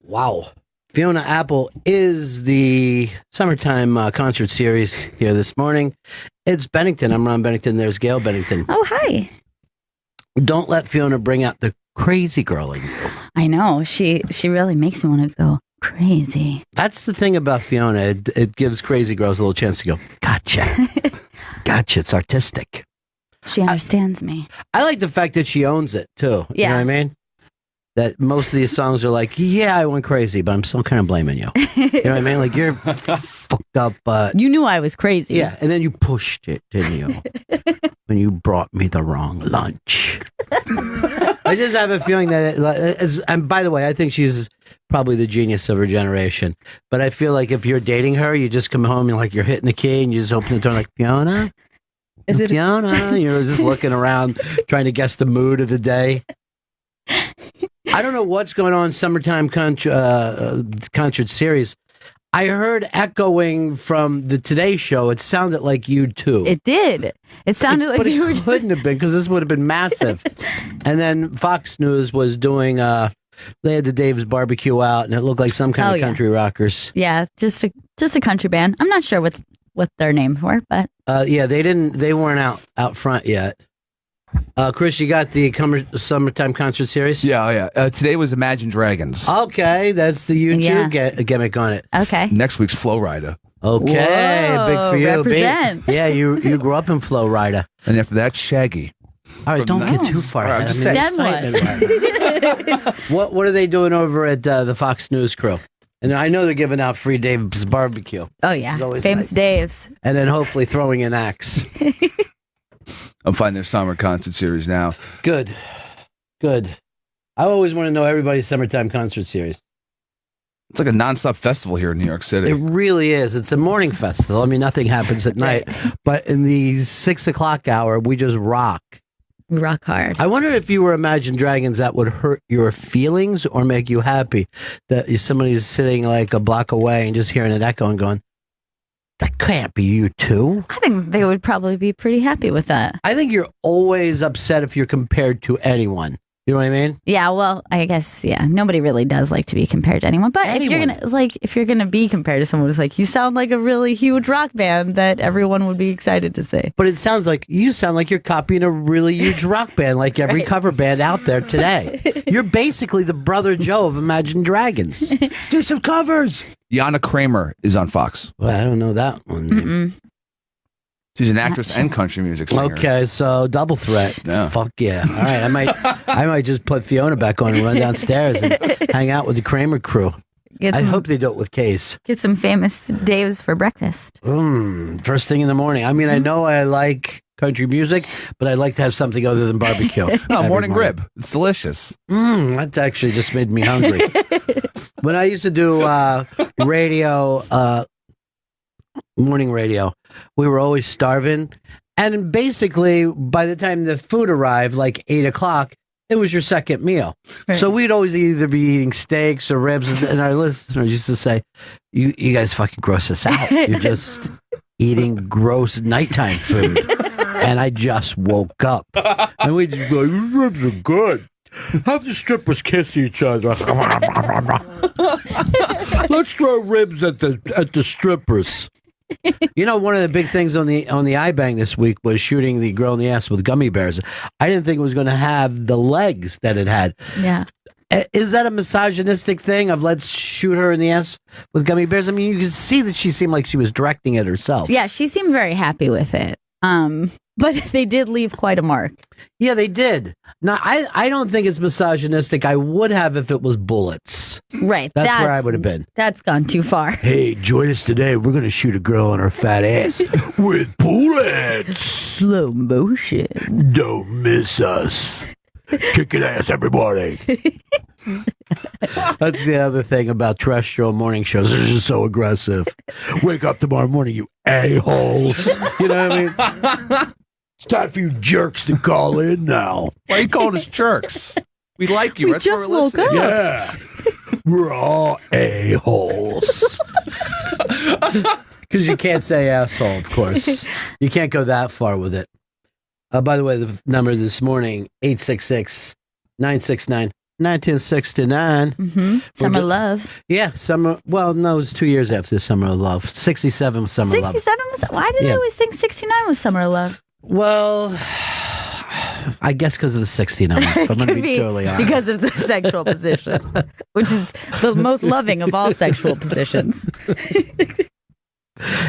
Wow. Fiona Apple is the summertime concert series here this morning. It's Bennington. I'm Ron Bennington. There's Gail Bennington. Oh, hi. Don't let Fiona bring out the crazy girl in you. I know. She really makes me want to go crazy. That's the thing about Fiona. It gives crazy girls a little chance to go, gotcha. Gotcha. It's artistic. She understands me. I like the fact that she owns it, too. Yeah. You know what I mean? That most of these songs are like, yeah, I went crazy, but I'm still kind of blaming you. You know what I mean? Like, you're fucked up. You knew I was crazy. Yeah, and then you pushed it, didn't you? When you brought me the wrong lunch. I just have a feeling that, and by the way, I think she's probably the genius of her generation. But I feel like if you're dating her, you just come home and like you're hitting the key and you just open the door like, Fiona? Is it Fiona? You're just looking around, trying to guess the mood of the day. I don't know what's going on summertime concert series. I heard echoing from the Today Show. It sounded like you too. It did. It sounded like but you it were. couldn't have been because this would have been massive. And then Fox News was doing. They had the Dave's Barbecue out, and it looked like some kind of country rockers. Yeah, just a country band. I'm not sure what their names were, but yeah, they weren't out front yet. Chris, you got the summertime concert series? Yeah. Today was Imagine Dragons. Okay, that's the YouTube gimmick on it. okay. Next week's Flow Rider. Okay, Whoa, big for you. represent. Yeah, you grew up in Flow Rider. And after that, Shaggy. All right, don't get too far All right, ahead. I'm just I'm excited. What are they doing over at the Fox News crew? And I know they're giving out free Dave's Barbecue. Oh yeah, It's always famous nice. Dave's. And then hopefully throwing an axe. I'm finding their summer concert series now. Good. I always want to know everybody's summertime concert series. It's like a nonstop festival here in New York City. It really is. It's a morning festival. I mean, nothing happens at night. But in the 6 o'clock hour, we just rock. We rock hard. I wonder if you were Imagine Dragons, that would hurt your feelings or make you happy. That somebody's sitting like a block away and just hearing an echo and going, that can't be you too. I think they would probably be pretty happy with that. I think you're always upset if you're compared to anyone. You know what I mean? Yeah, well, I guess nobody really does like to be compared to anyone. But if you're gonna be compared to someone who's like, you sound like a really huge rock band, that everyone would be excited to say. But it sounds like you're copying a really huge rock band, like every cover band out there today. You're basically the Brother Joe of Imagine Dragons. Do some covers. Yana Kramer is on Fox. Well, I don't know that one. Mm-mm. She's an actress and country music singer. Okay, so double threat. Yeah. Fuck yeah! All right, I might just put Fiona back on and run downstairs and hang out with the Kramer crew. I hope they do it with Case. Get some famous Dave's for breakfast. First thing in the morning. I mean, I know I like country music, but I'd like to have something other than barbecue. Morning rib. It's delicious. That's actually just made me hungry. When I used to do radio, morning radio, we were always starving. And basically, by the time the food arrived, like 8 o'clock, it was your second meal. Right. So we'd always either be eating steaks or ribs. And our listeners used to say, you guys fucking gross us out. You're just eating gross nighttime food. And I just woke up. And we just go, ribs are good. Have the strippers kiss each other. Let's throw ribs at the strippers. You know, one of the big things on the iBang this week was shooting the girl in the ass with gummy bears. I didn't think it was going to have the legs that it had. Yeah. Is that a misogynistic thing of let's shoot her in the ass with gummy bears? I mean, you can see that she seemed like she was directing it herself. Yeah, she seemed very happy with it. But they did leave quite a mark. Yeah, they did. Now, I don't think it's misogynistic. I would have if it was bullets. Right. That's where I would have been. That's gone too far. Hey, join us today. We're going to shoot a girl on her fat ass with bullets. Slow motion. Don't miss us. Kicking ass, everybody. That's the other thing about terrestrial morning shows. They're just so aggressive. Wake up tomorrow morning, you a-holes. You know what I mean? It's time for you jerks to call in now. Why are you calling us jerks? We like you. We That's just why we're woke listening. up. Yeah. We're all a-holes. Because you can't say asshole, of course. You can't go that far with it. By the way, the number this morning, 866-969-5555. 1969. Summer Love. Yeah, summer. Well, no, it was 2 years after Summer of Love. 67 was Summer of Love. 67 was. Why did I always think 69 was Summer of Love? Well, I guess because of the 69. If I'm going to be totally honest. Because of the sexual position, which is the most loving of all sexual positions.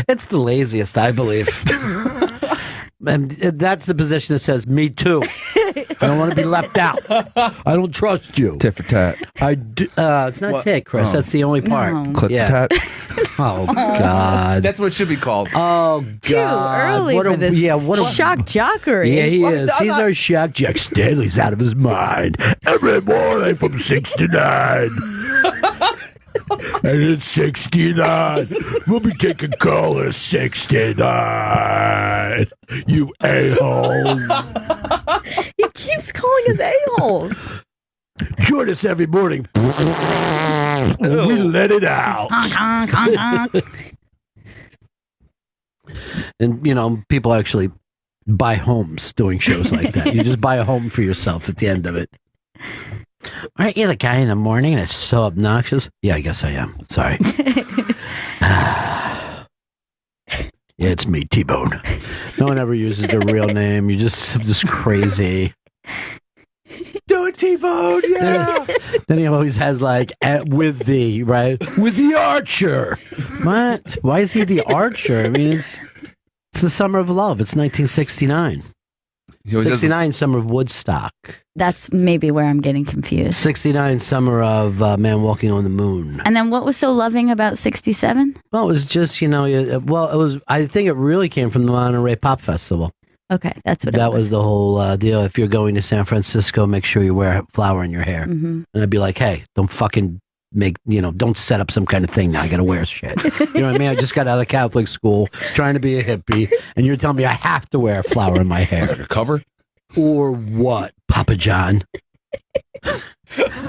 It's the laziest, I believe. And that's the position that says, me too. I don't want to be left out. I don't trust you. Tit for tat. It's not tit, Chris. That's the only part. No. Clip for tat. Oh, God. That's what it should be called. Oh, God. Too early for this shock jockery. Yeah, he is. He's our shock jock. Stanley's out of his mind. Every morning from 69. And it's 69. We'll be taking call at 69. You a-holes. He keeps calling us a-holes. Join us every morning. We let it out. And, people actually buy homes doing shows like that. You just buy a home for yourself at the end of it. Aren't you the guy in the morning that's so obnoxious? Yeah, I guess I am. Sorry. Yeah, it's me, T-Bone. No one ever uses their real name. You just crazy. Do it, T-Bone, yeah. Then he always has with the, right? With the archer. What? Why is he the archer? I mean, it's the Summer of Love. It's 1969. 69, Summer of Woodstock. That's maybe where I'm getting confused. 69, Summer of Man Walking on the Moon. And then what was so loving about 67? Well, it was just, it was, I think it really came from the Monterey Pop Festival. Okay, that's what that was the whole deal. If you're going to San Francisco, make sure you wear flour in your hair. Mm-hmm. And I'd be like, hey, don't fucking don't set up some kind of thing now. I got to wear shit. You know what I mean? I just got out of Catholic school trying to be a hippie, and you're telling me I have to wear flour in my hair. Like a cover? Or what, Papa John?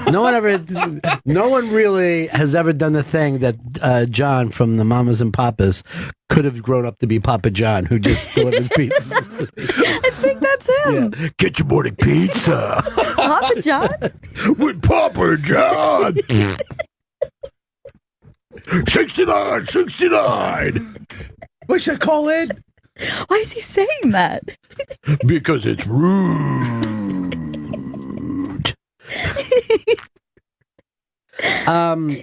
No one really has ever done the thing that John from the Mamas and Papas could have grown up to be Papa John, who just delivers pizza. I think that's him. Yeah. Get your morning pizza. Papa John? With Papa John. 69. Why should I call in? Why is he saying that? Because it's rude.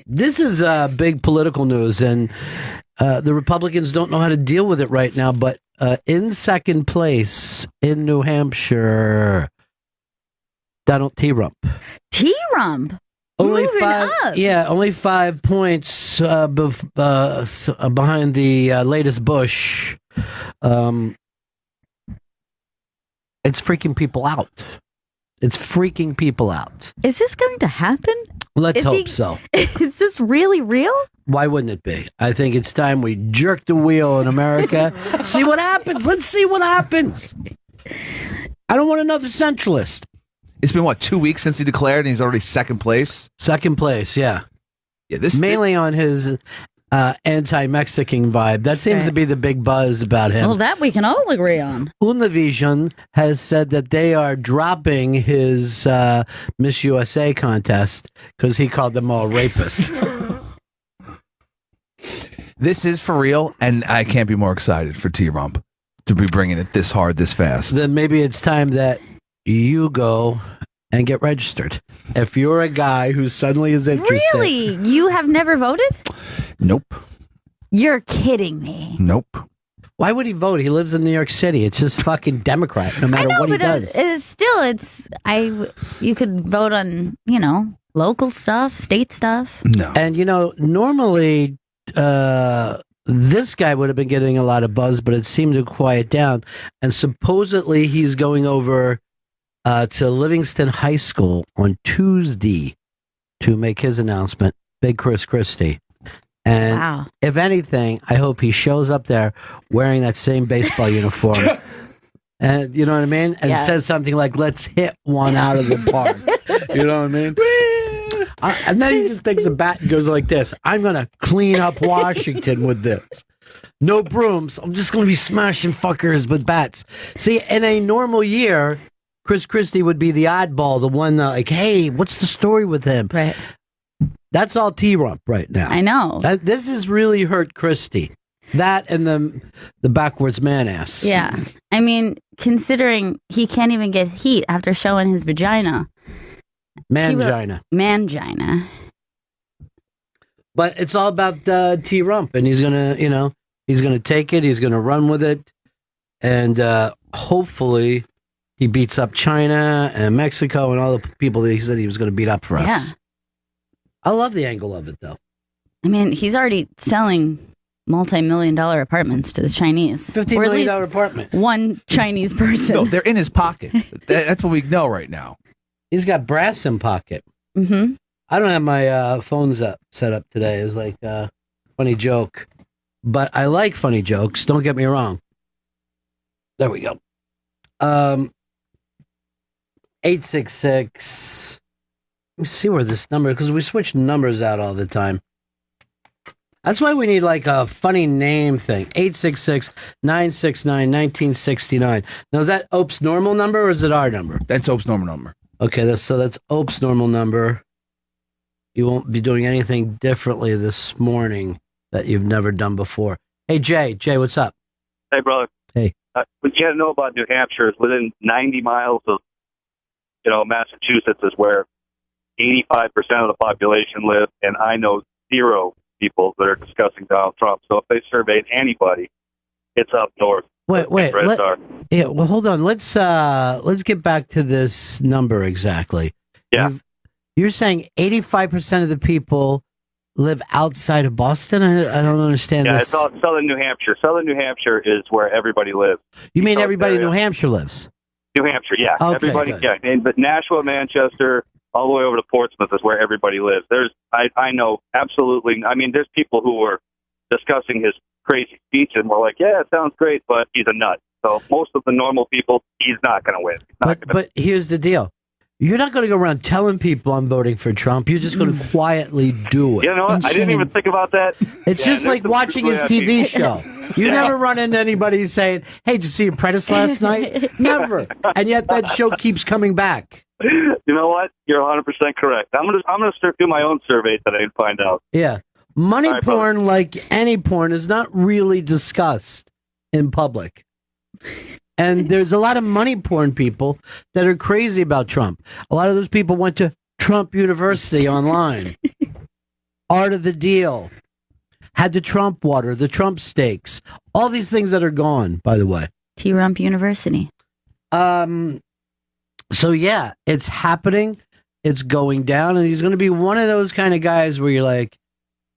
This is big political news, and the Republicans don't know how to deal with it right now, but in second place in New Hampshire, Donald T. Rump. T. Rump? Only moving five, up. Yeah, only 5 points behind the latest Bush. It's freaking people out. It's freaking people out. Is this going to happen? Let's hope so. Is this really real? Why wouldn't it be? I think it's time we jerk the wheel in America. See what happens. Let's see what happens. I don't want another centralist. It's been, 2 weeks since he declared, and he's already second place? Second place, yeah. Yeah, mainly on his anti-Mexican vibe. That seems to be the big buzz about him. Well, that we can all agree on. Univision has said that they are dropping his Miss USA contest because he called them all rapists. This is for real, and I can't be more excited for T-Rump to be bringing it this hard, this fast. Then maybe it's time that you go and get registered. If you're a guy who suddenly is interested. Really? You have never voted? Nope. You're kidding me. Nope. Why would he vote? He lives in New York City. It's just fucking Democrat, no matter what he does. You could vote on, local stuff, state stuff. No. And, normally this guy would have been getting a lot of buzz, but it seemed to quiet down. And supposedly he's going over to Livingston High School on Tuesday to make his announcement. Big Chris Christie. And if anything, I hope he shows up there wearing that same baseball uniform. And you know what I mean? And says something like, let's hit one out of the park. You know what I mean? And then he just takes a bat and goes like this. I'm going to clean up Washington with this. No brooms. I'm just going to be smashing fuckers with bats. See, in a normal year, Chris Christie would be the oddball, the one like, hey, what's the story with him? Right. That's all T-Rump right now. I know. This has really hurt Christie. That and the backwards man ass. Yeah. I mean, considering he can't even get heat after showing his vagina. Mangina. Mangina. But it's all about T-Rump, and he's gonna take it. He's gonna run with it, and hopefully he beats up China and Mexico and all the people that he said he was going to beat up for us. Yeah. I love the angle of it, though. I mean, he's already selling multi-million-dollar apartments to the Chinese. $50 million apartment. One Chinese person. No, they're in his pocket. That's what we know right now. He's got brass in pocket. Mm-hmm. I don't have my phones set up today. It's like funny joke. But I like funny jokes. Don't get me wrong. There we go. 866. Let me see where this number, because we switch numbers out all the time. That's why we need like a funny name thing. 866-969-1969. Now, is that Ope's normal number or is it our number? That's Ope's normal number. Okay, that's Ope's normal number. You won't be doing anything differently this morning that you've never done before. Hey, Jay, what's up? Hey, brother. Hey. What you got to know about New Hampshire is within 90 miles of, Massachusetts is where 85% of the population live, and I know 0 people that are discussing Donald Trump. So if they surveyed anybody, it's up north. Wait. Yeah, well, hold on. Let's get back to this number exactly. Yeah. You're saying 85% of the people live outside of Boston? I don't understand this. Yeah, it's all southern New Hampshire. Southern New Hampshire is where everybody lives. You mean everybody in New Hampshire lives? New Hampshire, yeah. Okay, everybody, good. yeah. But Nashua, Manchester, all the way over to Portsmouth is where everybody lives. I know absolutely. I mean, there's people who were discussing his crazy speech and were like, yeah, it sounds great, but he's a nut. So most of the normal people, he's not going to win. But here's the deal. You're not going to go around telling people I'm voting for Trump. You're just going to quietly do it. You know what? I didn't even think about that. It's just like watching his TV show. You never run into anybody saying, hey, did you see Apprentice last night? Never. And yet that show keeps coming back. You know what? You're 100% correct. I'm gonna start doing my own survey today and find out. Yeah. Money porn, like any porn, is not really discussed in public. And there's a lot of money porn people that are crazy about Trump. A lot of those people went to Trump University online. Art of the Deal. Had the Trump water, the Trump steaks. All these things that are gone, by the way. T-Rump University. So, yeah, it's happening. It's going down. And he's going to be one of those kind of guys where you're like,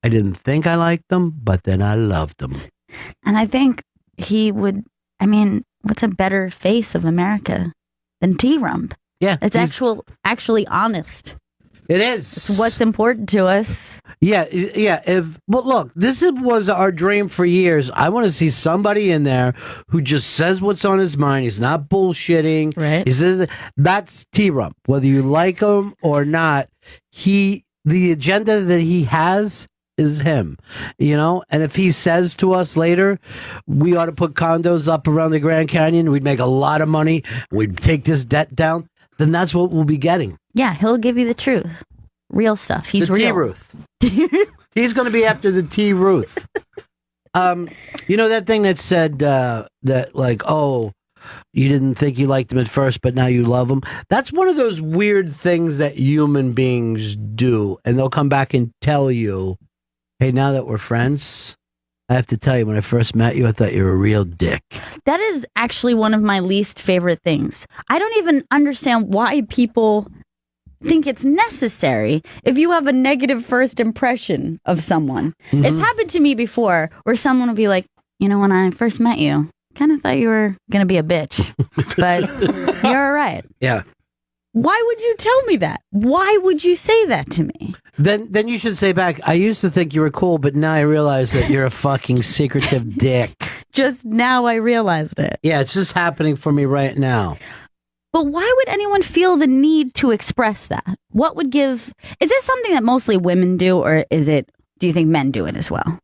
I didn't think I liked them, but then I loved them. And I think he would, what's a better face of America than T-Rump? Yeah. It's actually honest. It is. It's what's important to us. Yeah. Look, this was our dream for years. I want to see somebody in there who just says what's on his mind. He's not bullshitting. Right. That's T-Rump. Whether you like him or not, the agenda that he has is him, and if he says to us later, we ought to put condos up around the Grand Canyon, we'd make a lot of money, we'd take this debt down, then that's what we'll be getting. Yeah, he'll give you the truth. Real stuff. He's real. T-Ruth. He's going to be after the T-Ruth. That thing that said that like, oh, you didn't think you liked him at first, but now you love him. That's one of those weird things that human beings do. And they'll come back and tell you, hey, now that we're friends, I have to tell you, when I first met you, I thought you were a real dick. That is actually one of my least favorite things. I don't even understand why people think it's necessary if you have a negative first impression of someone. Mm-hmm. It's happened to me before where someone will be like, when I first met you, kind of thought you were going to be a bitch, but you're all right. Yeah. Why would you tell me that? Why would you say that to me? Then you should say back, I used to think you were cool, but now I realize that you're a fucking secretive dick. Just now I realized it. Yeah, it's just happening for me right now. But why would anyone feel the need to express that? Is this something that mostly women do, or do you think men do it as well?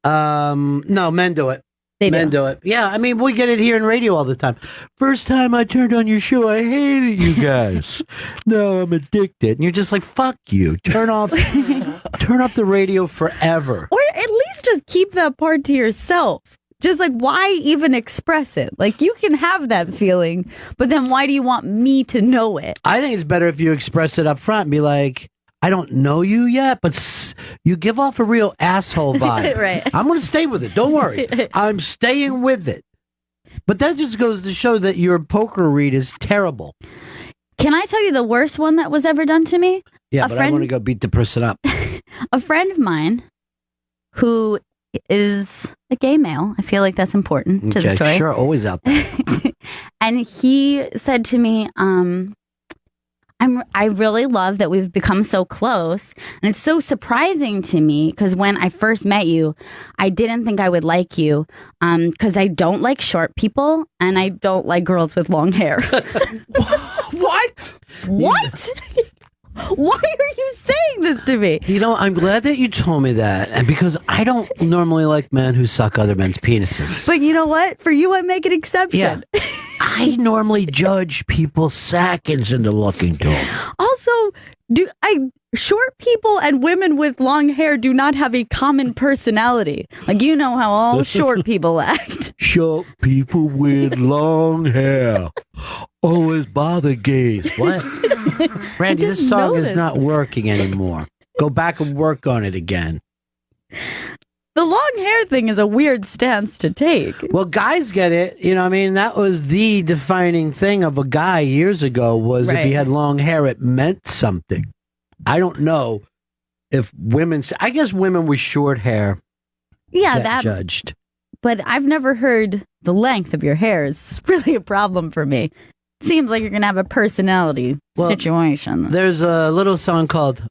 No, men do it. They Men do. do it. Yeah, I mean, we get it here in radio all the time. First time I turned on your show, I hated you guys. No, I'm addicted. And you're just like, fuck you. Turn off the radio forever. Or at least just keep that part to yourself. Just like, why even express it? Like, you can have that feeling, but then why do you want me to know it? I think it's better if you express it up front and be like, I don't know you yet, but you give off a real asshole vibe. Right. I'm going to stay with it. Don't worry. I'm staying with it. But that just goes to show that your poker read is terrible. Can I tell you the worst one that was ever done to me? Yeah, A but I friend- want to go beat the person up. A friend of mine who is a gay male, I feel like that's important to the story. Sure, always out there. And he said to me, I really love that we've become so close. And it's so surprising to me because when I first met you, I didn't think I would like you because I don't like short people and I don't like girls with long hair. What? What? Why are you saying this to me? You know, I'm glad that you told me that, and because I don't normally like men who suck other men's penises. But you know what? For you, I make an exception. Yeah. I normally judge people's seconds into looking to them. Also, short people and women with long hair do not have a common personality. Like, you know how all short people act. Short people with long hair always bother gays. What? Randy, this didn't song know is this. not working anymore. Go back and work on it again. The long hair thing is a weird stance to take. Well, guys get it. You know, I mean, that was the defining thing of a guy years ago was if he Right. had long hair, it meant something. I don't know if women, I guess women with short hair Yeah, get that. judged. But I've never heard the length of your hair is really a problem for me. Seems like you're gonna have a personality situation. There's a little song called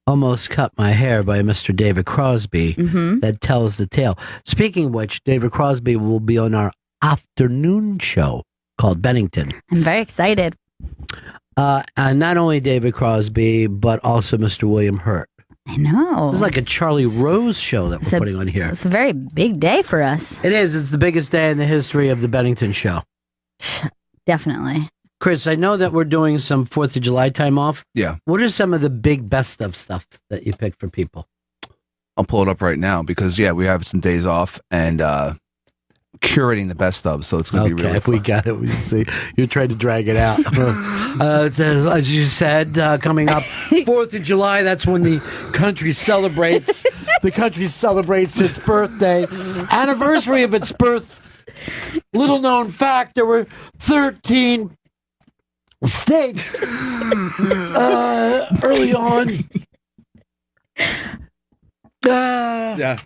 Almost Cut My Hair by Mr. David Crosby that tells the tale. Speaking of which, David Crosby will be on our afternoon show called Bennington. I'm very excited. And not only David Crosby, but also Mr. William Hurt. I know. It's like a Charlie Rose show that we're putting on here. It's a very big day for us. It is. It's the biggest day in the history of the Bennington show. Definitely. Chris, I know that we're doing some 4th of July time off. Yeah. What are some of the big best of stuff that you picked for people? I'll pull it up right now because, yeah, we have some days off and curating the best of, so it's going to be really if fun. we got it, we see. You're trying to drag it out. As you said, coming up 4th of July, that's when the country celebrates. The country celebrates its birthday. Anniversary of its birth. Little known fact, there were 13 states early on. Yeah.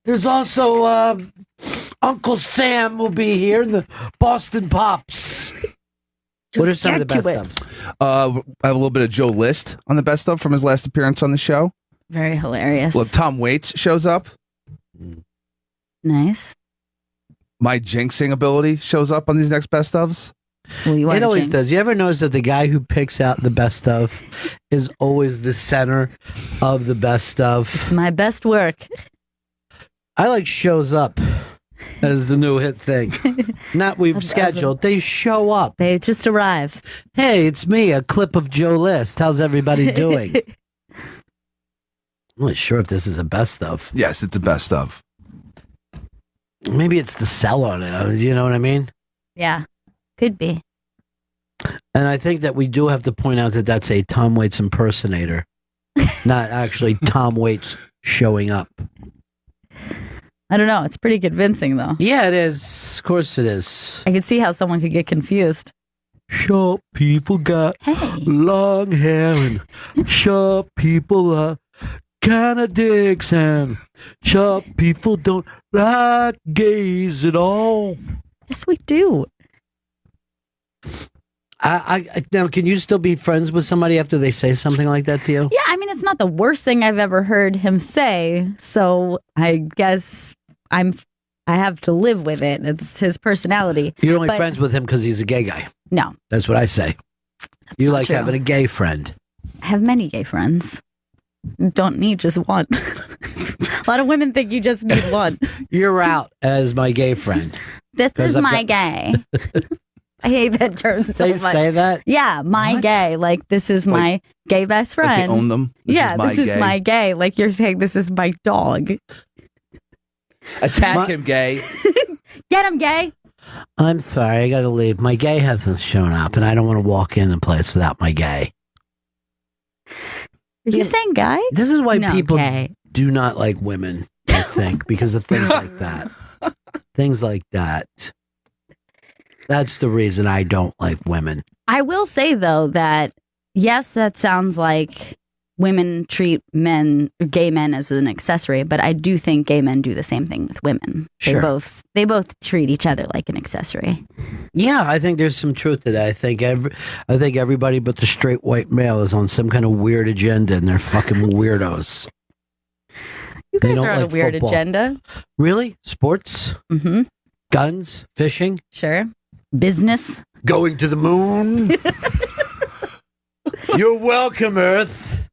There's also Uncle Sam will be here and the Boston Pops. What are some of the get to best it. ofs? I have a little bit of Joe List on the best of from his last appearance on the show. Very hilarious. Look, Tom Waits shows up. Nice. My jinxing ability shows up on these next best ofs. Well, you are It always jinxed. does. You ever notice that the guy who picks out the best of is always the center of the best of? It's my best work. I like shows up as the new hit thing. Not we've scheduled. They show up. They just arrive. Hey, it's me, a clip of Joe List. How's everybody doing? I'm not sure if this is a best of. Yes, it's a best of. Maybe it's the sell on it. You know what I mean? Yeah, could be. And I think that we do have to point out that that's a Tom Waits impersonator, not actually Tom Waits showing up. I don't know. It's pretty convincing, though. Yeah, it is. Of course it is. I could see how someone could get confused. Short people got Hey. long hair and short people are kind of dicks and short people don't like gays at all. Yes, we do. Now, can you still be friends with somebody after they say something like that to you? Yeah, I mean, it's not the worst thing I've ever heard him say. So I guess I have to live with it. It's his personality. You're only But- friends with him because he's a gay guy. No, That's what I say. You not like true. having a gay friend. I have many gay friends. You don't need just one. A lot of women think you just need one. You're out as my gay friend. This is my gay. I hate that term so They much. say that? Yeah, my What? gay. Like, this is my gay best friend. Like they own them. This is my gay. Like, you're saying this is my dog. Attack him, gay. Get him, gay. I'm sorry, I gotta leave. My gay hasn't shown up, and I don't want to walk in the place without my gay. Are you saying guy? This is why No, people gay. do not like women, I think, because of things like that. Things like that. That's the reason I don't like women. I will say, though, that yes, that sounds like women treat gay men as an accessory, but I do think gay men do the same thing with women. Sure. They both treat each other like an accessory. Yeah, I think there's some truth to that. I think everybody but the straight white male is on some kind of weird agenda, and they're fucking weirdos. You They guys don't are on like a weird football. agenda. Really? Sports? Mm-hmm. Guns? Fishing? Sure. Business. Going to the moon? You're welcome, Earth.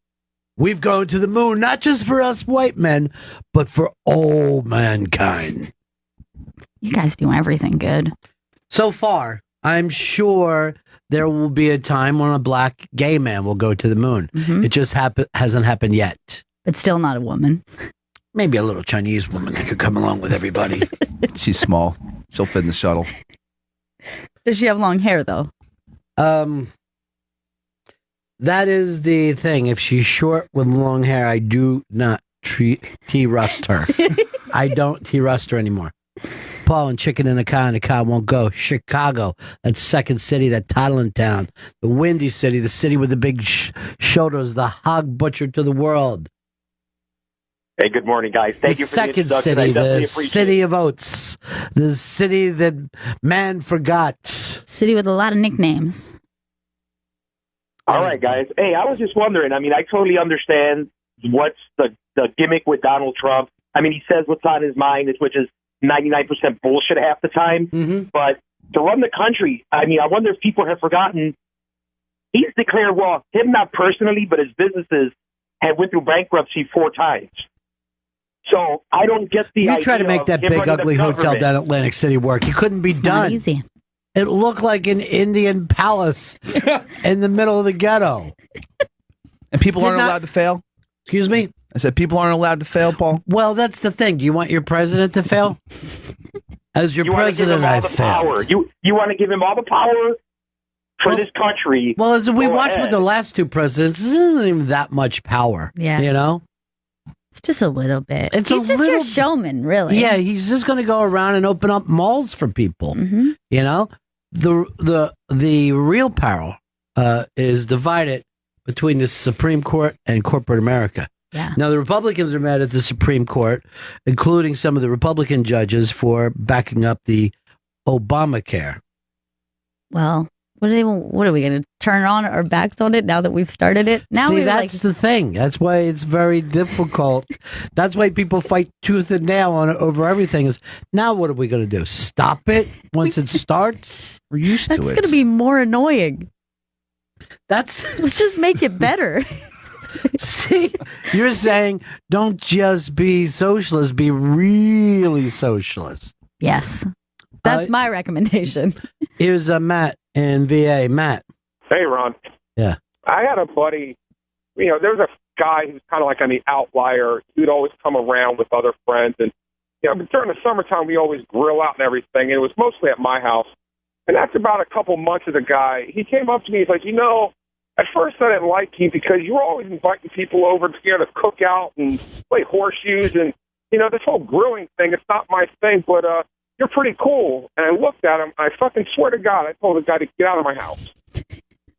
We've gone to the moon, not just for us white men, but for all mankind. You guys do everything good. So far, I'm sure there will be a time when a black gay man will go to the moon. Mhm. It just hasn't happened yet. But still not a woman. Maybe a little Chinese woman that could come along with everybody. She's small. She'll fit in the shuttle. Does she have long hair, though? That is the thing. If she's short with long hair, I do not T-rust her. I don't T-rust her anymore. Paul and chicken in a car won't go. Chicago, that second city, that toddling town, the windy city, the city with the big shoulders, the hog butcher to the world. Hey, good morning, guys. Thank The you for second the introduction. I city, definitely the appreciate city it. of oats, the city that man forgot. City with a lot of nicknames. All right, guys. Hey, I was just wondering. I mean, I totally understand what's the gimmick with Donald Trump. I mean, he says what's on his mind, which is 99% bullshit half the time. Mm-hmm. But to run the country, I mean, I wonder if people have forgotten. He's declared, well, him not personally, but his businesses have went through bankruptcy 4 times. So I don't get the You idea try to make of that him big running the ugly hotel government. down Atlantic City work. It couldn't be It's done. not easy. It looked like an Indian palace in the middle of the ghetto. And people Did aren't not- allowed to fail? Excuse me? I said people aren't allowed to fail, Paul? Well, that's the thing. Do you want your president to fail? As your You want to give president, him all I the power. failed. You want to give him all the power for Well- this country. Well, as we Go watched ahead. with the last 2 presidents, this isn't even that much power. Yeah. You know? It's just a little bit. It's He's a just your little- showman, really. Yeah, he's just going to go around and open up malls for people. Mm-hmm. You know? The real power is divided between the Supreme Court and corporate America. Yeah. Now, the Republicans are mad at the Supreme Court, including some of the Republican judges, for backing up the Obamacare. Well, what are we going to turn on our backs on it now that we've started it? Now See, we're that's the thing. That's why it's very difficult. That's why people fight tooth and nail on it over everything. Is now what are we going to do? Stop it once it starts? We're used that's to it. going to be more annoying. That's Let's just make it better. see. You're saying don't just be socialist, be really socialist. Yes. That's my recommendation. Here's Matt in VA. Matt. Hey, Ron. Yeah. I had a buddy, there was a guy who's kind of like on the outlier. He would always come around with other friends. And, during the summertime, we always grill out and everything. And it was mostly at my house. And after about a couple months of the guy, he came up to me. He's like, at first I didn't like you because you were always inviting people over to cook out and play horseshoes. And, this whole grilling thing, it's not my thing, but you're pretty cool. And I looked at him. I fucking swear to God, I told the guy to get out of my house.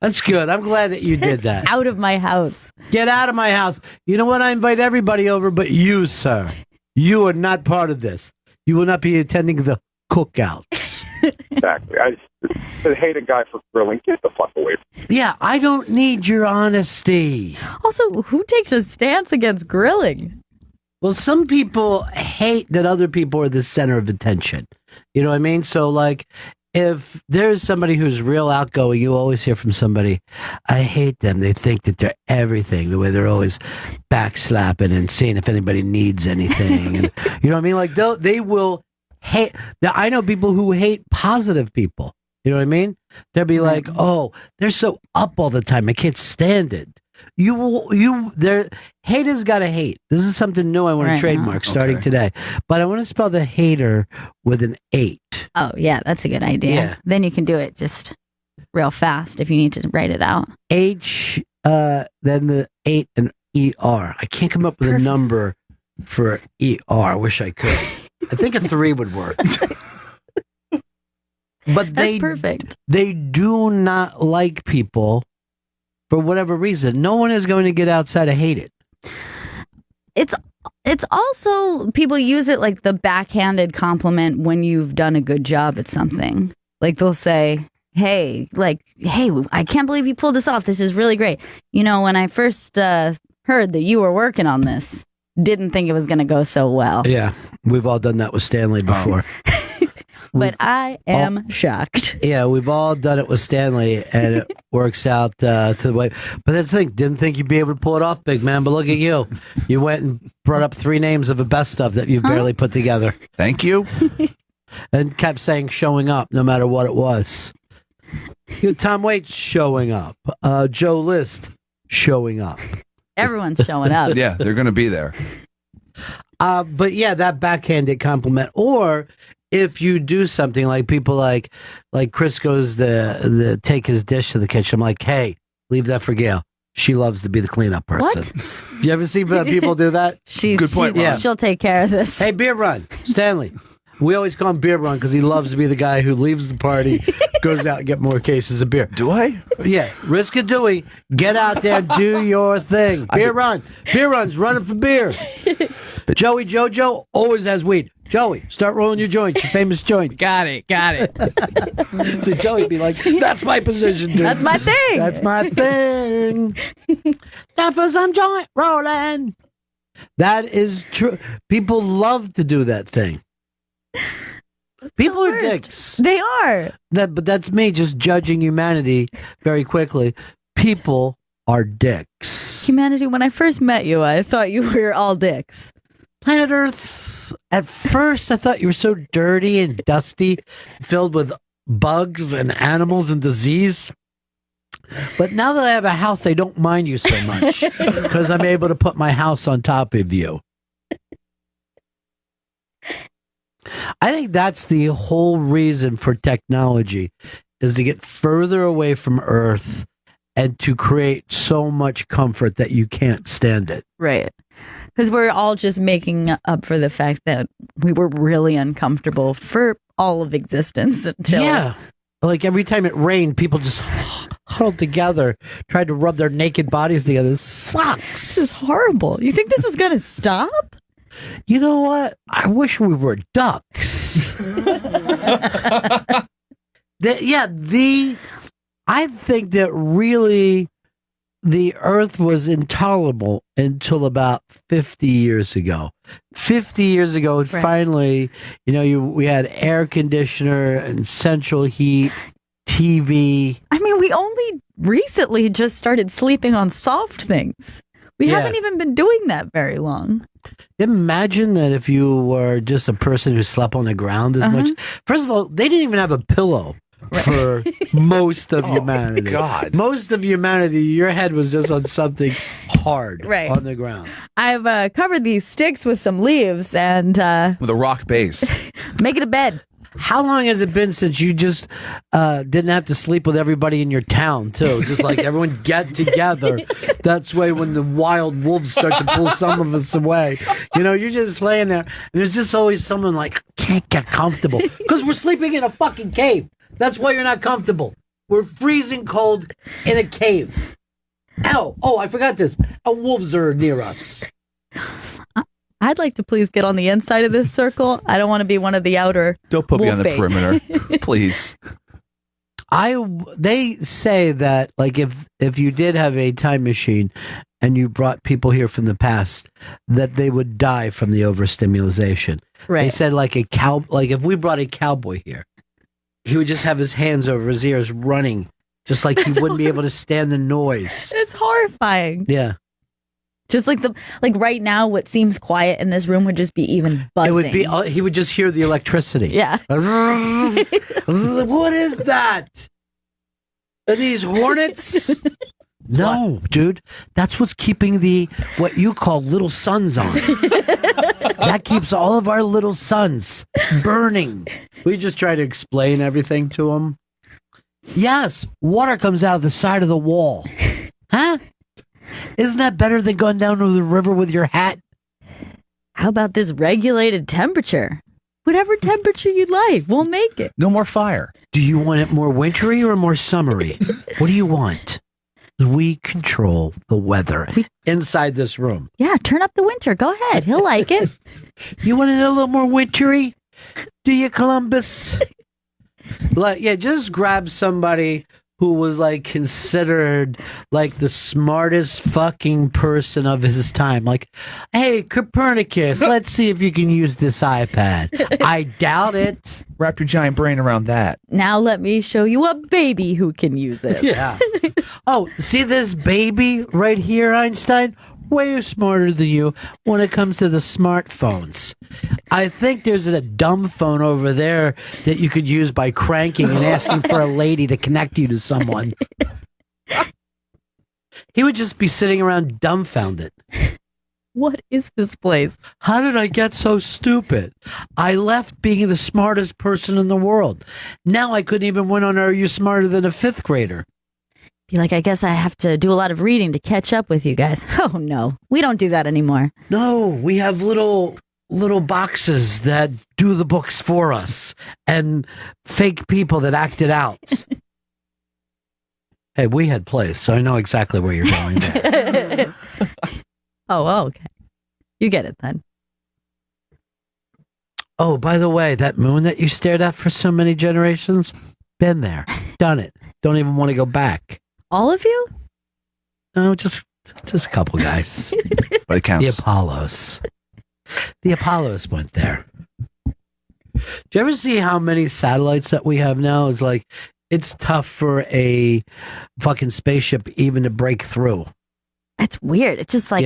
That's good. I'm glad that you did that. Out of my house. Get out of my house. You know what? I invite everybody over, but you, sir. You are not part of this. You will not be attending the cookouts. Exactly. I hate a guy for grilling. Get the fuck away from me. Yeah, I don't need your honesty. Also, who takes a stance against grilling? Well, some people hate that other people are the center of attention. You know what I mean? So, like, if there's somebody who's real outgoing, you always hear from somebody, I hate them. They think that they're everything, the way they're always backslapping and seeing if anybody needs anything. And, you know what I mean? Like they will hate. I know people who hate positive people. You know what I mean? They'll be like, oh, they're so up all the time. I can't stand it. Haters gotta hate. This is something new I want to trademark starting today. But I want to spell the hater with an 8. Oh, yeah, that's a good idea. Yeah. Then you can do it just real fast if you need to write it out. H, then the 8 and ER. I can't come up with a number for ER. I wish I could. I think a 3 would work. But That's perfect. They do not like people for whatever reason. No one is going to get outside of hate it. It's also, people use it like the backhanded compliment when you've done a good job at something. Like they'll say, hey, I can't believe you pulled this off. This is really great. You know, when I first heard that you were working on this, didn't think it was going to go so well. Yeah, we've all done that with Stanley before. But I am shocked. Yeah, we've all done it with Stanley, and it works out to the way. But that's the thing. Didn't think you'd be able to pull it off, big man. But look at you. You went and brought up 3 names of the best stuff that you've barely put together. Thank you. And kept saying showing up no matter what it was. Tom Waits showing up. Joe List showing up. Everyone's showing up. Yeah, they're going to be there. But yeah, that backhanded compliment. Or if you do something like people like Chris goes to take his dish to the kitchen, I'm like, hey, leave that for Gail. She loves to be the cleanup person. What? Do you ever see people do that? Good point, Ron. She'll take care of this. Hey, beer run, Stanley. We always call him Beer Run because he loves to be the guy who leaves the party, goes out and get more cases of beer. Do I? Yeah, risk a Dewey. Get out there, do your thing. Beer Run. Beer Run's running for beer. Joey Jojo always has weed. Joey, start rolling your joint, your famous joint. Got it. So Joey be like, that's my position, dude. That's my thing. That's my thing. Time for some joint rolling. That is true. People love to do that thing. People are dicks. They are. But that's me just judging humanity very quickly. People are dicks. Humanity, when I first met you, I thought you were all dicks. Planet Earth, at first I thought you were so dirty and dusty, filled with bugs and animals and disease. But now that I have a house, I don't mind you so much because I'm able to put my house on top of you. I think that's the whole reason for technology is to get further away from Earth and to create so much comfort that you can't stand it. Right. Because we're all just making up for the fact that we were really uncomfortable for all of existence until... Yeah. Like every time it rained, people just huddled together, tried to rub their naked bodies together. This sucks. This is horrible. You think this is going to stop? You know what? I wish we were ducks. I think that really the Earth was intolerable until about 50 years ago. 50 years ago, finally, we had air conditioner and central heat, TV. I mean, we only recently just started sleeping on soft things. We haven't even been doing that very long. Imagine that if you were just a person who slept on the ground as much. First of all, they didn't even have a pillow for most of humanity. God. Most of humanity, your head was just on something hard on the ground. I've covered these sticks with some leaves and... with a rock base. Make it a bed. How long has it been since you just didn't have to sleep with everybody in your town, too? Just like everyone get together. That's why when the wild wolves start to pull some of us away, you're just laying there. And there's just always someone like, can't get comfortable. Because we're sleeping in a fucking cave. That's why you're not comfortable. We're freezing cold in a cave. Ow. Oh, I forgot this. Wolves are near us. I'd like to please get on the inside of this circle. I don't want to be one of the outer. Don't put me on the bait. perimeter, please. They say that like if you did have a time machine and you brought people here from the past, that they would die from the overstimulation. Right. They said like if we brought a cowboy here, he would just have his hands over his ears running, just like he wouldn't be able to stand the noise. It's horrifying. Yeah. Just like right now, what seems quiet in this room would just be even buzzing. It would be, he would just hear the electricity. Yeah. What is that? Are these hornets? No, dude. That's what's keeping what you call little suns on. That keeps all of our little suns burning. We just try to explain everything to them. Yes, water comes out of the side of the wall. Huh? Isn't that better than going down to the river with your hat? How about this regulated temperature? Whatever temperature you'd like, we'll make it. No more fire. Do you want it more wintry or more summery? What do you want? We control the weather inside this room. Yeah, turn up the winter. Go ahead. He'll like it. You want it a little more wintry? Do you, Columbus? Yeah, just grab somebody who was like considered like the smartest fucking person of his time. Like, hey, Copernicus, let's see if you can use this iPad. I doubt it. Wrap your giant brain around that. Now let me show you a baby who can use it. Yeah. Oh, see this baby right here, Einstein? Way smarter than you when it comes to the smartphones. I think there's a dumb phone over there that you could use by cranking and asking for a lady to connect you to someone. He would just be sitting around dumbfounded. What is this place? How did I get so stupid? I left being the smartest person in the world. Now I couldn't even win on Are You Smarter Than a Fifth Grader? Be like, I guess I have to do a lot of reading to catch up with you guys. Oh, no. We don't do that anymore. No, we have little boxes that do the books for us and fake people that act it out. Hey, we had plays, so I know exactly where you're going there. Oh, okay. You get it then. Oh, by the way, that moon that you stared at for so many generations, been there, done it. Don't even want to go back. All of you? No, just a couple guys. But it counts. The Apollos. The Apollos went there. Do you ever see how many satellites that we have now? It's like, it's tough for a fucking spaceship even to break through. It's weird. It's just like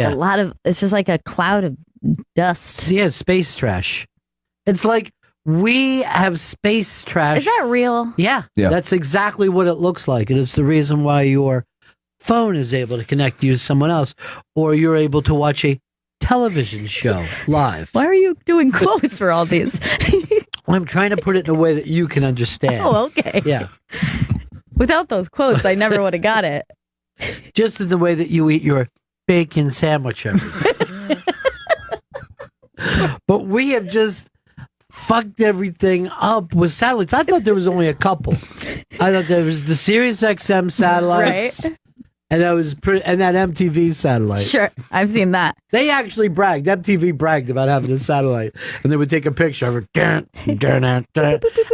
it's just like a cloud of dust. Yeah, space trash. It's like we have space trash. Is that real? Yeah, that's exactly what it looks like. And it's the reason why your phone is able to connect you to someone else, or you're able to watch a television show live. Why are you doing quotes for all these? I'm trying to put it in a way that you can understand. Oh, okay. Yeah. Without those quotes, I never would have got it. Just in the way that you eat your bacon sandwich every day. But we have just fucked everything up with satellites. I thought there was only a couple. I thought there was the Sirius XM satellites. Right. And that MTV satellite. Sure, I've seen that. They actually bragged. MTV bragged about having a satellite, and they would take a picture of it.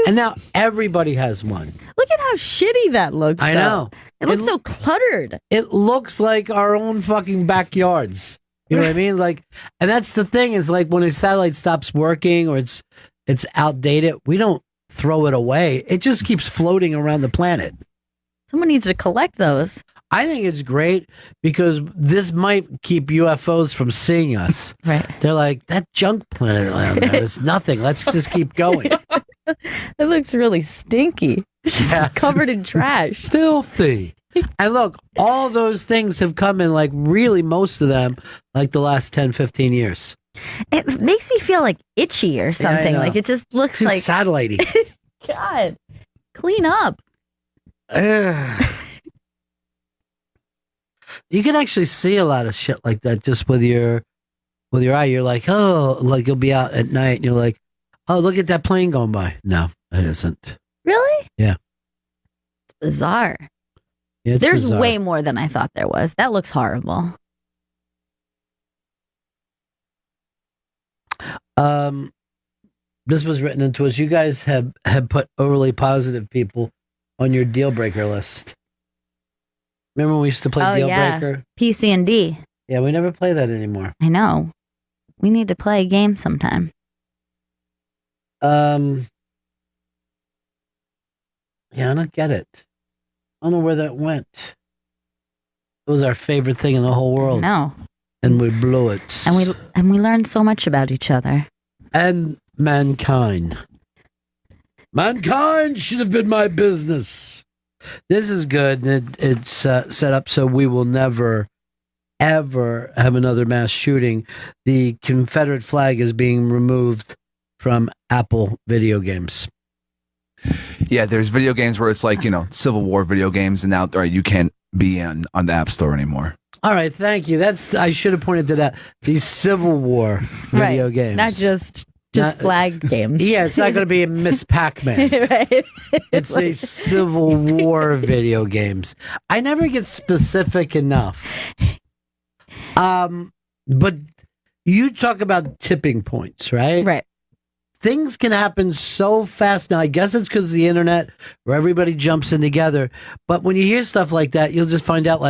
And now everybody has one. Look at how shitty that looks. I know. It looks so cluttered. It looks like our own fucking backyards. You know what I mean? Like, and that's the thing is like when a satellite stops working or it's outdated, we don't throw it away. It just keeps floating around the planet. Someone needs to collect those. I think it's great because this might keep UFOs from seeing us. Right. They're like, that junk planet around there is nothing. Let's just keep going. It looks really stinky. It's just covered in trash. Filthy. And look, all those things have come in, like, really most of them, like the last 10, 15 years. It makes me feel like itchy or something. Like it just looks too like satellite-y. God, clean up. You can actually see a lot of shit like that just with your eye. You're like, oh, like you'll be out at night and you're like, oh, look at that plane going by. No, it isn't. Really? Yeah. It's bizarre. Yeah, it's There's bizarre. way more than I thought there was. That looks horrible. This was written into us. You guys have put overly positive people on your deal breaker list. Remember when we used to play Deal Breaker? PC and D. Yeah, we never play that anymore. I know. We need to play a game sometime. Yeah, I don't get it. I don't know where that went. It was our favorite thing in the whole world. No. And we blew it. And we learned so much about each other. And mankind. Mankind should have been my business. This is good. It's set up so we will never, ever have another mass shooting. The Confederate flag is being removed from Apple video games. Yeah, there's video games where it's like, Civil War video games, and now you can't be on the App Store anymore. All right, thank you. I should have pointed to that. These Civil War video games. Not just flag games. Yeah, it's not going to be a Miss Pac-Man. Right. It's the Civil War video games. I never get specific enough. But you talk about tipping points, right? Right. Things can happen so fast now. I guess it's because of the internet where everybody jumps in together. But when you hear stuff like that, you'll just find out,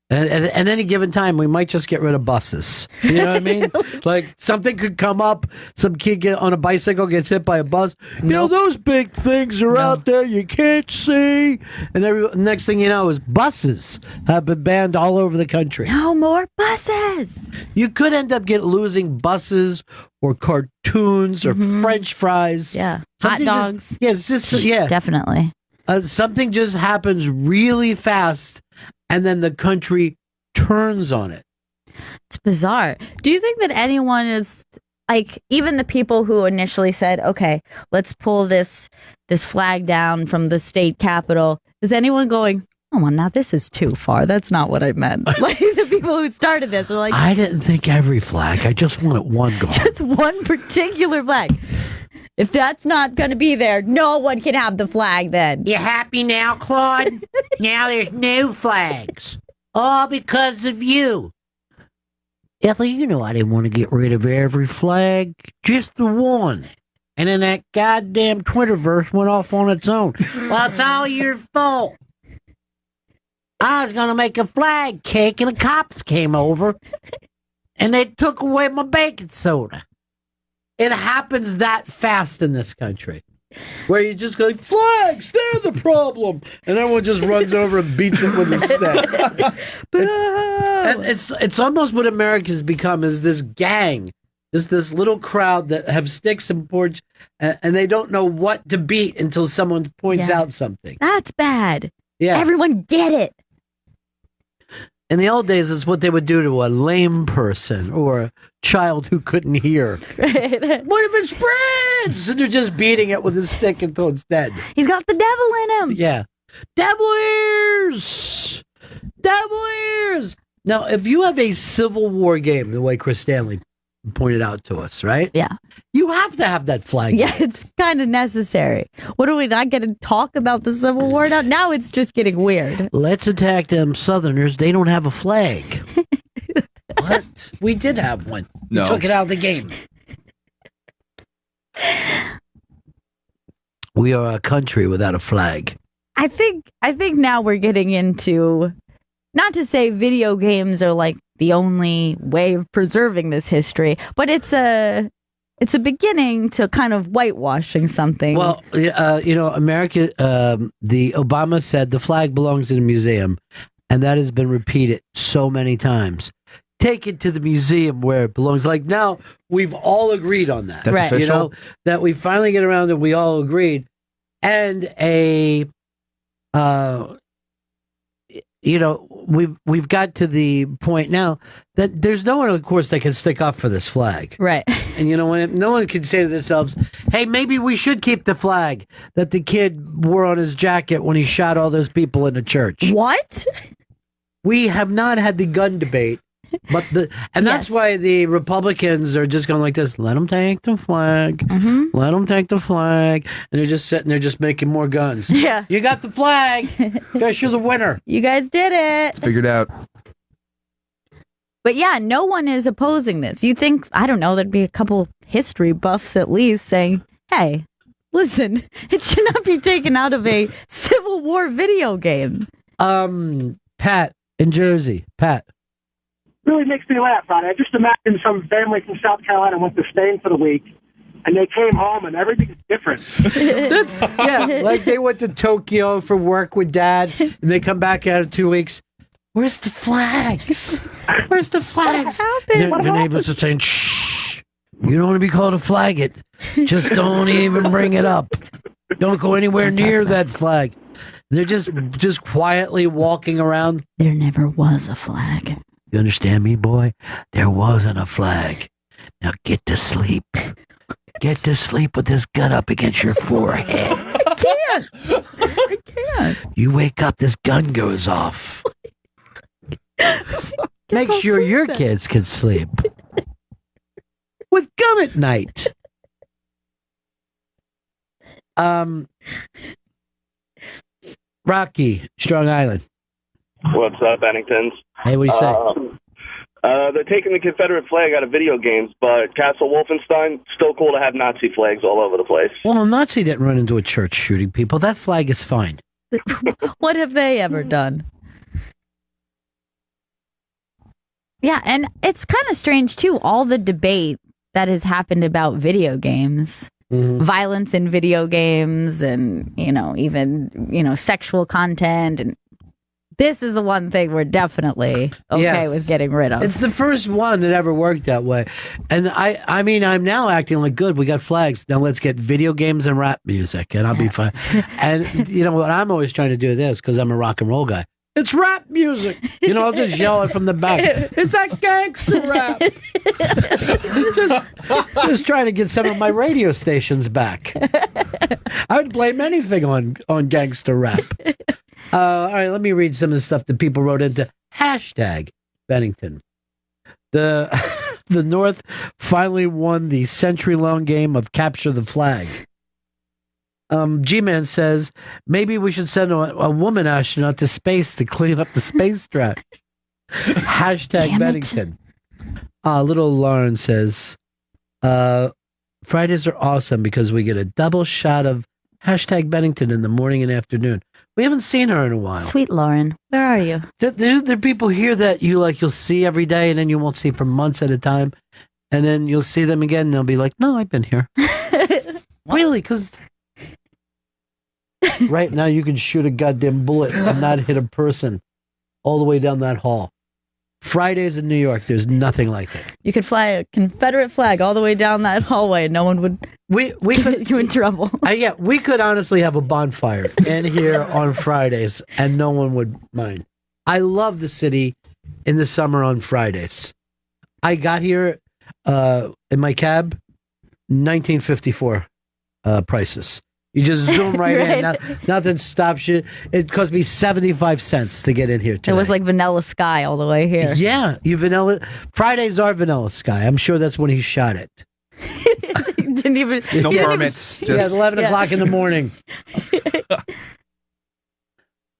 at any given time, we might just get rid of buses. You know what I mean? Like something could come up, some kid on a bicycle gets hit by a bus. Those big things are out there you can't see. And next thing you know is buses have been banned all over the country. No more buses. You could end up losing buses or cartoons or French fries. Yeah. Something Hot dogs. Definitely. Something just happens really fast. And then the country turns on it. It's bizarre. Do you think that anyone is even the people who initially said, okay, let's pull this flag down from the state capitol? Is anyone going, oh, well, now this is too far. That's not what I meant. Like the people who started this were like, I didn't think every flag. I just wanted one gone. Just one particular flag. If that's not going to be there, no one can have the flag then. You happy now, Claude? Now there's no flags. All because of you. Ethel, I didn't want to get rid of every flag. Just the one. And then that goddamn Twitterverse went off on its own. Well, it's all your fault. I was going to make a flag cake and the cops came over. And they took away my baking soda. It happens that fast in this country, where you just go, flags, they're the problem. And everyone just runs over and beats it with a stick. And it's almost what America's become, is this gang, this little crowd that have sticks and porch, and they don't know what to beat until someone points out something. That's bad. Yeah. Everyone get it. In the old days, it's what they would do to a lame person or a child who couldn't hear. Right. What if it spreads? And they're just beating it with a stick until it's dead. He's got the devil in him. Yeah. Devil ears! Devil ears! Now, if you have a Civil War game, the way Chris Stanley pointed out to us, right? Yeah. You have to have that flag. Yeah, it's kind of necessary. What are we not going to talk about the Civil War now? Now it's just getting weird. Let's attack them Southerners. They don't have a flag. What? We did have one. No. We took it out of the game. We are a country without a flag. I think now we're getting into, not to say video games are like the only way of preserving this history, but it's a beginning to kind of whitewashing something. Well, America, the Obama said the flag belongs in a museum, and that has been repeated so many times. Take it to the museum where it belongs. Like now, we've all agreed on that. That's official? That we finally get around and we all agreed. And we've got to the point now that there's no one, of course, that can stick up for this flag. Right. And no one can say to themselves, hey, maybe we should keep the flag that the kid wore on his jacket when he shot all those people in the church. What? We have not had the gun debate. But that's why the Republicans are just going like this. Let them take the flag. Mm-hmm. Let them take the flag. And they're just sitting there just making more guns. Yeah. You got the flag. Guess you're the winner. You guys did it. It's figured out. But yeah, no one is opposing this. You think, I don't know, there'd be a couple history buffs at least saying, hey, listen, it should not be taken out of a Civil War video game. Pat in Jersey. Pat. Really makes me laugh, Ronnie. I just imagine some family from South Carolina went to Spain for the week, and they came home and everything's different. Yeah, like they went to Tokyo for work with Dad, and they come back out in 2 weeks. Where's the flags? Where's the flags? happened? Their neighbors are saying, shh, you don't want to be called a flag it. Just don't even bring it up. Don't go anywhere near that flag. They're just quietly walking around. There never was a flag. You understand me, boy? There wasn't a flag. Now get to sleep. Get to sleep with this gun up against your forehead. I can't. You wake up, this gun goes off. Make I'll sure sleep your then. kids can sleep with gun at night. Rocky, Strong Island. What's up, Benningtons? Hey, what do you say? They're taking the Confederate flag out of video games, but Castle Wolfenstein, still cool to have Nazi flags all over the place. Well, a Nazi didn't run into a church shooting people. That flag is fine. What have they ever done? Yeah, and it's kind of strange, too, all the debate that has happened about video games. Mm-hmm. Violence in video games and, even, sexual content. And this is the one thing we're definitely okay Yes. with getting rid of. It's the first one that ever worked that way. And I mean, I'm now acting like, good, we got flags. Now let's get video games and rap music, and I'll be fine. And you know what? I'm always trying to do this because I'm a rock and roll guy. It's rap music. I'll just yell it from the back. It's that gangster rap. just trying to get some of my radio stations back. I would blame anything on gangster rap. All right, let me read some of the stuff that people wrote into hashtag Bennington. The North finally won the century-long game of capture the flag. G-Man says, maybe we should send a woman astronaut to space to clean up the space trash. Hashtag Damn it. Bennington. Little Lauren says, Fridays are awesome because we get a double shot of hashtag Bennington in the morning and afternoon. We haven't seen her in a while. Sweet Lauren, where are you? There are people here that you'll see every day, and then you won't see for months at a time, and then you'll see them again, and they'll be like, "No, I've been here." Really? Because right now you can shoot a goddamn bullet and not hit a person all the way down that hall. Fridays in New York, there's nothing like it. You could fly a Confederate flag all the way down that hallway, and no one would We get could. you in trouble. Yeah, we could honestly have a bonfire in here on Fridays, and no one would mind. I love the city in the summer on Fridays. I got here in my cab, 1954 prices. You just zoom right in. Nothing stops you. It cost me 75 cents to get in here today. It was like Vanilla Sky all the way here. Yeah, Fridays are Vanilla Sky. I'm sure that's when he shot it. Didn't even No yeah, permits. Yeah, it's 11 Yeah. o'clock in the morning.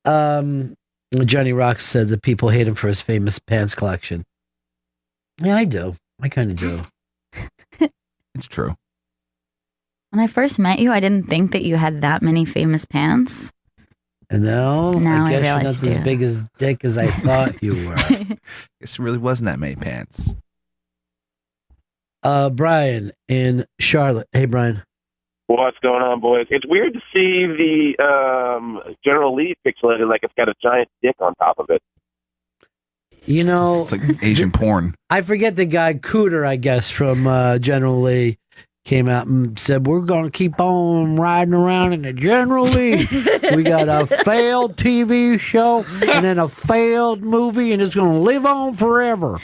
Johnny Rocks said that people hate him for his famous pants collection. Yeah, I do. I kind of do. It's true. When I first met you, I didn't think that you had that many famous pants. And now Now I I guess you're realize not you as do. big as dick as I thought you were. Guess it really wasn't that many pants. Brian in Charlotte. Hey, Brian. What's going on, boys? It's weird to see the General Lee pixelated like it's got a giant dick on top of it. You know, It's like Asian porn. I forget the guy, Cooter, I guess, from General Lee, came out and said, we're going to keep on riding around in the General Lee. We got a failed TV show and then a failed movie, and it's going to live on forever.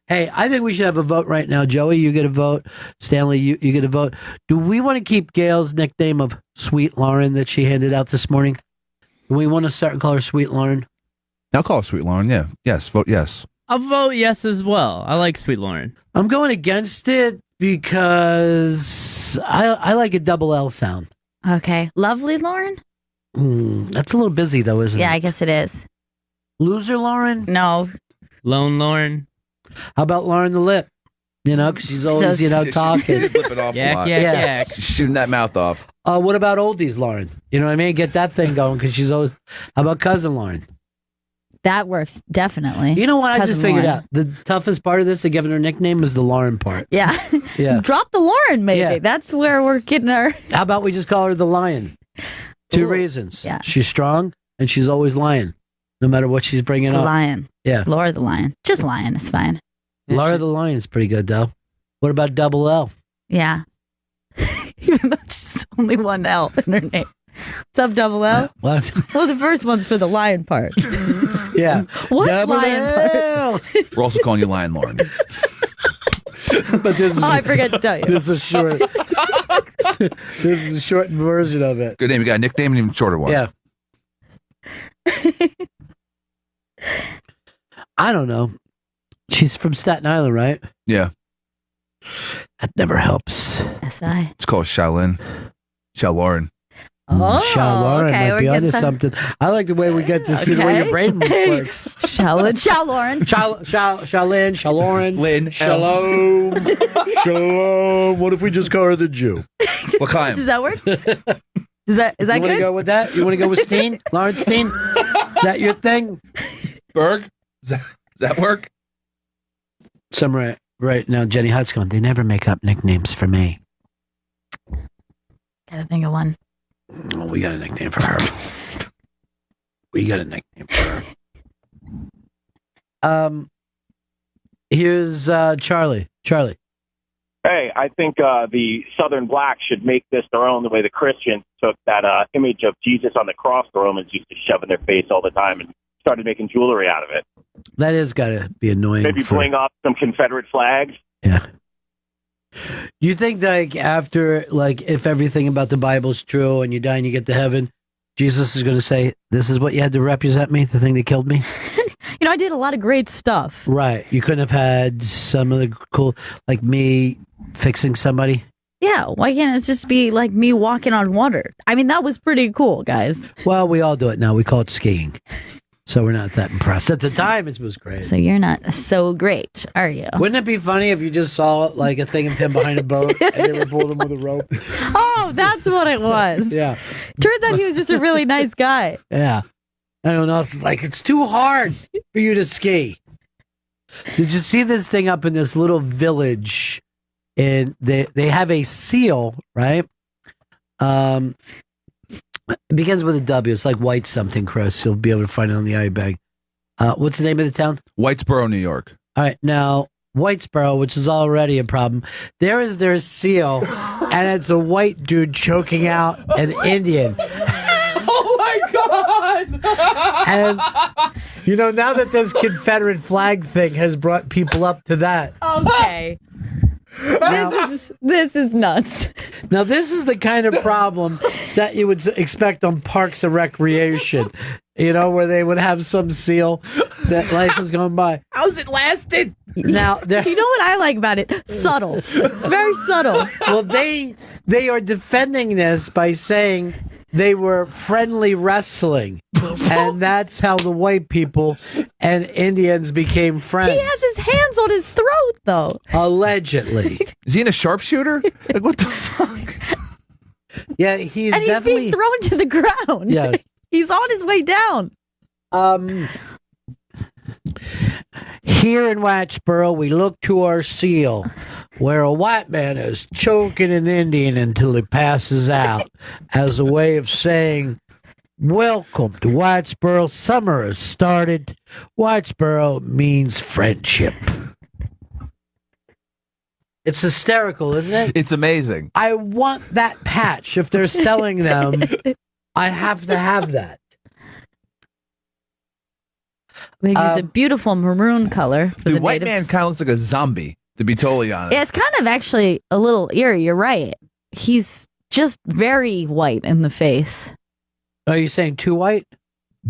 Hey, I think we should have a vote right now. Joey, you get a vote. Stanley, you get a vote. Do we want to keep Gail's nickname of Sweet Lauren that she handed out this morning? Do we want to start and call her Sweet Lauren? I'll call her Sweet Lauren. Yeah. Yes. Vote yes. I'll vote yes as well. I like Sweet Lauren. I'm going against it because I like a double L sound. Okay. Lovely Lauren? That's a little busy, though, isn't Yeah, it? I guess it is. Loser Lauren? No. Lone Lauren. How about Lauren the Lip? You know, because she's always, talking. She's slipping off a Yak, lot. yak, Yeah. yak. She's shooting that mouth off. What about oldies Lauren? You know what I mean? Get that thing going because she's always. How about cousin Lauren? That works, definitely. You know what? I just Cousin figured Lauren. out. The toughest part of this of giving her nickname is the Lauren part. Yeah. Yeah. Drop the Lauren, maybe. Yeah. That's where we're getting our... How about we just call her the Lion? Two Ooh, reasons. yeah. She's strong and she's always lying, no matter what she's bringing The up. Lion. Yeah. Laura the Lion. Just Lion is fine. Laura the Lion is pretty good, though. What about Double L? Yeah. Even though she's only one L in her name. What's up, Double L? What? Well, the first one's for the lion part. Yeah. What Double lion part? L. We're also calling you Lion Lauren. But this is, Oh, I forgot to tell you. this is short. This is a shortened version of it. Good name. You got a nickname and even shorter one. Yeah. I don't know. She's from Staten Island, right? Yeah. That never helps. SI. It's called Shaolin. Lauren. Oh, Shall Lauren okay. might be onto something. I like the way we get to see the way your brain works. Shall Lauren. Shaolin, Shaloren, Lynn. Shalom, Shalom. What if we just call her the Jew? What kind? Does that work? Is that You want to good? go with that? You want to go with Steen? Lawrence Steen? Is that your thing? Berg? Does that work? Somewhere right now, Jenny Hutt's going, they never make up nicknames for me. Gotta think of one. Oh, we got a nickname for her. We got a nickname for her. Here's Charlie. Charlie. Hey, I think the Southern blacks should make this their own, the way the Christians took that image of Jesus on the cross the Romans used to shove in their face all the time and started making jewelry out of it. That is got to be annoying. Maybe bling up some Confederate flags. Yeah. You think, like, after, like, if everything about the Bible is true and you die and you get to heaven, Jesus is going to say, this is what you had to represent me, the thing that killed me? You know, I did a lot of great stuff. Right. You couldn't have had some of the cool, like me fixing somebody? Yeah, why can't it just be like me walking on water? I mean, that was pretty cool, guys. Well, we all do it now. We call it skiing. So we're not that impressed. At the time, it was great. So you're not so great, are you? Wouldn't it be funny if you just saw like a thing of him behind a boat and they were pulling him with a rope? Oh, that's what it was. Yeah. Turns out he was just a really nice guy. Yeah. Everyone else is like, it's too hard for you to ski. Did you see this thing up in this little village? And they have a seal, right? It begins with a W. It's like White something, Chris. You'll be able to find it on the eye bag. What's the name of the town? Whitesboro, New York. All right. Now, Whitesboro, which is already a problem, there is their seal, and it's a white dude choking out an Indian. Oh my God! And, you know, now that this Confederate flag thing has brought people up to that. Okay. This is nuts. Now, this is the kind of problem that you would expect on Parks and Recreation, you know, where they would have some seal that life is going by. How's it lasted? Now, You know what I like about it? Subtle. It's very subtle. well, they are defending this by saying they were friendly wrestling, and that's how the white people and Indians became friends. He has his hands on his throat, though. Allegedly. Is he in a sharpshooter? Like, what the fuck? Yeah, he's And he's definitely. being thrown to the ground. Yeah. He's on his way down. Here in Whitesboro, we look to our seal, where a white man is choking an Indian until he passes out, as a way of saying, welcome to Whitesboro. Summer has started. Whitesboro means friendship. It's hysterical, isn't it? It's amazing. I want that patch. If they're selling them, I have to have that. They use a beautiful maroon color. For Dude, the white native. man kind of looks like a zombie, to be totally honest. Yeah, it's kind of actually a little eerie. You're right. He's just very white in the face. Are you saying too white?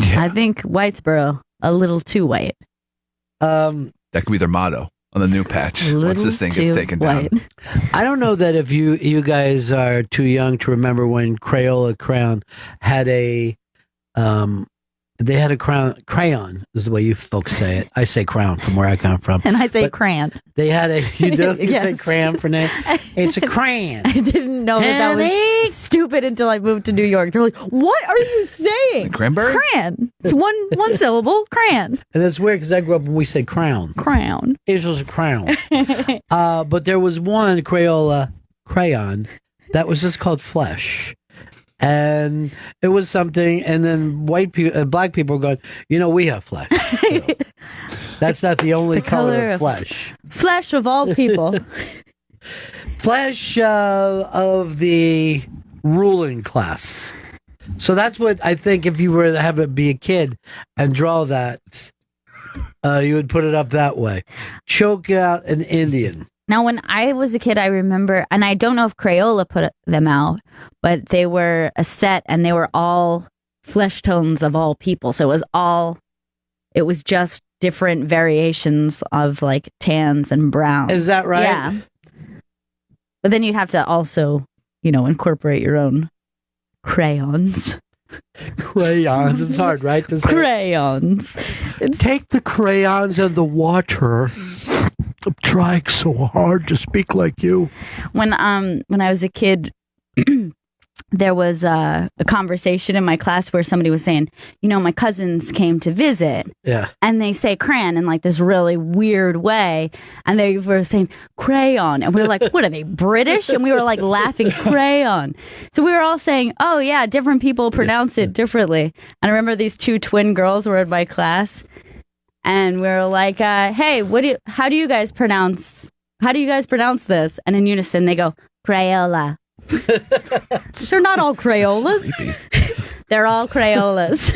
I think Whitesboro a little too white. That could be their motto on the new patch once this thing gets taken down. I don't know that if you guys are too young to remember when Crayola Crown had a They had a crayon is the way you folks say it. I say crown from where I come from. And I say But crayon. They had a, you do? You say Yes. crayon for name? It's a crayon. I didn't know that was stupid until I moved to New York. They're like, "What are you saying?" Cranberry? Crayon. It's one syllable. Crayon. And that's weird because I grew up when we said crown. Crown. It was a crown. But there was one Crayola crayon that was just called Flesh. And it was something, and then black people were going, we have flesh. That's not the only color of flesh. Flesh of all people. Flesh of the ruling class. So that's what I think if you were to have it be a kid and draw that, you would put it up that way. Choke out an Indian. Now, when I was a kid, I remember, and I don't know if Crayola put them out, but they were a set and they were all flesh tones of all people. So it was just different variations of like tans and browns. Is that right? Yeah. But then you'd have to also, incorporate your own crayons. Crayons. It's hard, right? To say. Crayons. Take the crayons and the water. I'm trying so hard to speak like you. When I was a kid, there was a conversation in my class where somebody was saying, my cousins came to visit. Yeah. And they say crayon in like this really weird way. And they were saying crayon. And we were like, what are they, British? And we were like laughing, crayon. So we were all saying, oh yeah, different people pronounce it differently. And I remember these two twin girls were in my class. And we were like, hey, how do you guys pronounce this? And in unison, they go, Crayola. They're not all Crayolas. They're all Crayolas.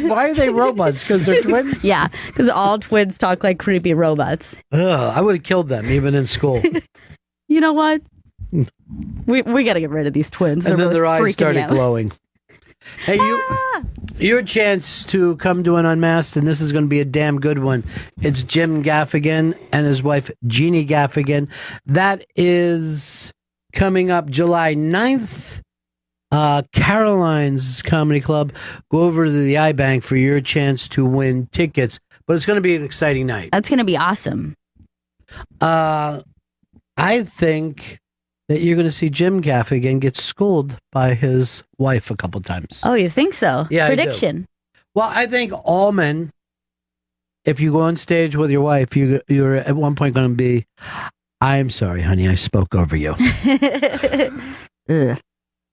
Why are they robots? Because they're twins? Yeah, because all twins talk like creepy robots. Ugh, I would have killed them, even in school. You know what? We got to get rid of these twins. And They're then really their eyes freaking started me out. glowing. Hey, your chance to come to an Unmasked, and this is going to be a damn good one. It's Jim Gaffigan and his wife, Jeannie Gaffigan. That is coming up July 9th. Caroline's Comedy Club. Go over to the iBank for your chance to win tickets. But it's going to be an exciting night. That's going to be awesome. I think that you're going to see Jim Gaffigan get schooled by his wife a couple times. Oh, you think so? Yeah, I do. Prediction. Well, I think all men, if you go on stage with your wife, you're at one point going to be, I'm sorry, honey, I spoke over you. Ugh.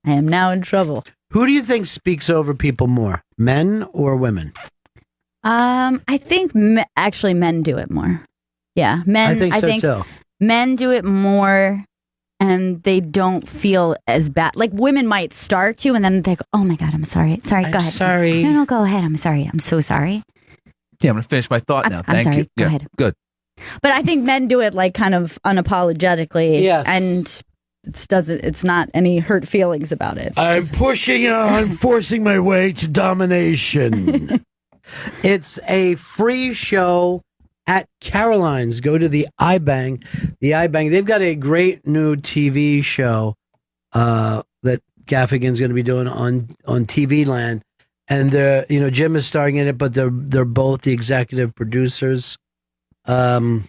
I am now in trouble. Who do you think speaks over people more, men or women? I think actually men do it more. Yeah, men. I think so too. Men do it more, and they don't feel as bad. Like women might start to, and then they go, "Oh my god, I'm sorry. Sorry, go ahead. Sorry. No, go ahead. I'm sorry. I'm so sorry." Yeah, I'm gonna finish my thought now. I'm Thank sorry. you. Go Yeah, ahead. good. But I think men do it like kind of unapologetically. Yes. And it's not any hurt feelings about it. I'm forcing my way to domination. It's a free show at Caroline's. Go to the iBang. The iBang. They've got a great new TV show that Gaffigan's going to be doing on TV Land, and Jim is starring in it, but they're both the executive producers. And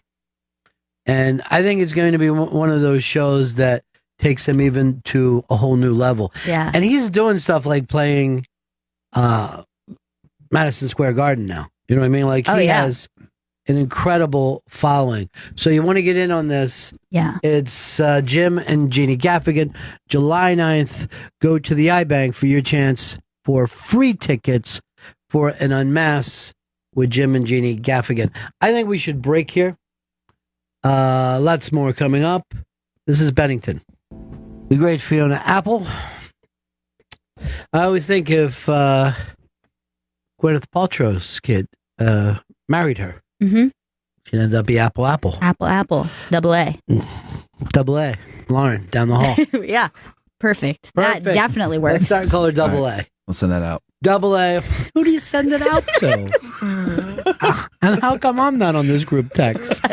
I think it's going to be one of those shows that takes him even to a whole new level. Yeah. And he's doing stuff like playing Madison Square Garden now. You know what I mean? Like he has an incredible following. So you want to get in on this. Yeah. It's Jim and Jeannie Gaffigan, July 9th. Go to the iBank for your chance for free tickets for an Unmasked with Jim and Jeannie Gaffigan. I think we should break here. Lots more coming up. This is Bennington. The great Fiona Apple. I always think if Gwyneth Paltrow's kid married her, Mm-hmm. she'd end up be Apple. Apple. Double A. Double A. Lauren, down the hall. Yeah. Perfect. That definitely works. Let's start and call her Double A. We'll send that out. Double A. Who do you send it out to? And how come I'm not on this group text?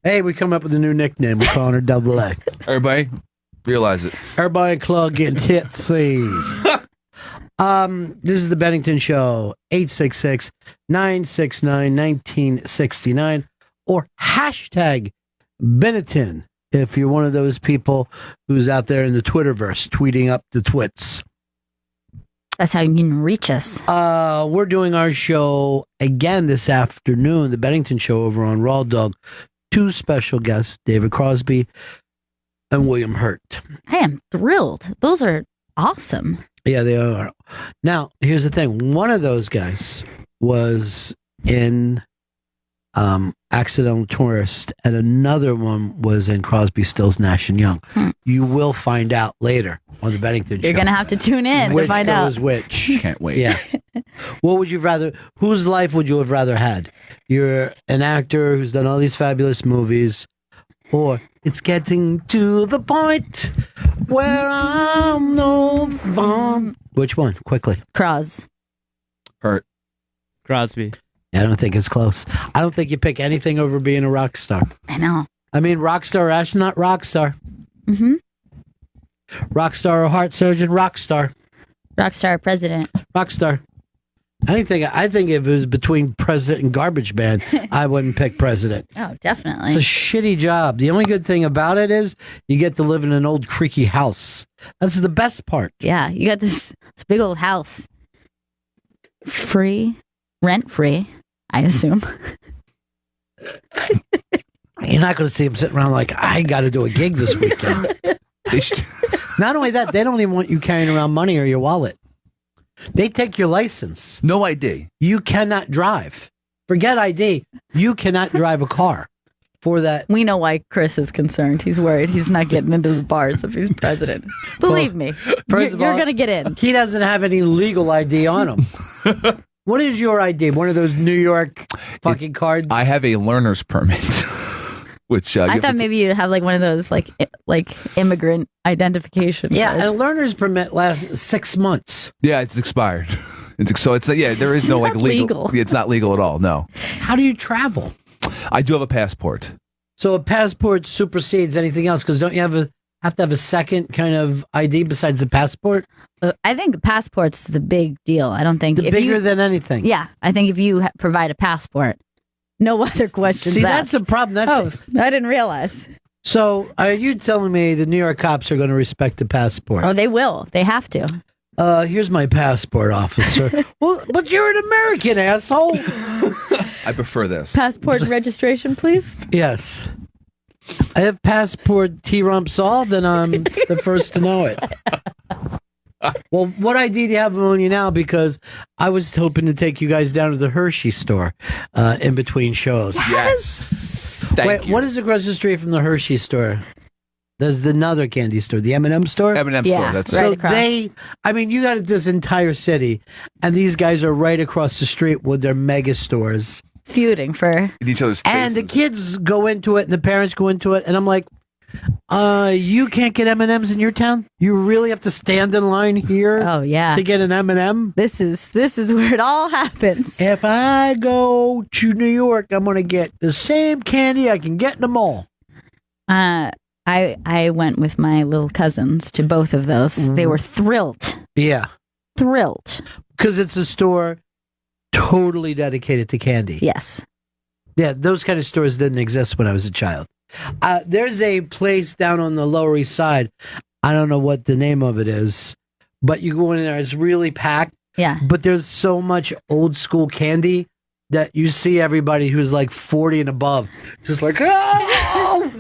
Hey, we come up with a new nickname. We're calling her Double A. Everybody, realize it. Everybody plug in Titsy. This is the Bennington Show, 866-969-1969, or hashtag Bennington if you're one of those people who's out there in the Twitterverse tweeting up the twits. That's how you can reach us. We're doing our show again this afternoon, the Bennington Show over on Raw Dog. 2 special guests, David Crosby and William Hurt. I am thrilled. Those are awesome. Yeah, they are. Now, here's the thing. One of those guys was in Accidental Tourist, and another one was in Crosby, Stills, Nash and Young. You will find out later on the Bennington Show. You're going to have to tune in to find out. Which. Can't wait. Yeah. What would you rather, whose life would you have rather had? You're an actor who's done all these fabulous movies, or it's getting to the point where I'm no fun. Which one? Quickly. Hurt. Crosby. I don't think it's close. I don't think you pick anything over being a rock star. I know. I mean, rock star or astronaut, rock star. Mm-hmm. Rock star or heart surgeon, rock star. Rockstar president. Rock star. I think if it was between president and garbage man, I wouldn't pick president. Oh, definitely. It's a shitty job. The only good thing about it is you get to live in an old creaky house. That's the best part. Yeah, you got this big old house. Free. Rent free, I assume. You're not going to see him sitting around like, I got to do a gig this weekend. Not only that, they don't even want you carrying around money or your wallet. They take your license. No ID. You cannot drive. Forget ID. You cannot drive a car for that. We know why Chris is concerned. He's worried he's not getting into the bars if he's president. Believe me, First of all, you're going to get in. He doesn't have any legal ID on him. What is your ID? One of those New York fucking cards? I have a learner's permit. Which I thought maybe you'd have like one of those like immigrant identification. Yeah, cards. a learner's permit lasts 6 months. Yeah, it's expired. There is no like legal. It's not legal at all. No. How do you travel? I do have a passport. So a passport supersedes anything else because don't you have to have a second kind of ID besides the passport? I think the passport's the big deal. I don't think bigger than anything. Yeah, I think if you provide a passport, no other questions. See, that's a problem. I didn't realize. So, are you telling me the New York cops are going to respect the passport? Oh, they will. They have to. Here's my passport, officer. Well, but you're an American, asshole. I prefer this. Passport and registration, please. Yes. I have passport T-Rump solved, and I'm the first to know it. Well, what ID do you have on you now? Because I was hoping to take you guys down to the Hershey store in between shows. Yes. Thank you. What is across the street from the Hershey store? There's another candy store, the M&M store. M&M store. That's right it. across. You got this entire city, and these guys are right across the street with their mega stores, feuding for in each other's faces. and the kids go into it, and the parents go into it, and I'm like, you can't get M&Ms in your town? You really have to stand in line here? Oh yeah, to get an M&M? This is where it all happens. If I go to New York, I'm going to get the same candy I can get in the mall. I went with my little cousins to both of those. They were thrilled. Yeah. Thrilled. Because it's a store totally dedicated to candy. Yes. Yeah, those kind of stores didn't exist when I was a child. There's a place down on the Lower East Side. I don't know what the name of it is, but you go in there, it's really packed. Yeah. But there's so much old school candy that you see everybody who's like 40 and above just like, oh,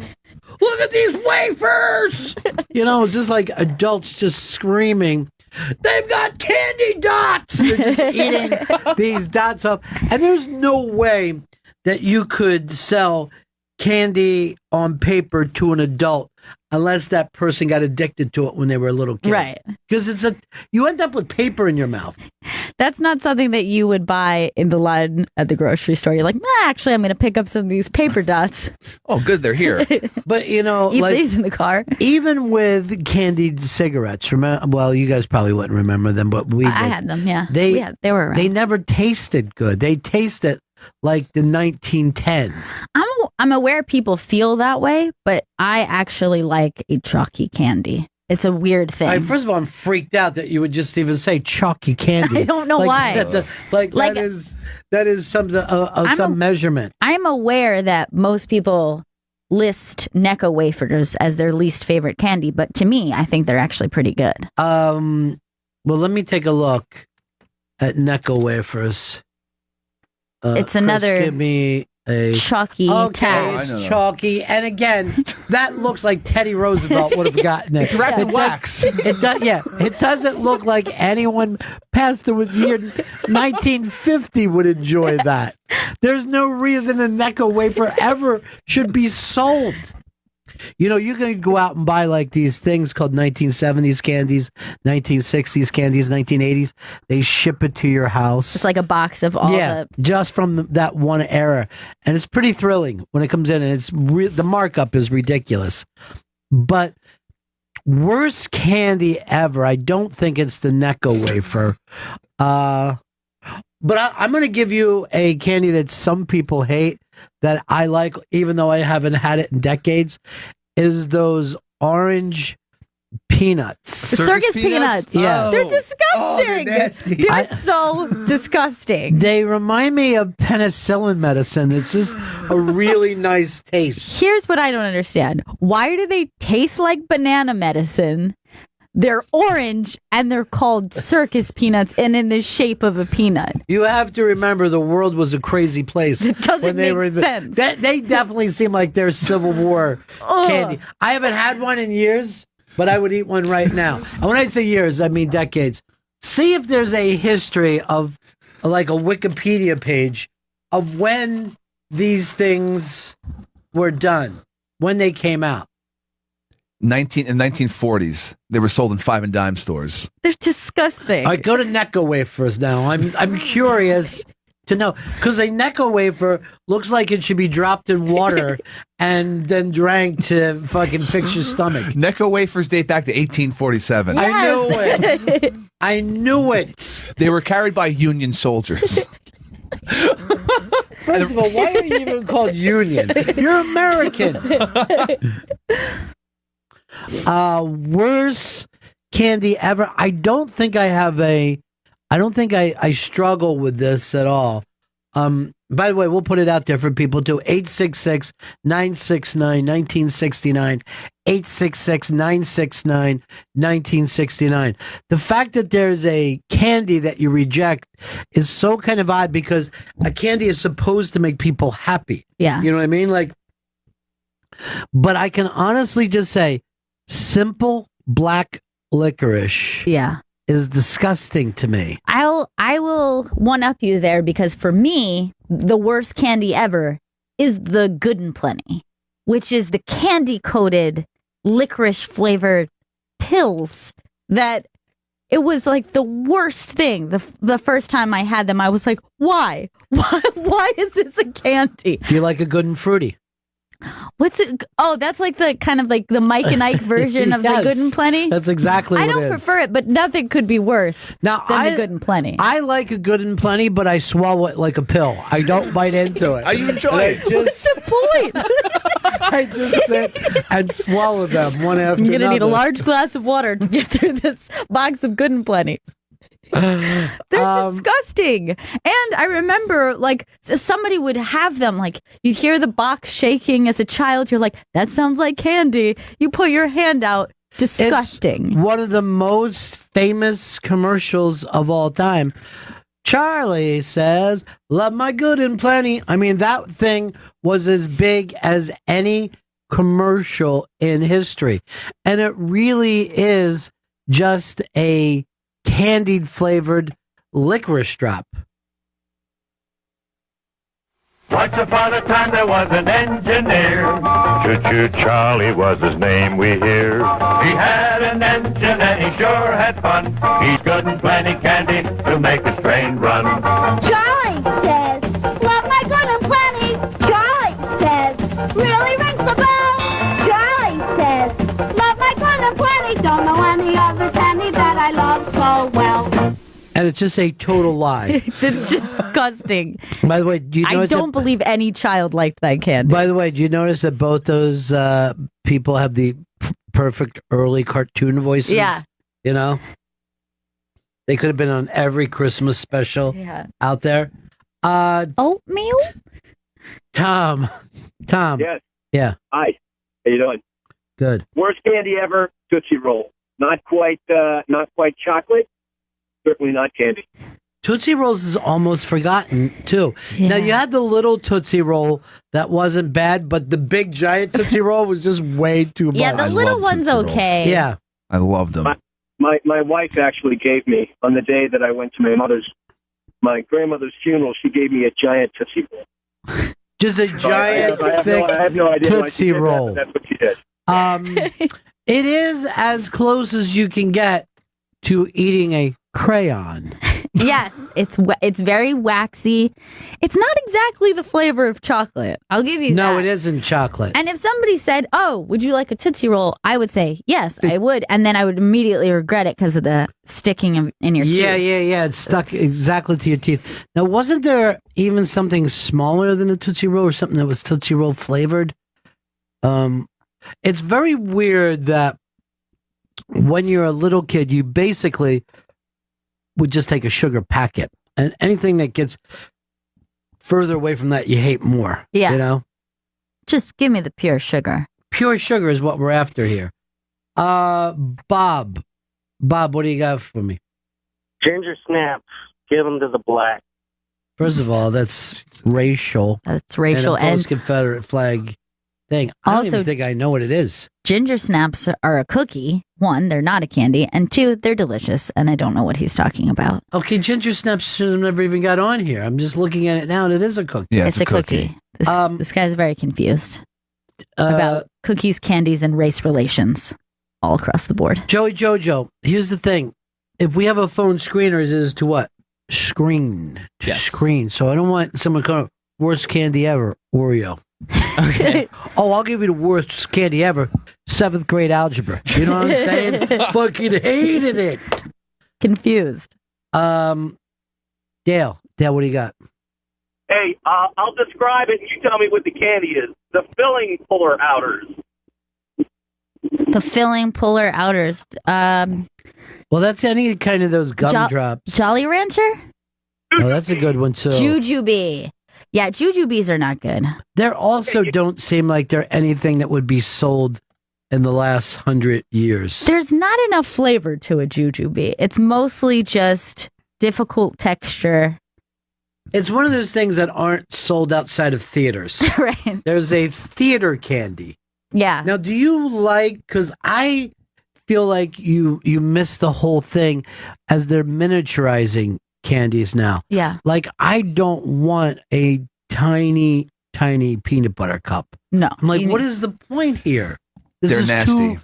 look at these wafers. It's just like adults just screaming, they've got candy dots. They're just eating these dots up. And there's no way that you could sell candy on paper to an adult unless that person got addicted to it when they were a little kid. Right. Because you end up with paper in your mouth. That's not something that you would buy in the line at the grocery store. You're like, actually, I'm going to pick up some of these paper dots. Oh, good, they're here. But, eat these in the car. Even with candied cigarettes, well, you guys probably wouldn't remember them, but I had them, yeah. They were around. They never tasted good. They tasted like the 1910. I'm aware people feel that way, but I actually like a chalky candy. It's a weird thing. All right, first of all, I'm freaked out that you would just even say chalky candy. I don't know why. That is something some measurement. I'm aware that most people list Necco wafers as their least favorite candy, but to me, I think they're actually pretty good. Well, let me take a look at Necco wafers. It's Chris, another give me a chalky tag. It's chalky, and again, that looks like Teddy Roosevelt would have gotten it. It's wrapped in wax. It doesn't look like anyone past the year 1950 would enjoy that. There's no reason a Necco wafer ever should be sold. You know, you can go out and buy like these things called 1970s candies, 1960s candies, 1980s. They ship it to your house. It's like a box of all just from that one era. And it's pretty thrilling when it comes in, and it's the markup is ridiculous. But worst candy ever, I don't think it's the Necco wafer. But I'm going to give you a candy that some people hate that I like, even though I haven't had it in decades, is those orange peanuts. Circus peanuts. Yeah. They're disgusting. Oh, they're nasty. They're so disgusting. They remind me of penicillin medicine. It's just a really nice taste. Here's what I don't understand. Why do they taste like banana medicine? They're orange and they're called circus peanuts and in the shape of a peanut. You have to remember the world was a crazy place. It doesn't make sense. They definitely seem like they're Civil War candy. I haven't had one in years, but I would eat one right now. And when I say years, I mean decades. See if there's a history of like a Wikipedia page of when these things were done, when they came out. In 1940s, they were sold in 5 and dime stores. They're disgusting. All right, go to Necco wafers now. I'm curious to know, because a Necco wafer looks like it should be dropped in water and then drank to fucking fix your stomach. Necco wafers date back to 1847. Yes. I knew it. They were carried by Union soldiers. First of all, why are you even called Union? You're American. Worst candy ever. I don't think I struggle with this at all. By the way, we'll put it out there for people too. 866-969-1969. 866-969-1969. The fact that there's a candy that you reject is so kind of odd, because a candy is supposed to make people happy. Yeah. You know what I mean? Like, but I can honestly just say, simple black licorice is disgusting to me. I will one up you there, because for me, the worst candy ever is the Good and Plenty, which is the candy coated licorice flavored pills that it was like the worst thing. The first time I had them, I was like, why is this a candy? Do you like a Good and Fruity? What's it? Oh, that's like the kind of like the Mike and Ike version of the Good and Plenty. That's exactly what it is. I don't prefer it, but nothing could be worse than the Good and Plenty. I like a Good and Plenty, but I swallow it like a pill. I don't bite into it. You enjoy it. What's the point? I just sit and swallow them one after another. You're going to need a large glass of water to get through this box of Good and Plenty. They're disgusting. And I remember, like, somebody would have them, like, you'd hear the box shaking as a child. You're like, that sounds like candy. You put your hand out. Disgusting. It's one of the most famous commercials of all time. Charlie says, love my Good and Plenty. I mean, that thing was as big as any commercial in history. And it really is just a candied flavored licorice drop. Once upon a time there was an engineer. Choo-choo Charlie was his name, we hear. He had an engine and he sure had fun. He's good and plenty candy to make his train run. Charlie says, love my Good and Plenty. Charlie says, really rings the bell. Charlie says, love my Good and Plenty. Don't know any other candy that I love so well. And it's just a total lie. It's disgusting. By the way, do you notice I don't believe any child liked that candy. By the way, do you notice that both those people have the perfect early cartoon voices. Yeah. You know? They could have been on every Christmas special out there. Oatmeal? Tom. Yes. Yeah. Hi. How you doing? Good. Worst candy ever, Tootsie Roll. Not quite chocolate. Certainly not candy. Tootsie Rolls is almost forgotten, too. Now, you had the little Tootsie Roll that wasn't bad, but the big giant Tootsie Roll was just way too much. Yeah, the little one's okay. Yeah. I loved them. My wife actually gave me, on the day that I went to my grandmother's funeral, she gave me a giant Tootsie Roll. Just a giant, thick I have no idea why she Tootsie did that, Roll. but that's what she did. It is as close as you can get to eating a crayon. Yes, it's very waxy. It's not exactly the flavor of chocolate. I'll give you that. No, it isn't chocolate. And if somebody said, "Oh, would you like a Tootsie Roll?" I would say, "Yes, I would," and then I would immediately regret it because of the sticking in your teeth. Yeah. It's stuck exactly to your teeth. Now, wasn't there even something smaller than a Tootsie Roll or something that was Tootsie Roll flavored? It's very weird that when you're a little kid, you basically would just take a sugar packet, and anything that gets further away from that, you hate more. Yeah. You know? Just give me the pure sugar. Pure sugar is what we're after here. Bob, what do you got for me? Ginger snaps. Give them to the black. First of all, that's racial. That's racial. And a post-Confederate flag thing. I don't even think I know what it is. Ginger snaps are a cookie. One, they're not a candy, and two, they're delicious. And I don't know what he's talking about. Okay, ginger snaps should have never even got on here. I'm just looking at it now, and it is a cookie. Yeah, it's a cookie. This guy's very confused about cookies, candies, and race relations all across the board. Joey Jojo, here's the thing. If we have a phone screener, it is to what? Screen. Screen. So I don't want someone calling worst candy ever, Oreo. Okay. Oh, I'll give you the worst candy ever. 7th grade algebra. You know what I'm saying? Fucking hated it. Confused. Dale, what do you got? Hey, I'll describe it and you tell me what the candy is. The filling puller outers. The filling puller outers. Well, that's any kind of those gumdrops. Jolly Rancher? Oh, that's a good one, too. Jujube. Yeah, Jujubes are not good. There also don't seem like they're anything that would be sold in the last 100 years. There's not enough flavor to a Jujube. It's mostly just difficult texture. It's one of those things that aren't sold outside of theaters. Right. There's a theater candy. Yeah. Now, do you like, because I feel like you miss the whole thing as they're miniaturizing candies now. Yeah. Like, I don't want a tiny peanut butter cup. No. I'm like, what is the point here? This They're is nasty.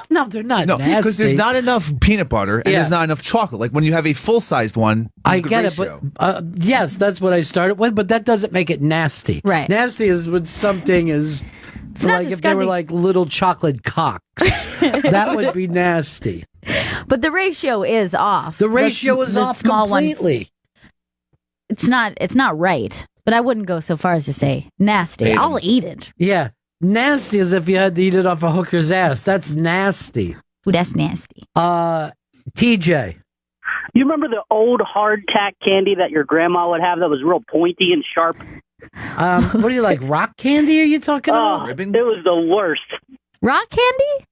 No, they're not No, nasty. because there's not enough peanut butter and there's not enough chocolate. Like when you have a full-sized one, I it's a good get ratio. it, but yes, that's what I started with, but that doesn't make it nasty. Right. Nasty is when something is It's not like if they were disgusting. like little chocolate cocks. That would be nasty. But the ratio is off. The ratio is the off small completely. It's not right. But I wouldn't go so far as to say nasty. Ate 'em. I'll eat it. Yeah. Nasty as if you had to eat it off a hooker's ass. That's nasty. Ooh, that's nasty. TJ. You remember the old hardtack candy that your grandma would have that was real pointy and sharp? What do you like? Rock candy? Are you talking about? It was the worst. Rock candy?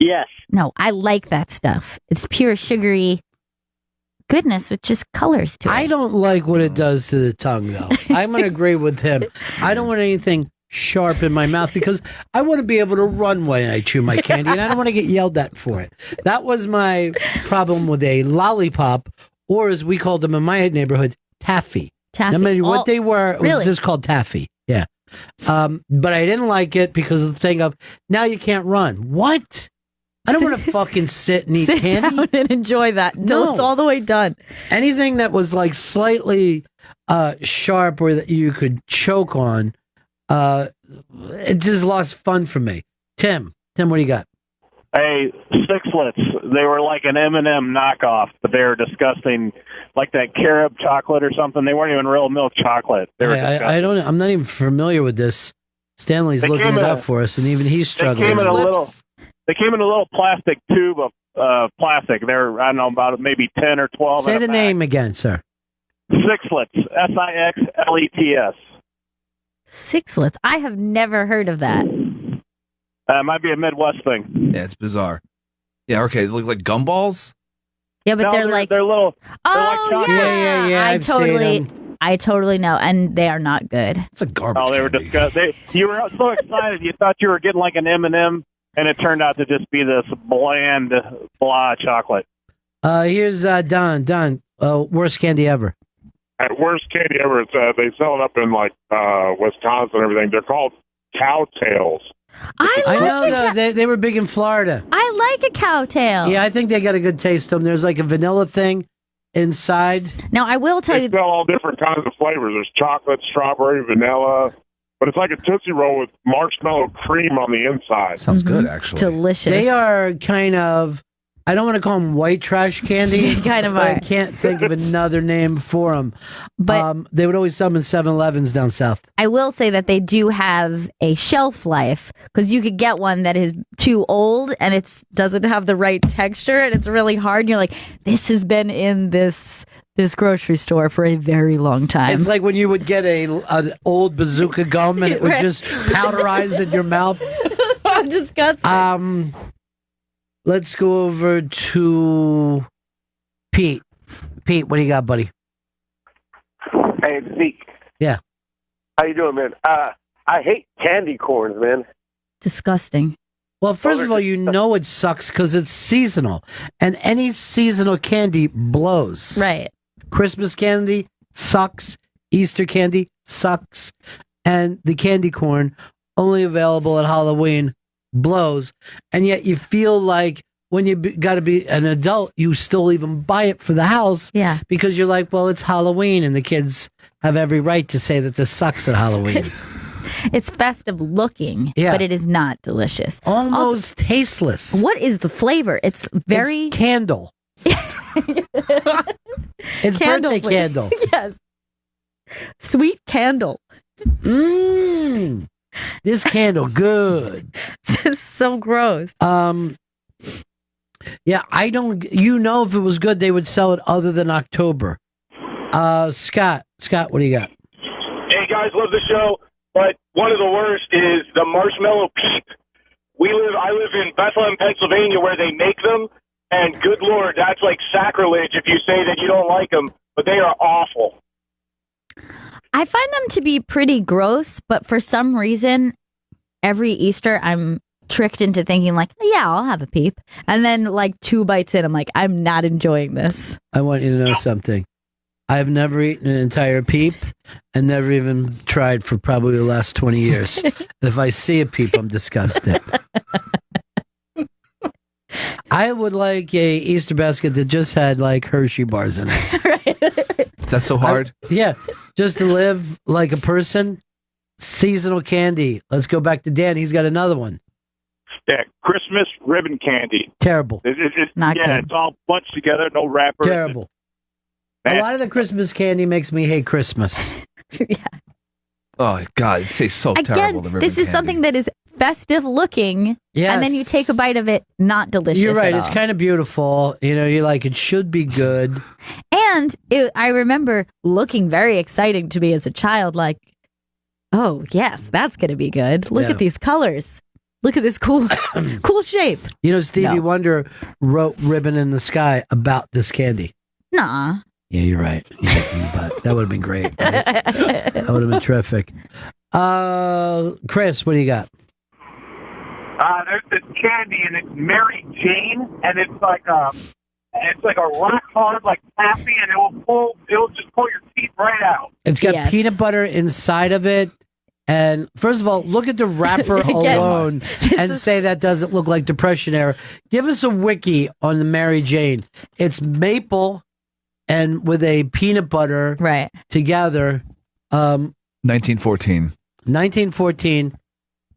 Yes. No, I like that stuff. It's pure sugary goodness with just colors to it. I don't like what it does to the tongue, though. I'm going to agree with him. I don't want anything sharp in my mouth because I want to be able to run when I chew my candy, and I don't want to get yelled at for it. That was my problem with a lollipop, or as we called them in my neighborhood, taffy. Taffy. No matter what they were, it was Really? just called taffy. Yeah. But I didn't like it because of the thing of, now you can't run. What? I don't want to fucking sit and eat Sit candy. down and enjoy that until it's all the way done. Anything that was like slightly sharp or that you could choke on, it just lost fun for me. Tim, what do you got? Hey, Sixlets. They were like an M&M knockoff, but they were disgusting, like that carob chocolate or something. They weren't even real milk chocolate. They were I don't. I'm not even familiar with this. Stanley's They looking came it in up a- for us, and even he's They struggling. came in a little. They came in a little plastic tube of plastic. They're, I don't know, about maybe 10 or 12. Say the name again, sir. Sixlets. Sixlets. Sixlets. I have never heard of that. Might be a Midwest thing. Yeah, it's bizarre. Yeah, okay. They look like gumballs? Yeah, but No, they're like they're little. Oh like yeah, yeah, I I've seen totally, 'em. I totally know, and they are not good. It's a garbage. Oh, they were disgusting. You were so excited. You thought you were getting like an M&M, and it turned out to just be this bland, blah chocolate. Here's Don. Don, worst candy ever. At worst candy ever, it's, they sell it up in like Wisconsin and everything. They're called cow tails. I know, though. They were big in Florida. I like a cow tail. Yeah, I think they got a good taste to them. There's like a vanilla thing inside. Now, I will tell They you, sell all different kinds of flavors. There's chocolate, strawberry, vanilla, but it's like a Tootsie Roll with marshmallow cream on the inside. Sounds good, it's actually. delicious. They are kind of, I don't want to call them white trash candy. They kind of but are. I can't think of another name for them. But they would always sell them in 7-Elevens down south. I will say that they do have a shelf life because you could get one that is too old and it doesn't have the right texture and it's really hard. And you're like, this has been in this grocery store for a very long time. It's like when you would get an old bazooka gum and it would Right. just powderize in your mouth. So disgusting. Let's go over to Pete. Pete, what do you got, buddy? Hey, Zeke. Yeah. How you doing, man? I hate candy corns, man. Disgusting. Well, first of all, you know it sucks because it's seasonal, and any seasonal candy blows. Right. Christmas candy sucks. Easter candy sucks, and the candy corn, only available at Halloween, blows. And yet you feel like when you got to be an adult, you still even buy it for the house. Yeah. Because you're like, well, it's Halloween, and the kids have every right to say that this sucks at Halloween. It's festive looking, Yeah. but it is not delicious. Almost tasteless. What is the flavor? It's very It's candle. It's Candle birthday flavor. candle. Yes. Sweet candle. Mmm. This candle, good. It's just so gross. Yeah, I don't. You know, if it was good, they would sell it other than October. Scott, what do you got? Hey guys, love the show, but one of the worst is the marshmallow peep. I live in Bethlehem, Pennsylvania, where they make them, and good Lord, that's like sacrilege if you say that you don't like them, but they are awful. I find them to be pretty gross, but for some reason, every Easter I'm tricked into thinking like, yeah, I'll have a peep. And then like 2 bites in, I'm like, I'm not enjoying this. I want you to know something. I've never eaten an entire peep and never even tried for probably the last 20 years. If I see a peep, I'm disgusted. I would like a Easter basket that just had like Hershey bars in it. Is that so hard? Yeah, just to live like a person. Seasonal candy. Let's go back to Dan. He's got another one. Yeah, Christmas ribbon candy. Terrible. Not yeah, good. it's all bunched together, no wrapper. Terrible. A lot of the Christmas candy makes me hate Christmas. Oh, God, it tastes so terrible. The Again, ribbon this is candy. something that is festive looking, and then you Yes. take a bite of it, not delicious. You're right. at It's all. kind of beautiful. You know, you're like, it should be good. And I remember looking very exciting to me as a child, like, oh, yes, that's going to be good. Look Yeah. at these colors. Look at this cool shape. You know, Stevie No. Wonder wrote Ribbon in the Sky about this candy. Nah. Yeah, you're right. That would have been great. Right? That would have been terrific. Chris, what do you got? There's this candy, and it's Mary Jane, and it's like a rock hard, like taffy, and it'll just pull your teeth right out. It's got Yes. peanut butter inside of it. And first of all, look at the wrapper Again, alone and say that doesn't look like Depression era. Give us a wiki on the Mary Jane. It's maple and with a peanut butter right together. 1914. 1914.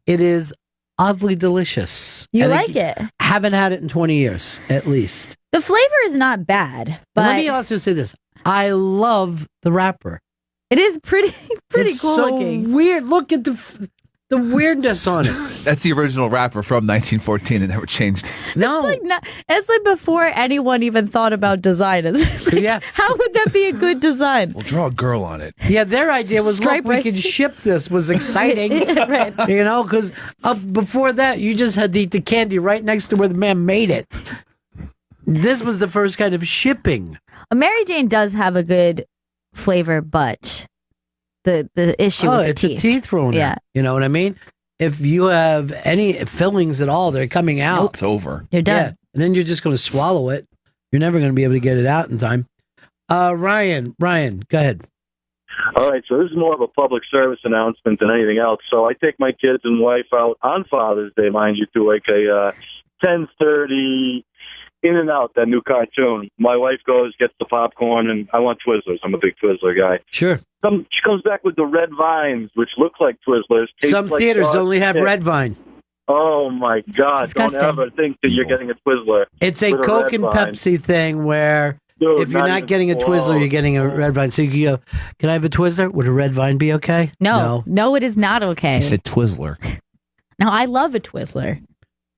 It is oddly delicious. You And like it? Haven't had it in 20 years, at least. The flavor is not bad, And but let me also say this. I love the wrapper. it is pretty It's cool so looking. weird. Look at the the weirdness on it. That's the original rapper from 1914 that never changed. No. It's like before anyone even thought about design. Yes. How would that be a good design? We'll draw a girl on it. Yeah, their idea was, Stripe look, we right- can ship this, was exciting. Right. You know, because before that, you just had to eat the candy right next to where the man made it. This was the first kind of shipping. A Mary Jane does have a good flavor, but the issue with the it's teeth. a teeth ruiner. Yeah. You know what I mean? If you have any fillings at all, they're coming out. It's over. You're done. Yeah. And then you're just going to swallow it. You're never going to be able to get it out in time. Ryan, go ahead. All right, so this is more of a public service announcement than anything else. So I take my kids and wife out on Father's Day, mind you, to like a 10:30 In and Out, that new cartoon. My wife goes, gets the popcorn, and I want Twizzlers. I'm a big Twizzler guy. Sure. She comes back with the red vines, which look like Twizzlers. taste Some like theaters dog only have shit. red vine. Oh, my God. disgusting. Don't ever think that you're getting a Twizzler. It's a with Coke red and vine. Pepsi thing where Dude, if you're not even getting a Twizzler, close. you're getting a red vine. So you go, can I have a Twizzler? Would a red vine be okay? No, it is not okay. I said Twizzler. Now, I love a Twizzler,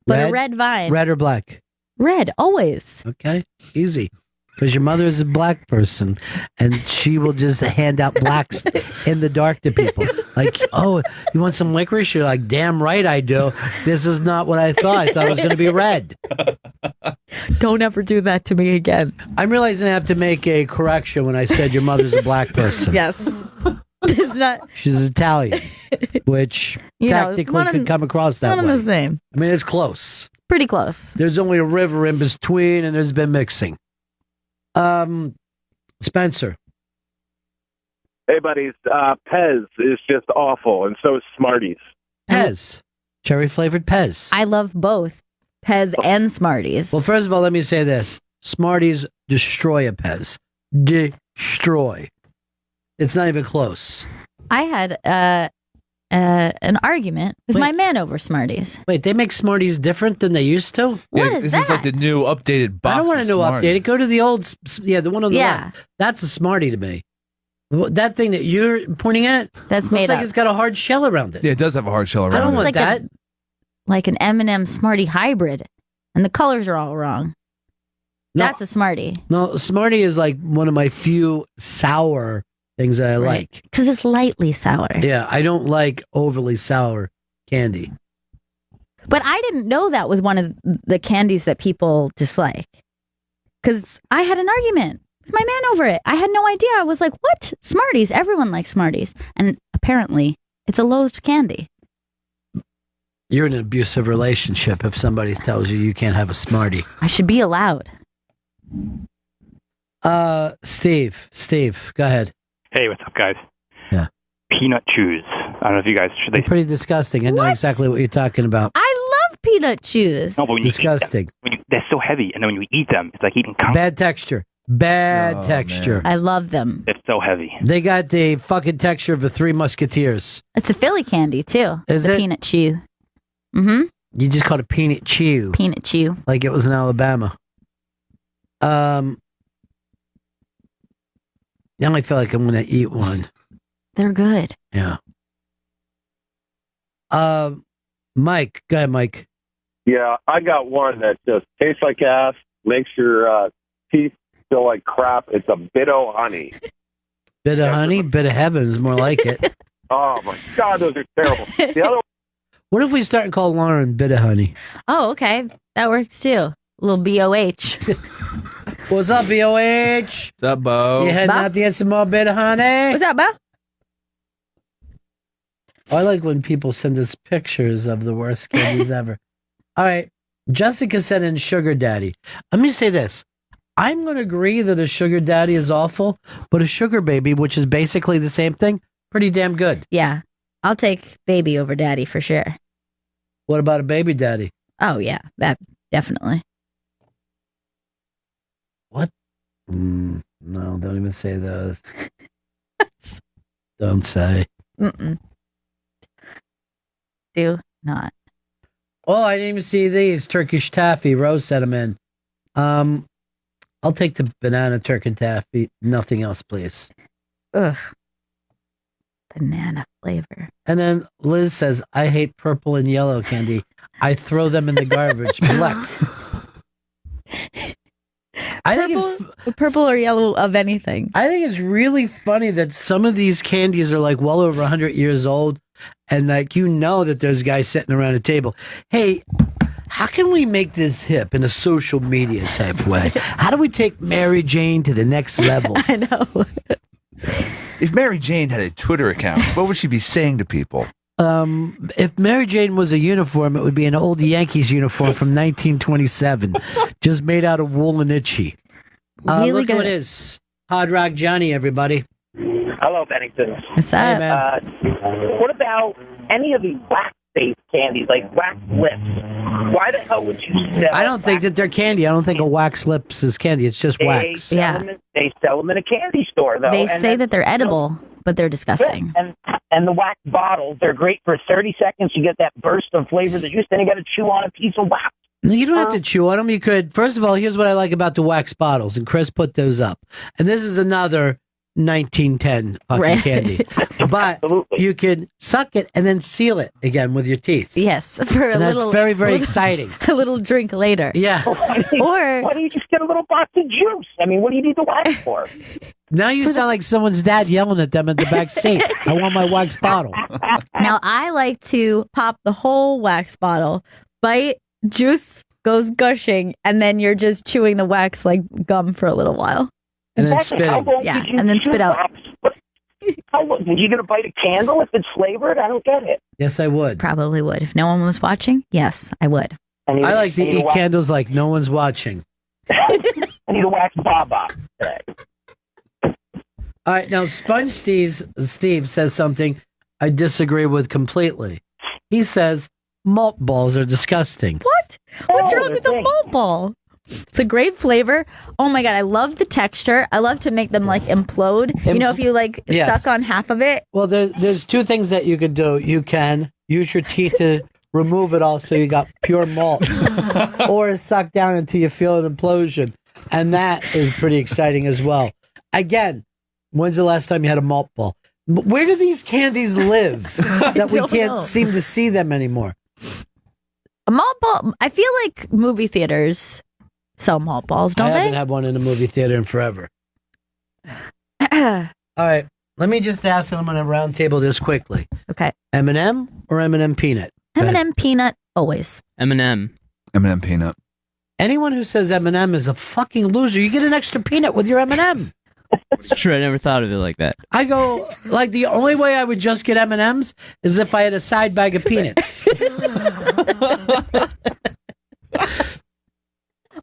but a red vine. Red or black? Red, always. Okay, easy. Because your mother is a black person, and she will just hand out blacks in the dark to people. Like, oh, you want some licorice? You're like, damn right I do. This is not what I thought. I thought it was going to be red. Don't ever do that to me again. I'm realizing I have to make a correction when I said your mother's a black person. Yes. It's not. She's Italian, which technically could come across that one way. of the same. I mean, it's close. Pretty close. There's only a river in between, and there's been mixing. Spencer. Hey, buddies. Pez is just awful, and so is Smarties. Pez. Cherry flavored Pez. I love both Pez and Smarties. Well, first of all, let me say this. Smarties destroy a Pez. Destroy. It's not even close. I had an argument with my man over Smarties. Wait, they make Smarties different than they used to? What is this that? is like the new updated box. I don't want to of know Smarties. updated. Go to the old, the one on the Yeah. left. That's a Smartie to me. That thing that you're pointing at, That's looks made like up. it's got a hard shell around it. Yeah, it does have a hard shell I around don't it. want like that. Like an M&M Smartie hybrid, and the colors are all wrong. No. That's a Smartie. No, Smartie is like one of my few sour things that I like. Because it's lightly sour. Yeah, I don't like overly sour candy. But I didn't know that was one of the candies that people dislike. Because I had an argument with my man over it. I had no idea. I was like, what? Smarties. Everyone likes Smarties. And apparently, it's a loathed candy. You're in an abusive relationship if somebody tells you you can't have a Smartie. I should be allowed. Steve, go ahead. Hey, what's up, guys? Yeah. Peanut chews. I don't know if you guys should. They're pretty disgusting. I know exactly what you're talking about. I love peanut chews. No, but when Disgusting. they're so heavy, and then when you eat them, it's like eating. Bad texture. Bad texture. I love them. It's so heavy. They got the fucking texture of the Three Musketeers. It's a Philly candy, too. Is the it? peanut chew. Mm-hmm. You just called it peanut chew. Peanut chew. Like it was in Alabama. Now I feel like I'm going to eat one. They're good. Yeah. Mike. Go ahead, Mike. Yeah, I got one that just tastes like ass, makes your teeth feel like crap. It's a bit of honey. Bit of honey, bit of heaven is more like it. Oh my God, those are terrible. The other What if we start and call Lauren bit of honey? Oh, okay. That works, too. A little BOH. What's up, BOH? What's up, Bo? You heading out to get some more bit of honey? What's up, Bo? I like when people send us pictures of the worst candies ever. All right. Jessica sent in sugar daddy. Let me say this. I'm going to agree that a sugar daddy is awful, but a sugar baby, which is basically the same thing, pretty damn good. Yeah. I'll take baby over daddy for sure. What about a baby daddy? Oh, yeah. That definitely. What? No, don't even say those. Don't say. Mm-mm. Do not. Oh, I didn't even see these. Turkish taffy. Rose sent them in. I'll take the banana Turkish taffy. Nothing else, please. Ugh. Banana flavor. And then Liz says, I hate purple and yellow candy. I throw them in the garbage. Black. I think it's purple or yellow of anything. I think it's really funny that some of these candies are like well over 100 years old, and like that there's guys sitting around a table. Hey, how can we make this hip in a social media type way? How do we take Mary Jane to the next level? I know. If Mary Jane had a Twitter account, what would she be saying to people? If Mary Jane was a uniform, it would be an old Yankees uniform from 1927, just made out of wool and itchy. Really look good. who it is. Hard Rock Johnny, everybody. Hello, Bennington. What's Hey, up? man. What about any of the wax-based candies, like wax lips? Why the hell would you sell? I don't think that they're candy. I don't think a wax lips is candy. It's just wax. They sell them in a candy store, though. They and say that they're edible, but they're disgusting. And the wax bottles, they're great for 30 seconds. You get that burst of flavor that juice, then you got to chew on a piece of wax. You don't have to chew on them. You could, first of all, here's what I like about the wax bottles, and Chris put those up. And this is another 1910 fucking candy. But you could suck it and then seal it again with your teeth. Yes, for a and that's little. very, very exciting. A little drink later. Yeah. Or why don't you just get a little box of juice? I mean, what do you need the wax for? Now you sound like someone's dad yelling at them at the back seat. I want my wax bottle. Now I like to pop the whole wax bottle, bite, juice goes gushing, and then you're just chewing the wax like gum for a little while. And then Exactly. How spitting. long Yeah, did you and then chew spit out. wax? How long, did you going to bite a candle if it's flavored? I don't get it. Yes, I would. Probably would. If no one was watching, yes, I would. I like to eat candles like no one's watching. I need a wax baba today. All right, now Sponge Steve says something I disagree with completely. He says malt balls are disgusting. What? What's wrong with the malt ball? It's a great flavor. Oh my god, I love the texture. I love to make them like implode. You know, if you like Yes. suck on half of it. Well, there's two things that you could do. You can use your teeth to remove it all so you got pure malt, or suck down until you feel an implosion. And that is pretty exciting as well. Again, when's the last time you had a malt ball? Where do these candies live that we don't can't know. seem to see them anymore? A malt ball. I feel like movie theaters sell malt balls, don't I haven't they? had one in a movie theater in forever. All right, let me just ask, and I'm going to round table this quickly. Okay. M&M or M&M peanut? M&M peanut, always. M&M. M&M peanut. Anyone who says M&M is a fucking loser. You get an extra peanut with your M&M. It's true. I never thought of it like that. I go, like, the only way I would just get M&Ms is if I had a side bag of peanuts.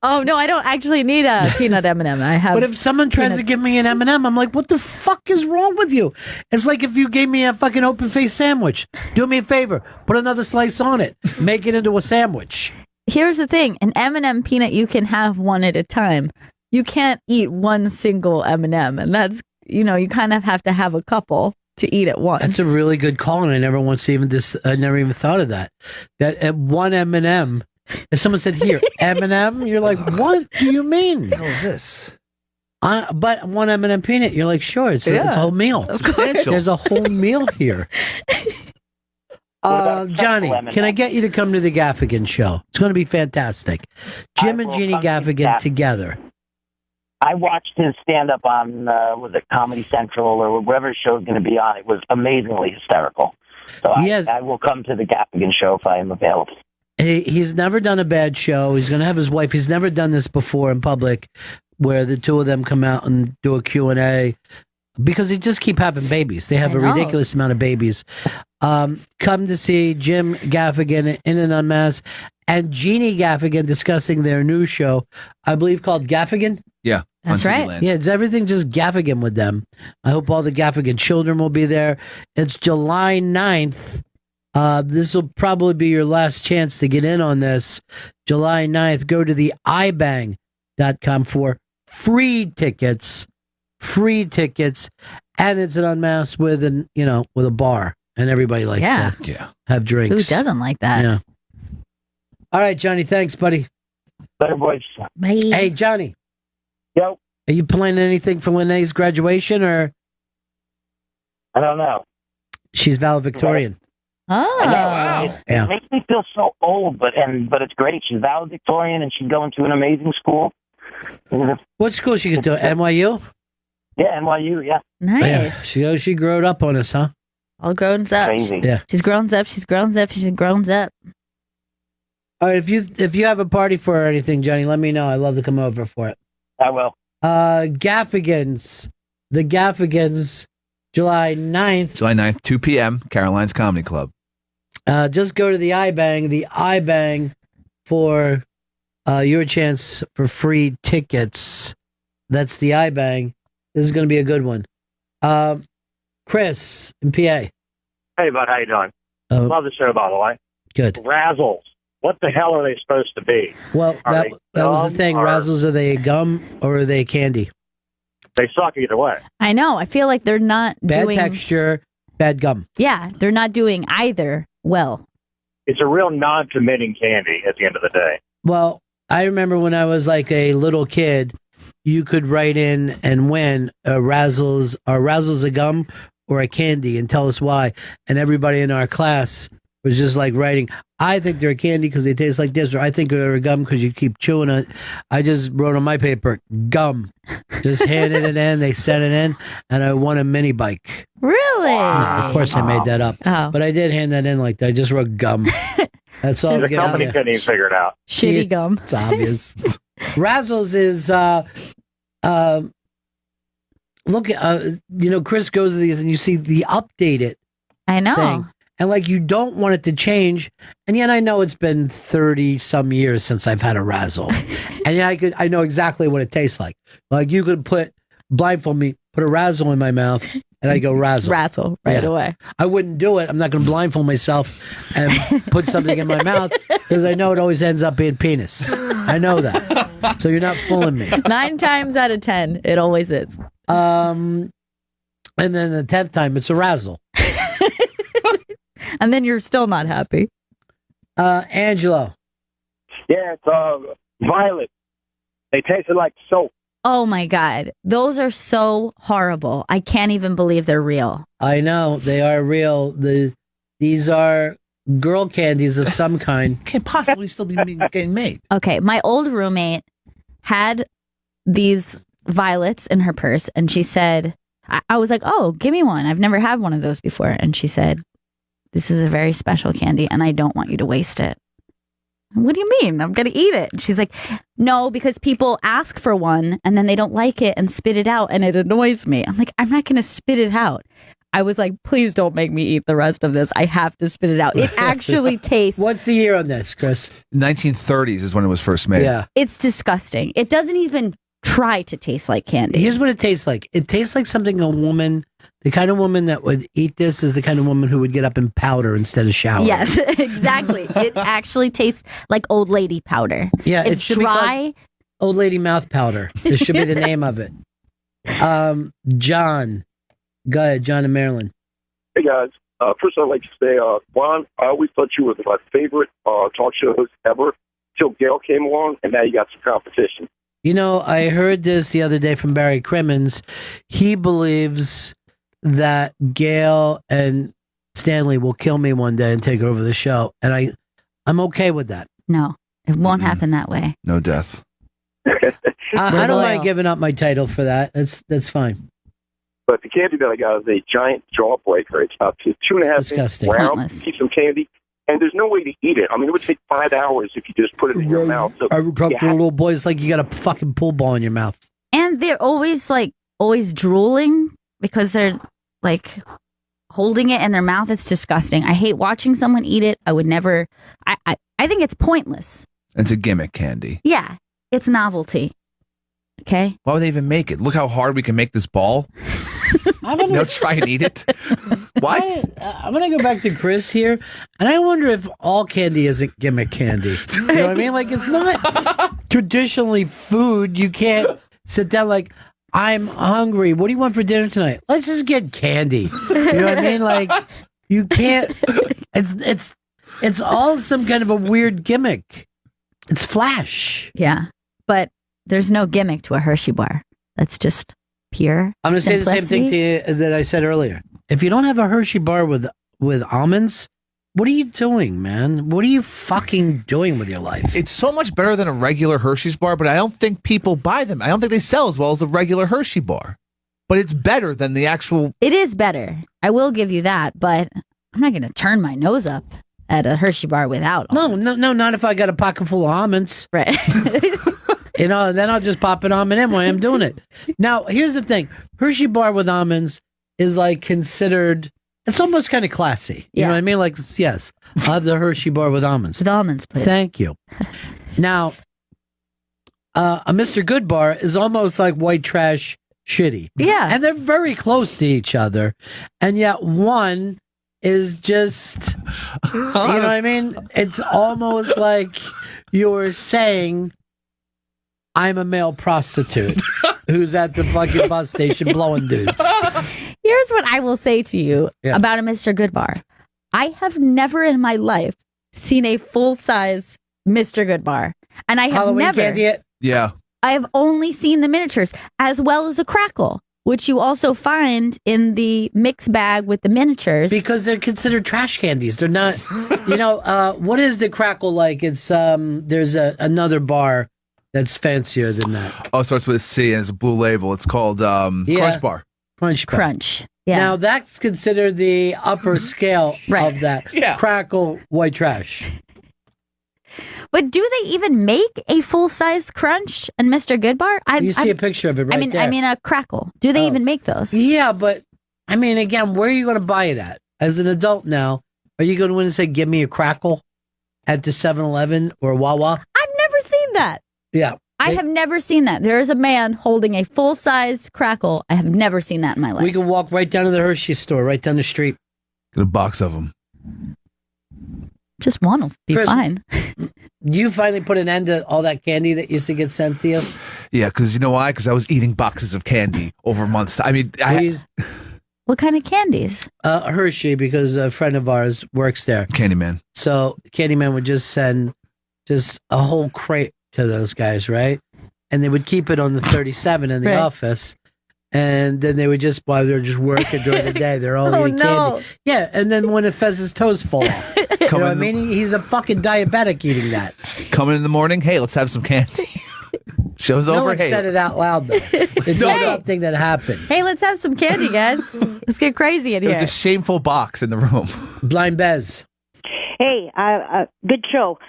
Oh no, I don't actually need a peanut M&M. I have. But if someone tries to give me an M&M, I'm like, what the fuck is wrong with you? It's like if you gave me a fucking open-faced sandwich. Do me a favor. Put another slice on it. Make it into a sandwich. Here's the thing: an M&M peanut, you can have one at a time. You can't eat one single M&M, and that's you kind of have to have a couple to eat at once. That's a really good call, and I never even thought of that. That at one M&M, if someone said, here, M&M, you're like, what do you mean? What is this? But one M&M peanut, you're like, sure, it's a whole meal. Substantial. There's a whole meal here. Johnny, can I get you to come to the Gaffigan show? It's going to be fantastic. Jim and Jeannie Gaffigan together. I watched his stand-up on, was it Comedy Central or whatever show is going to be on. It was amazingly hysterical. So I will come to the Gaffigan show if I am available. He's never done a bad show. He's going to have his wife. He's never done this before in public where the two of them come out and do a Q&A because they just keep having babies. They have a ridiculous amount of babies. Come to see Jim Gaffigan in an Unmasked and Jeannie Gaffigan discussing their new show, I believe called Gaffigan. Yeah. That's right. Yeah, it's everything just Gaffigan with them. I hope all the Gaffigan children will be there. It's July 9th. This will probably be your last chance to get in on this. July 9th, go to the ibang.com for free tickets. And it's an Unmasked with a bar. And everybody likes that. Yeah. Have drinks. Who doesn't like that? Yeah. All right, Johnny, thanks, buddy. Better boys. Bye. Hey, Johnny. Yo. Are you planning anything for Lene's graduation or? I don't know. She's valedictorian. Oh, I know. Yeah. It makes me feel so old, but it's great. She's valedictorian and she's going to an amazing school. What school she could do? NYU? Yeah, NYU. Yeah. Nice. Yeah. She growed up on us, huh? All grown up. Crazy. Yeah. She's grown up. She's grown up. She's grown up. All right, if you have a party for her or anything, Johnny, let me know. I'd love to come over for it. I will. Gaffigans. The Gaffigans, July 9th. July 9th, 2 p.m., Caroline's Comedy Club. Just go to the iBang. The iBang for your chance for free tickets. That's the iBang. This is going to be a good one. Chris in PA. Hey, bud, how you doing? Love the show, by the way. Good. Razzles. What the hell are they supposed to be? Well, that was the gum thing. or- Razzles, are they gum or are they candy? They suck either way. I know. I feel like they're not Bad doing. texture, bad gum. Yeah, they're not doing either well. It's a real non-committing candy at the end of the day. Well, I remember when I was like a little kid, you could write in and win Razzles. Are Razzles a gum or a candy? And tell us why. And everybody in our class was just like writing, I think they're a candy because they taste like this, or I think they're a gum because you keep chewing it. I just wrote on my paper, gum. Just handed it in, they sent it in, and I won a mini bike. Really? No, of course I made that up. Oh. But I did hand that in like that. I just wrote gum. That's all. The company couldn't even figure it out. See, it's obvious. Razzles is look at Chris goes to these and you see the updated I know. thing. And like you don't want it to change. And yet I know it's been 30 some years since I've had a Razzle. And yet I know exactly what it tastes like. Like you could blindfold me, put a Razzle in my mouth, and I go Razzle. Razzle right away. I wouldn't do it. I'm not going to blindfold myself and put something in my mouth because I know it always ends up being penis. I know that. So you're not fooling me. 9 times out of 10, it always is. And then the 10th time, it's a Razzle. And then you're still not happy. Angelo. Yeah, it's violet. They tasted like soap. Oh my God. Those are so horrible. I can't even believe they're real. I know they are real. These are girl candies of some kind. Can't possibly still be getting made. Okay, my old roommate had these violets in her purse, and she said, I was like, oh, give me one. I've never had one of those before. And she said, this is a very special candy, and I don't want you to waste it. What do you mean? I'm going to eat it. And she's like, no, because people ask for one, and then they don't like it and spit it out, and it annoys me. I'm like, I'm not going to spit it out. I was like, please don't make me eat the rest of this. I have to spit it out. It actually tastes... What's the year on this, Chris? 1930s is when it was first made. Yeah. It's disgusting. It doesn't even try to taste like candy. Here's what it tastes like. It tastes like something a woman... The kind of woman that would eat this is the kind of woman who would get up and powder instead of shower. Yes, exactly. It actually tastes like old lady powder. Yeah, it's it should dry. be called old lady mouth powder. This should be the name of it. John. Go ahead, John in Maryland. Hey, guys. First, I'd like to say, Ron, I always thought you were my favorite talk show host ever till Gail came along, and now you got some competition. You know, I heard this the other day from Barry Crimmins. He believes that Gail and Stanley will kill me one day and take over the show. And I'm okay with that. No, it won't happen that way. No death. I don't mind giving up my title for that. That's fine. But the candy that I got is a giant jawbreaker. It's about 2.5 inches Disgusting. round, Pointless. piece of candy. And there's no way to eat it. I mean, it would take 5 hours if you just put it in your mouth. So I talk to a little boy. It's like you got a fucking pool ball in your mouth. And they're always drooling because they're like holding it in their mouth. It's disgusting. I hate watching someone eat it. I would never. I think it's pointless. It's a gimmick candy. Yeah, it's novelty. Okay. Why would they even make it? Look how hard we can make this ball. They'll try and eat it. What? I'm going to go back to Chris here, and I wonder if all candy isn't gimmick candy. You know what I mean? Like, it's not traditionally food. You can't sit down like, I'm hungry. What do you want for dinner tonight? Let's just get candy. You know what I mean? Like, you can't. It's all some kind of a weird gimmick. It's flash. Yeah, but there's no gimmick to a Hershey bar. That's just pure. I'm going to say the same thing to you that I said earlier. if you don't have a Hershey bar with almonds, what are you doing, man? What are you fucking doing with your life? It's so much better than a regular Hershey's bar, but I don't think people buy them. I don't think they sell as well as the regular Hershey bar. But it's better than the actual... It is better. I will give you that, but I'm not going to turn my nose up at a Hershey bar without almonds. No, not if I got a pocket full of almonds. Right. Then I'll just pop an almond in while I'm doing it. Now, here's the thing. Hershey bar with almonds is like considered... It's almost kind of classy. You know what I mean? Like, yes, I'll have the Hershey bar with almonds. With almonds, please. Thank you. Now, a Mr. Good bar is almost like white trash shitty. Yeah. And they're very close to each other. And yet one is just, you know what I mean? It's almost like you're saying, I'm a male prostitute who's at the fucking bus station blowing dudes. Here's what I will say to you about a Mr. Good bar. I have never in my life seen a full-size Mr. Good bar. And I have Halloween never... candy? Yeah. I have only seen the miniatures, as well as a crackle, which you also find in the mix bag with the miniatures. Because they're considered trash candies. They're not, what is the crackle like? It's, there's another bar that's fancier than that. Oh, it starts with a C and it's a blue label. It's called Crunch Bar. Crunch Bar. Crunch. Yeah. Now, that's considered the upper scale of that. Yeah. Crackle, white trash. But do they even make a full-size Crunch and Mr. Good bar? You see a picture of it right there. I mean a crackle. Do they even make those? Yeah, but, I mean, again, where are you going to buy it at? As an adult now, are you going to and say, give me a crackle at the 7-Eleven or Wawa? I've never seen that. Yeah. I have never seen that. There is a man holding a full-size crackle. I have never seen that in my life. We can walk right down to the Hershey store, right down the street. Get a box of them. Just one will be Chris, fine. You finally put an end to all that candy that used to get sent to you? Yeah, because you know why? Because I was eating boxes of candy over months. I mean, What kind of candies? Hershey, because a friend of ours works there. Candyman. So Candyman would just send just a whole crate to those guys, right? And they would keep it on the 37 in the office. And then they would just, while they're just working during the day, they're all eating candy. Yeah, and then when it his toes fall off. You know what I mean? He's a fucking diabetic eating that. Coming in the morning, hey, let's have some candy. Show's No over. one Hey, said it out loud, though. It's just something that happened. Hey, let's have some candy, guys. Let's get crazy in it here. was a shameful box in the room. Blind Bez. Hey, good show.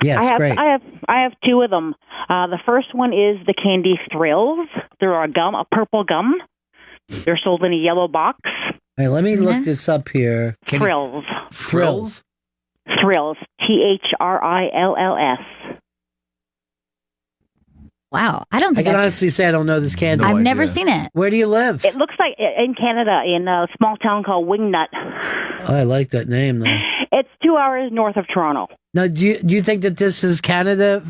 Yes, great. I have two of them. The first one is the Candy Thrills. They're a purple gum. They're sold in a yellow box. Hey, let me look this up here. Thrills. Thrills? Thrills. THRILLS. Wow, I don't think I can honestly say I don't know this candy. I've never seen it. Where do you live? It looks like in Canada, in a small town called Wingnut. Oh, I like that name, though. It's 2 hours north of Toronto. Now, do you think that this is Canada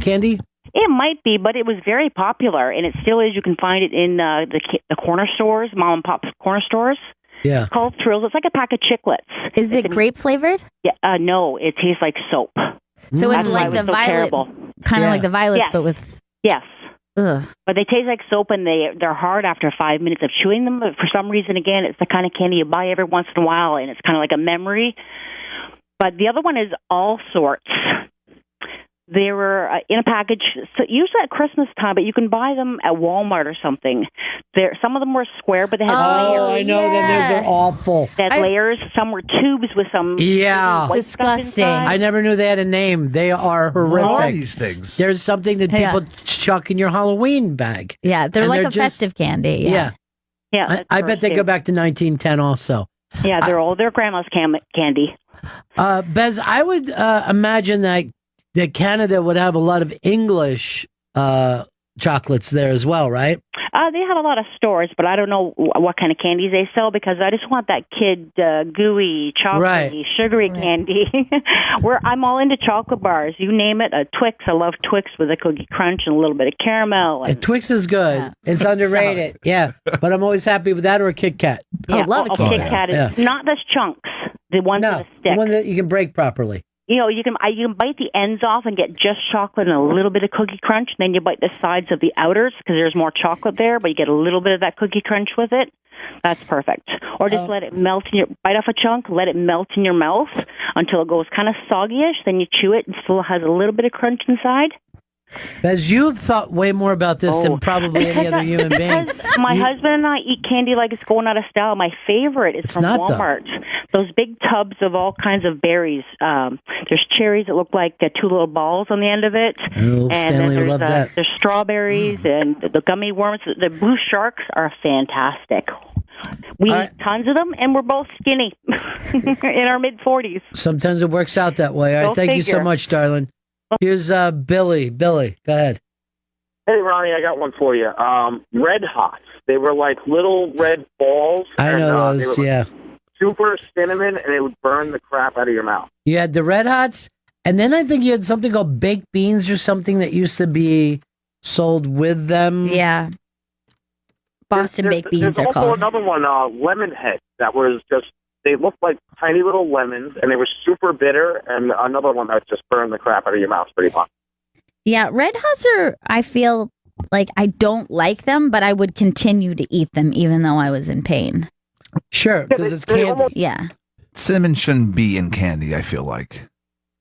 candy? It might be, but it was very popular, and it still is. You can find it in the corner stores, mom and pop corner stores. Yeah. It's called Thrills. It's like a pack of chiclets. Is it grape flavored? Yeah. No, it tastes like soap. So That's it's why like it was the so violet, terrible. kind of like the violets, Yes. but with... Yes. Ugh. But they taste like soap, and they're hard after 5 minutes of chewing them. But for some reason, again, it's the kind of candy you buy every once in a while, and it's kind of like a memory. But the other one is All Sorts. They were in a package, so usually at Christmas time, but you can buy them at Walmart or something. Some of them were square, but they had layers. Oh, I know them. Those are awful. They had layers. Some were tubes with some white stuff inside. I never knew they had a name. They are horrific. What are these things? There's something that Yeah. people chuck in your Halloween bag. Yeah, they're And like they're a just- festive candy. Yeah. Yeah, I bet they go back to 1910 also. Yeah, they're grandma's candy. Bez, I would imagine that Canada would have a lot of English chocolates there as well, right? They have a lot of stores, but I don't know what kind of candies they sell because I just want that kid gooey, chocolatey, sugary candy. I'm all into chocolate bars. You name it. A Twix. I love Twix with a cookie crunch and a little bit of caramel. And, Twix is good. It's underrated. Yeah, but I'm always happy with that or a Kit Kat. Kit Kat is not the chunks. The ones with a stick. The one that you can break properly. you can bite the ends off and get just chocolate and a little bit of cookie crunch. Then you bite the sides of the outers because there's more chocolate there, but you get a little bit of that cookie crunch with it. That's perfect. Or just let it melt in bite off a chunk, let it melt in your mouth until it goes kind of soggy-ish. Then you chew it and still has a little bit of crunch inside. Bez, you have thought way more about this than probably any other human being. My husband and I eat candy like it's going out of style. My favorite is from Walmart. Those big tubs of all kinds of berries. There's cherries that look like two little balls on the end of it. Oh, and Stanley would love that. There's strawberries and the gummy worms. The blue sharks are fantastic. We eat tons of them, and we're both skinny in our mid-40s. Sometimes it works out that way. All right, thank you so much, darling. Here's Billy. Billy, go ahead. Hey, Ronnie, I got one for you. Red Hots. They were like little red balls. I know those, they were yeah. Super cinnamon, and it would burn the crap out of your mouth. You had the Red Hots, and then I think you had something called baked beans or something that used to be sold with them. Yeah. Boston baked beans are There's also called. another one, Lemon Head, that was just, they looked like tiny little lemons, and they were super bitter, and another one that just burned the crap out of your mouth pretty much. Yeah, Red Hots are, I feel like I don't like them, but I would continue to eat them even though I was in pain. Sure, because it's candy. Yeah. Cinnamon shouldn't be in candy, I feel like.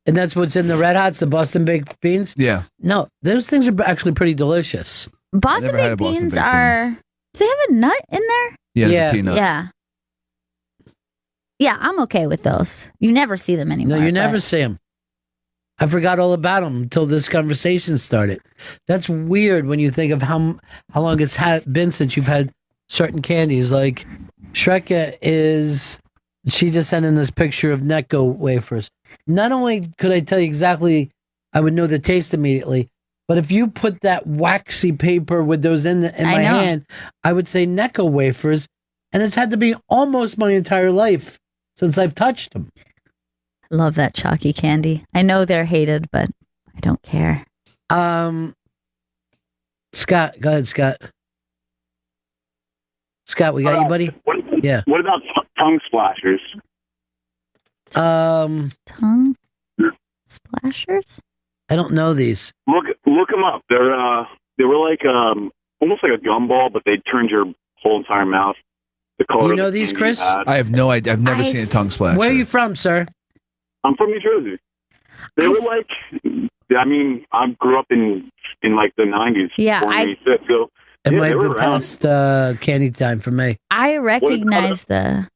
And that's what's in the Red Hots, the Boston baked beans? Yeah. No, those things are actually pretty delicious. Boston baked beans are... Do they have a nut in there? Yeah, there's a peanut. Yeah. Yeah, I'm okay with those. You never see them anymore. No, you never but- see them. I forgot all about them until this conversation started. That's weird when you think of how long it's been since you've had certain candies. Like Shreka she just sent in this picture of Necco wafers. Not only could I tell you exactly, I would know the taste immediately, but if you put that waxy paper with those in my hand, I would say Necco wafers, and it's had to be almost my entire life since I've touched them. Love that chalky candy. I know they're hated, but I don't care. Scott, go ahead, Scott. Scott, we got you, buddy? Yeah. What about tongue splashers? Tongue splashers? I don't know these. Look them up. They were like almost like a gumball, but they turned your whole entire mouth. The color. You know these, Chris? I have no idea. I've never seen a tongue splash. Where are you from, sir? I'm from New Jersey. They were like, I mean, I grew up in like the 90s. Yeah, born in 86, so It yeah, might they have were been around. past candy time for me. I recognize the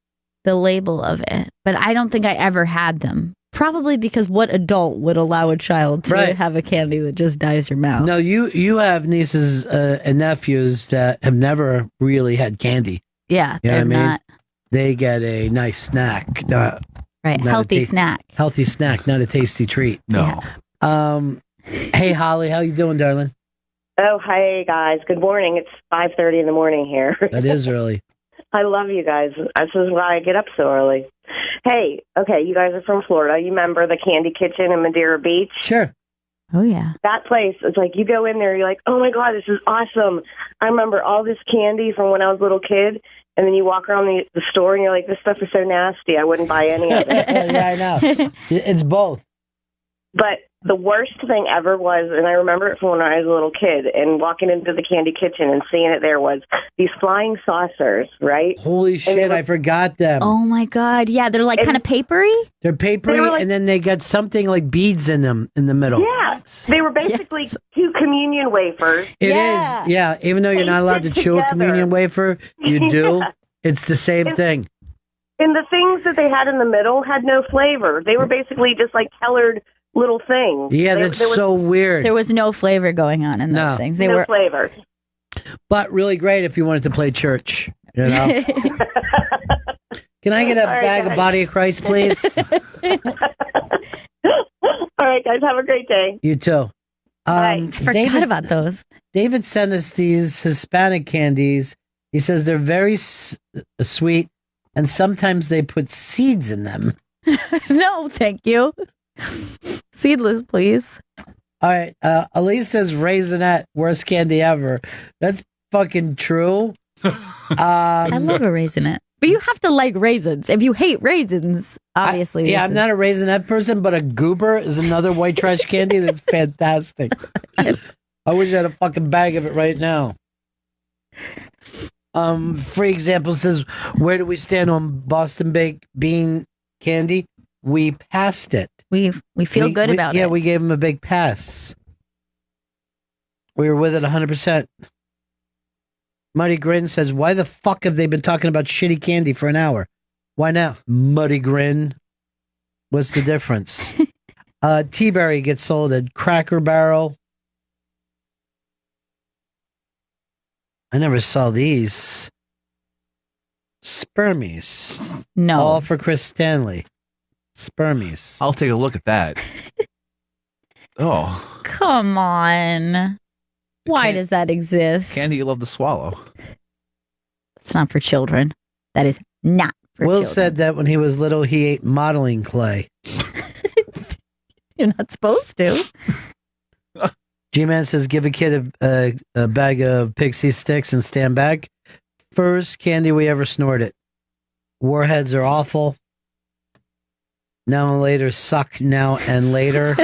label of it, but I don't think I ever had them. Probably because what adult would allow a child to have a candy that just dyes your mouth? No, you have nieces and nephews that have never really had candy. Yeah, You know they're what I mean? not. They get a nice snack. Right, healthy snack. Healthy snack, not a tasty treat. No. Hey, Holly, how you doing, darling? Oh, hi, guys. Good morning. It's 5:30 in the morning here. That is early. I love you guys. This is why I get up so early. Hey, okay, you guys are from Florida. You remember the Candy Kitchen in Madeira Beach? Sure. Oh, yeah. That place, it's like you go in there, you're like, oh, my God, this is awesome. I remember all this candy from when I was a little kid. And then you walk around the store and you're like, this stuff is so nasty. I wouldn't buy any of it. Yeah, I know. It's both. But the worst thing ever was, and I remember it from when I was a little kid, and walking into the Candy Kitchen and seeing it there was these flying saucers, right? Holy shit, I forgot them. Oh, my God. Yeah, they're like kind of papery? They're papery, They were like- and then they got something like beads in them in the middle. Yeah, they were basically two communion wafers. It is, yeah. Even though you're not allowed to chew a together. communion wafer, you do. Yeah. It's the same thing. And the things that they had in the middle had no flavor. They were basically just like colored little things. Yeah, that's so weird. There was no flavor going on in those things. They no were flavor. But really great if you wanted to play church. You know? Can I get a All right, bag of guys. Body of Christ, please? All right, guys, have a great day. You too. I forgot about those. David sent us these Hispanic candies. He says they're very sweet, and sometimes they put seeds in them. No, thank you. Seedless, please. All right. Elise says raisinette, worst candy ever. That's fucking true. I love a raisinette. But you have to like raisins. If you hate raisins, obviously. I'm not a raisinette person, but a goober is another white trash candy that's fantastic. I wish I had a fucking bag of it right now. For example, says, where do we stand on Boston baked bean candy? We passed it. We feel good about it. Yeah, we gave him a big pass. We were with it 100%. Muddy Grin says, why the fuck have they been talking about shitty candy for an hour? Why now? Muddy Grin. What's the difference? T-Berry gets sold at Cracker Barrel. I never saw these. Spermies. No. All for Chris Stanley. Spermies. I'll take a look at that. Oh. Come on. Why does that exist? Candy you love to swallow. It's not for children. That is not for Will children. said that when he was little, he ate modeling clay. You're not supposed to. G-Man says, give a kid a bag of Pixie Sticks and stand back. First candy we ever snorted. Warheads are awful. Now and later suck now and later.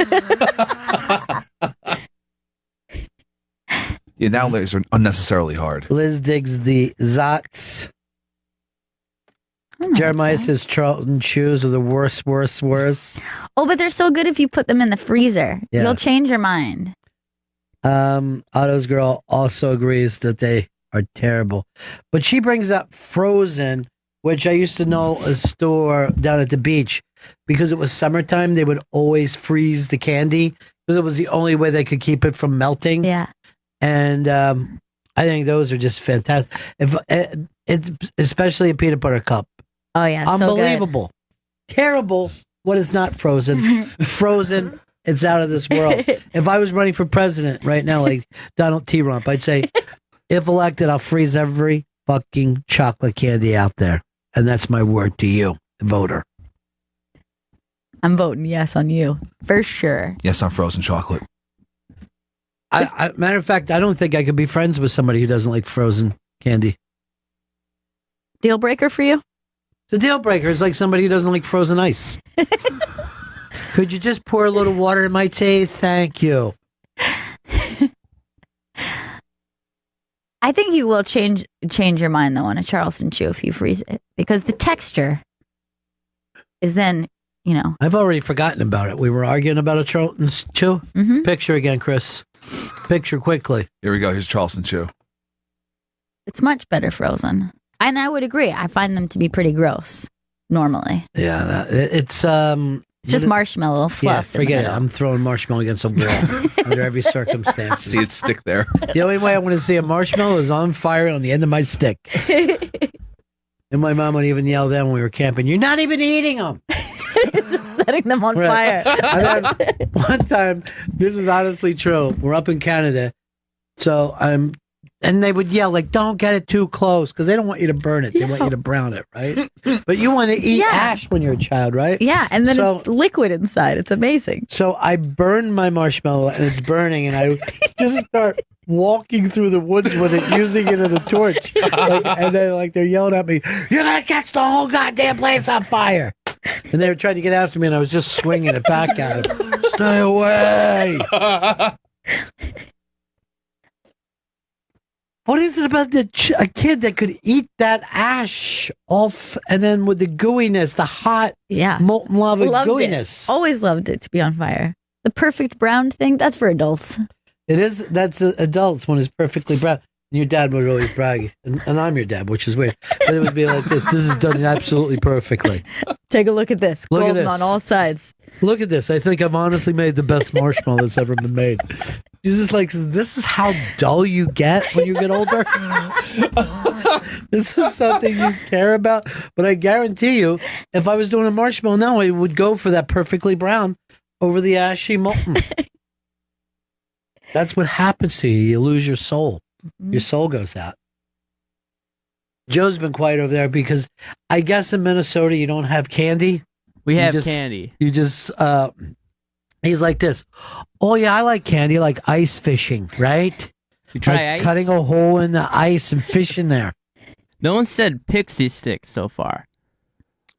Yeah, now layers are unnecessarily hard. Liz digs the Zots. Jeremiah says Charlton shoes are the worst. Oh, but they're so good if you put them in the freezer. Yeah. You'll change your mind. Otto's girl also agrees that they are terrible. But she brings up Frozen, which I used to know a store down at the beach. Because it was summertime, they would always freeze the candy because it was the only way they could keep it from melting. Yeah. And I think those are just fantastic. It's especially a peanut butter cup. Oh, yeah. Unbelievable. Terrible when it's not frozen. Frozen, it's out of this world. If I was running for president right now, like Donald T. Rump, I'd say, if elected, I'll freeze every fucking chocolate candy out there. And that's my word to you, voter. I'm voting yes on you. For sure. Yes, on frozen chocolate. Matter of fact, I don't think I could be friends with somebody who doesn't like frozen candy. Deal breaker for you? It's a deal breaker. It's like somebody who doesn't like frozen ice. Could you just pour a little water in my tea? Thank you. I think you will change your mind, though, on a Charleston Chew if you freeze it. Because the texture is then, you know. I've already forgotten about it. We were arguing about a Charleston Chew. Mm-hmm. Picture again, Chris. Picture quickly. Here we go. Here's Charleston Chew. It's much better frozen. And I would agree. I find them to be pretty gross, normally. Yeah, it's just marshmallow fluff. Yeah, forget it. I'm throwing marshmallow against a wall under every circumstance. See it stick there. The only way I want to see a marshmallow is on fire on the end of my stick. And my mom would even yell then when we were camping, "You're not even eating them." Just setting them on fire. And then one time, this is honestly true. We're up in Canada, so and they would yell like, "Don't get it too close," because they don't want you to burn it. They want you to brown it, right? But you want to eat ash when you're a child, right? Yeah, and then it's liquid inside. It's amazing. So I burned my marshmallow, and it's burning, and I just start walking through the woods with it, using it as a torch. And then they're yelling at me, "You're gonna catch the whole goddamn place on fire!" And they were trying to get after me, and I was just swinging it back at them. Stay away! What is it about a kid that could eat that ash off, and then with the gooiness, the hot, molten lava gooiness? Always loved it to be on fire. The perfect brown thing, that's for adults. It is. That's adults when it's perfectly brown. And your dad would always brag, and I'm your dad, which is weird. But it would be like this. This is done absolutely perfectly. Take a look at this. Look at Golden this. on all sides. Look at this. I think I've honestly made the best marshmallow that's ever been made. It's just like, this is how dull you get when you get older. This is something you care about. But I guarantee you, if I was doing a marshmallow now, I would go for that perfectly brown over the ashy molten. That's what happens to you. You lose your soul. Your soul goes out. Joe's been quiet over there because I guess in Minnesota you don't have candy. We have candy. You just, he's like this. Oh yeah, I like candy, like ice fishing, right? You try like ice? cutting a hole in the ice and fishing there. No one said pixie stick so far.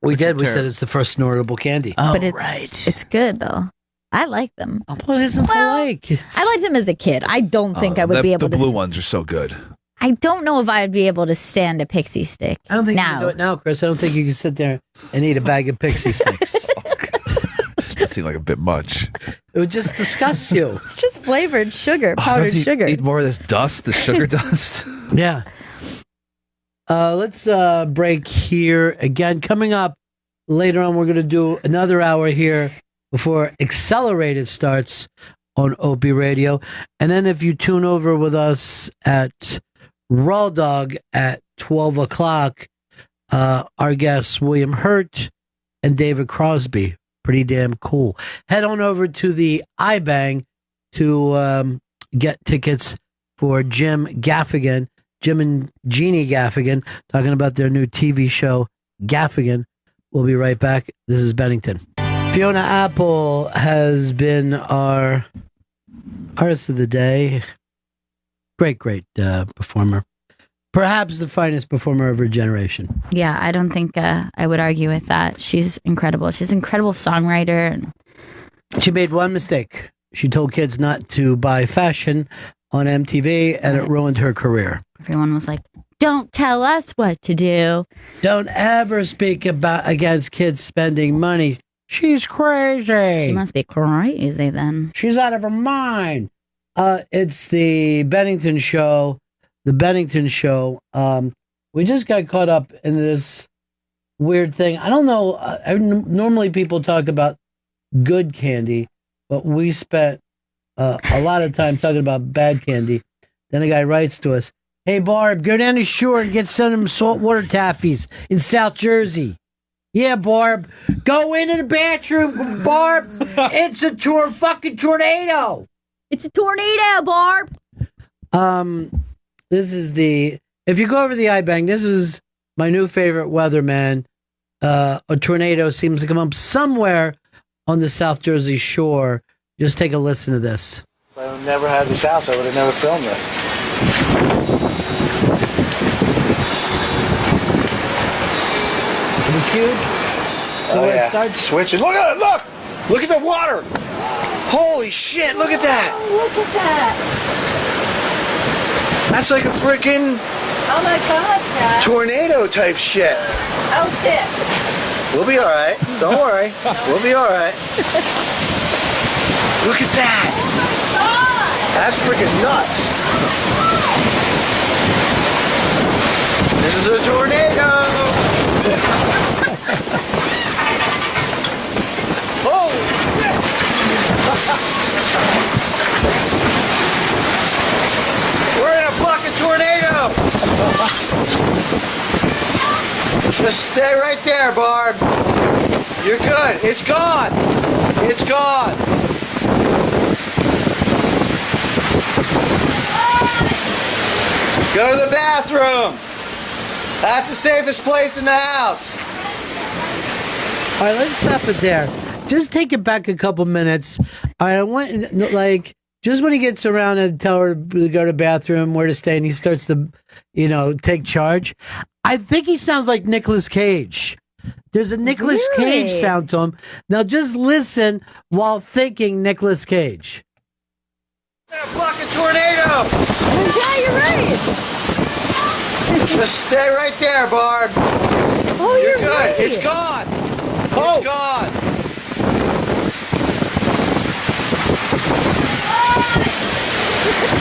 We did. We term. said it's the first snortable candy. Oh, but right. It's good though. I like them. What isn't like? I liked them as a kid. I don't think I would be able The to. blue ones are so good. I don't know if I would be able to stand a pixie stick. I don't think you now. can do it now, Chris. I don't think you can sit there and eat a bag of pixie sticks. That seemed like a bit much. It would just disgust you. It's just flavored sugar, Oh, powdered don't you sugar. Eat more of this dust, the sugar dust. Yeah. Let's break here again. Coming up later on, we're going to do another hour here before Accelerated starts on Opie Radio. And then if you tune over with us at Raw Dog at 12 o'clock, our guests, William Hurt and David Crosby. Pretty damn cool. Head on over to the iBang to get tickets for Jim Gaffigan, Jim and Jeannie Gaffigan, talking about their new TV show, Gaffigan. We'll be right back. This is Bennington. Fiona Apple has been our artist of the day. Great performer. Perhaps the finest performer of her generation. Yeah, I don't think I would argue with that. She's incredible. She's an incredible songwriter. And she made one mistake. She told kids not to buy fashion on MTV, and it ruined her career. Everyone was like, don't tell us what to do. Don't ever speak against kids spending money. She's crazy. She must be crazy then. She's out of her mind. It's the Bennington show. The Bennington show. We just got caught up in this weird thing. I don't know. Normally people talk about good candy, but we spent a lot of time talking about bad candy. Then a guy writes to us, "Hey Barb, go down to shore and get some of them saltwater taffies in South Jersey." Yeah, Barb. Go into the bathroom, Barb. It's a fucking tornado. It's a tornado, Barb. This is if you go over the iBang, this is my new favorite weatherman. A tornado seems to come up somewhere on the South Jersey shore. Just take a listen to this. If I never had this house, I would have never filmed this. Is it cute? Oh yeah. Starts switching. Look at it! Look at the water! Holy shit! Look at that! Look at that. That's like a freaking Oh my God, Dad. tornado type shit. Oh shit. We'll be all right. Don't worry. We'll be all right. Look at that! That's freaking nuts. This is a tornado. Holy shit! We're in a fucking tornado! Just stay right there, Barb. You're good. It's gone. It's gone. Go to the bathroom. That's the safest place in the house. All right, let's stop it there. Just take it back a couple minutes. I want just when he gets around and tell her to go to the bathroom, where to stay, and he starts to, take charge. I think he sounds like Nicolas Cage. There's a Nicolas Cage sound to him. Now just listen while thinking Nicolas Cage. A fucking tornado. Yeah, you're right. Just stay right there, Barb. Oh, you're good. right. It's gone. Oh. It's gone.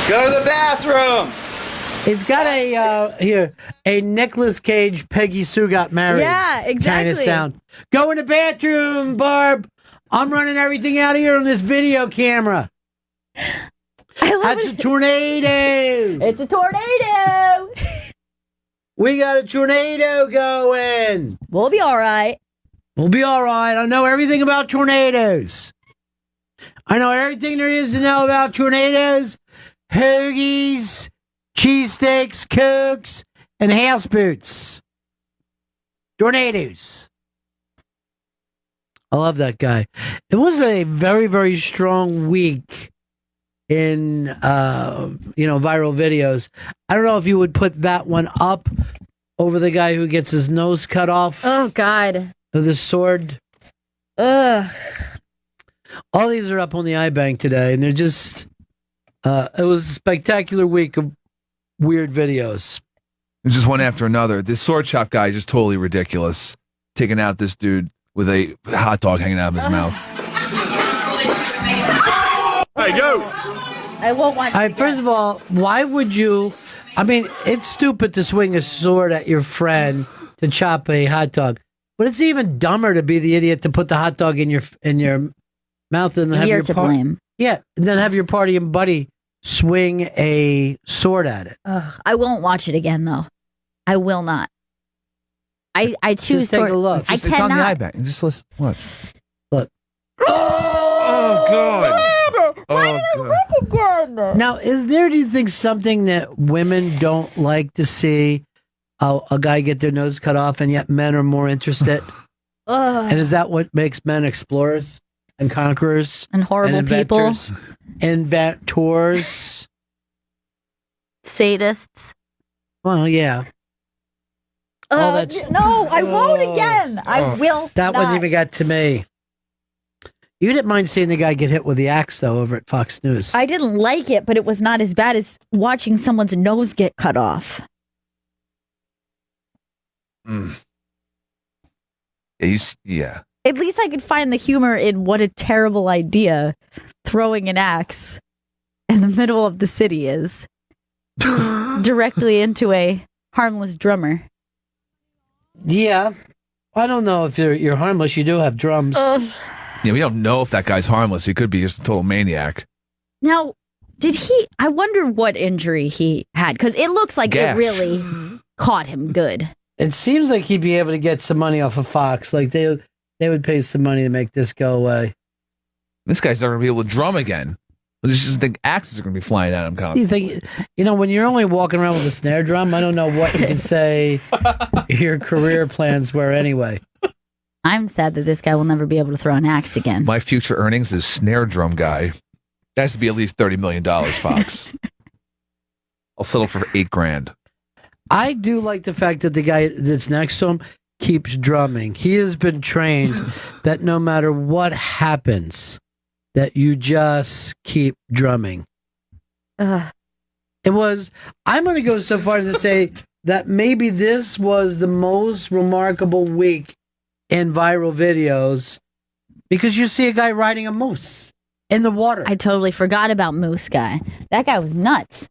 Go to the bathroom. It's got a Nicolas Cage, Peggy Sue got married. Yeah, exactly. Kind of sound. Go in the bathroom, Barb. I'm running everything out of here on this video camera. That's a tornado. It's a tornado. We got a tornado going. We'll be all right. We'll be all right. I know everything about tornadoes. I know everything there is to know about tornadoes, hoagies, cheesesteaks, cokes, and houseboats. Tornadoes. I love that guy. It was a very, very strong week in viral videos. I don't know if you would put that one up over the guy who gets his nose cut off. Oh, God. With his sword. Ugh. All these are up on the iBank today, and they're just... it was a spectacular week of weird videos. It's just one after another. This sword shop guy is just totally ridiculous. Taking out this dude with a hot dog hanging out of his mouth. Hey, go! I won't watch it. First of all, why would you... I mean, it's stupid to swing a sword at your friend to chop a hot dog. But it's even dumber to be the idiot to put the hot dog in your mouth and have You're your to blame. Yeah, and then have your party and buddy swing a sword at it. I won't watch it again, though. I will not. I choose Just take a look. I It's cannot. on the iBank. Just listen. What? Look. Oh, God. Oh, God. Now, do you think, something that women don't like to see a guy get their nose cut off, and yet men are more interested? And is that what makes men explorers and conquerors and horrible inventors, inventors, sadists? Well, yeah. All that's No, I won't again. I will That not. one even got to me. You didn't mind seeing the guy get hit with the axe, though, over at Fox News. I didn't like it, but it was not as bad as watching someone's nose get cut off. Yeah. At least I could find the humor in what a terrible idea throwing an axe in the middle of the city is directly into a harmless drummer. Yeah. I don't know if you're harmless. You do have drums. Yeah, we don't know if that guy's harmless. He could be just a total maniac. Now, I wonder what injury he had, because it looks like Gash. it really caught him good. It seems like he'd be able to get some money off of Fox. Like they would pay some money to make this go away. This guy's not going to be able to drum again. I just think axes are going to be flying at him constantly. You think, when you're only walking around with a snare drum, I don't know what you can say your career plans were anyway. I'm sad that this guy will never be able to throw an axe again. My future earnings is snare drum guy. That has to be at least $30 million, Fox. I'll settle for $8,000. I do like the fact that the guy that's next to him keeps drumming. He has been trained that no matter what happens, that you just keep drumming. I'm going to go so far as to say that maybe this was the most remarkable week in viral videos, because you see a guy riding a moose in the water. I totally forgot about Moose Guy. That guy was nuts.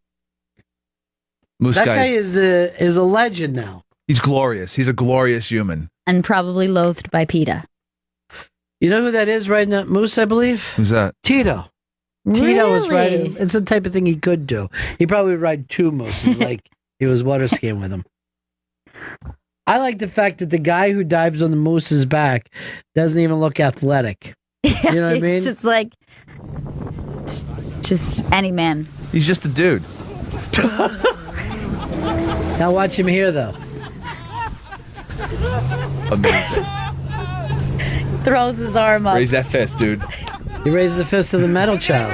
That guy is a legend now. He's glorious. He's a glorious human. And probably loathed by PETA. You know who that is riding that moose, I believe? Who's that? Tito. Tito was riding. It's the type of thing he could do. He probably would ride two mooses like he was water skiing with them. I like the fact that the guy who dives on the moose's back doesn't even look athletic. You know what I mean? It's just like, just any man. He's just a dude. Now watch him here, though. Amazing. Throws his arm up. Raise that fist, dude. He raised the fist of the metal child.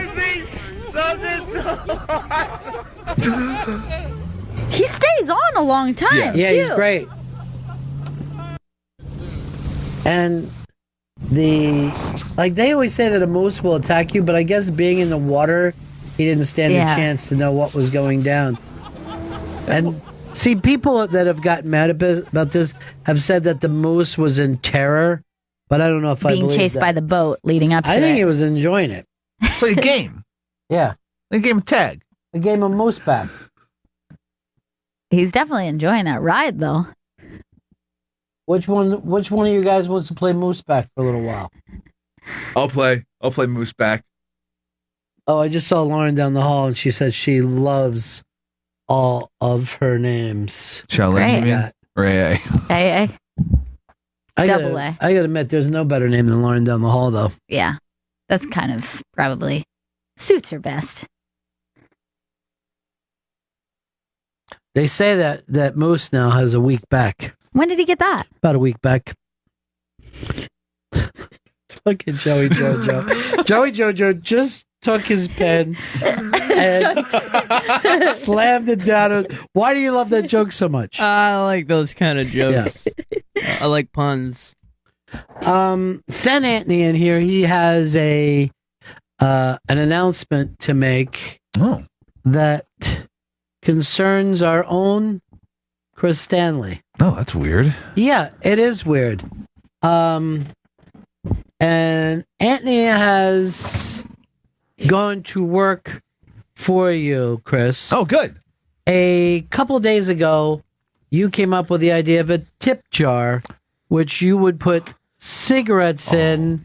He stays on a long time. Yeah, he's too. great. And they always say that a moose will attack you, but I guess being in the water, he didn't stand a chance to know what was going down. And see, people that have gotten mad about this have said that the moose was in terror, but I don't know if I Being believe chased that. by the boat leading up to I think it. he was enjoying it. It's like a game. Yeah. A game of tag. A game of moose back. He's definitely enjoying that ride, though. Which one of you guys wants to play moose back for a little while? I'll play moose back. Oh, I just saw Lauren down the hall, and she said she loves all of her names. Challenge, you mean? Ray. AA. Double I gotta admit, there's no better name than Lauren down the hall, though. Yeah. That's kind of probably suits her best. They say that Moose now has a week back. When did he get that? About a week back. Look at Joey Jojo. Joey Jojo just took his pen and slammed it down. Why do you love that joke so much? I like those kind of jokes. I like puns. Send Anthony in here. He has an announcement to make that concerns our own Chris Stanley. Oh, that's weird. Yeah, it is weird. And Anthony has gone to work for you, Chris. Oh, good. A couple days ago, you came up with the idea of a tip jar, which you would put cigarettes in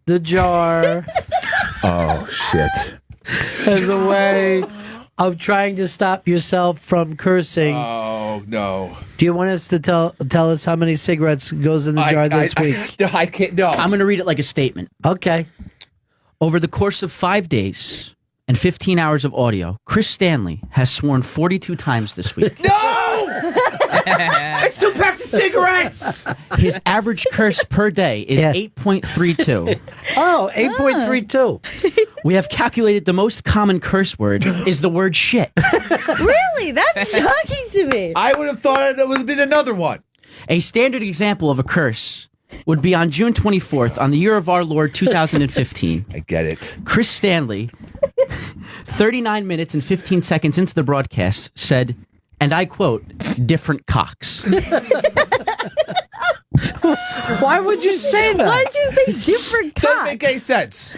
the jar. Oh, shit. As a way of trying to stop yourself from cursing. Oh, no. Do you want us to tell us how many cigarettes goes in the jar this week? I can't. No. I'm going to read it like a statement. Okay. Over the course of 5 days and 15 hours of audio, Chris Stanley has sworn 42 times this week. It's 2 packs of cigarettes. His average curse per day is 8.32. Oh, 8.32. We have calculated the most common curse word is the word shit. Really? That's shocking to me. I would have thought it would have been another one. A standard example of a curse would be on June 24th, on the year of our Lord 2015. I get it. Chris Stanley, 39 minutes and 15 seconds into the broadcast, said, and I quote, different cocks. Why would you say that? Why'd you say different cocks? Doesn't make any sense.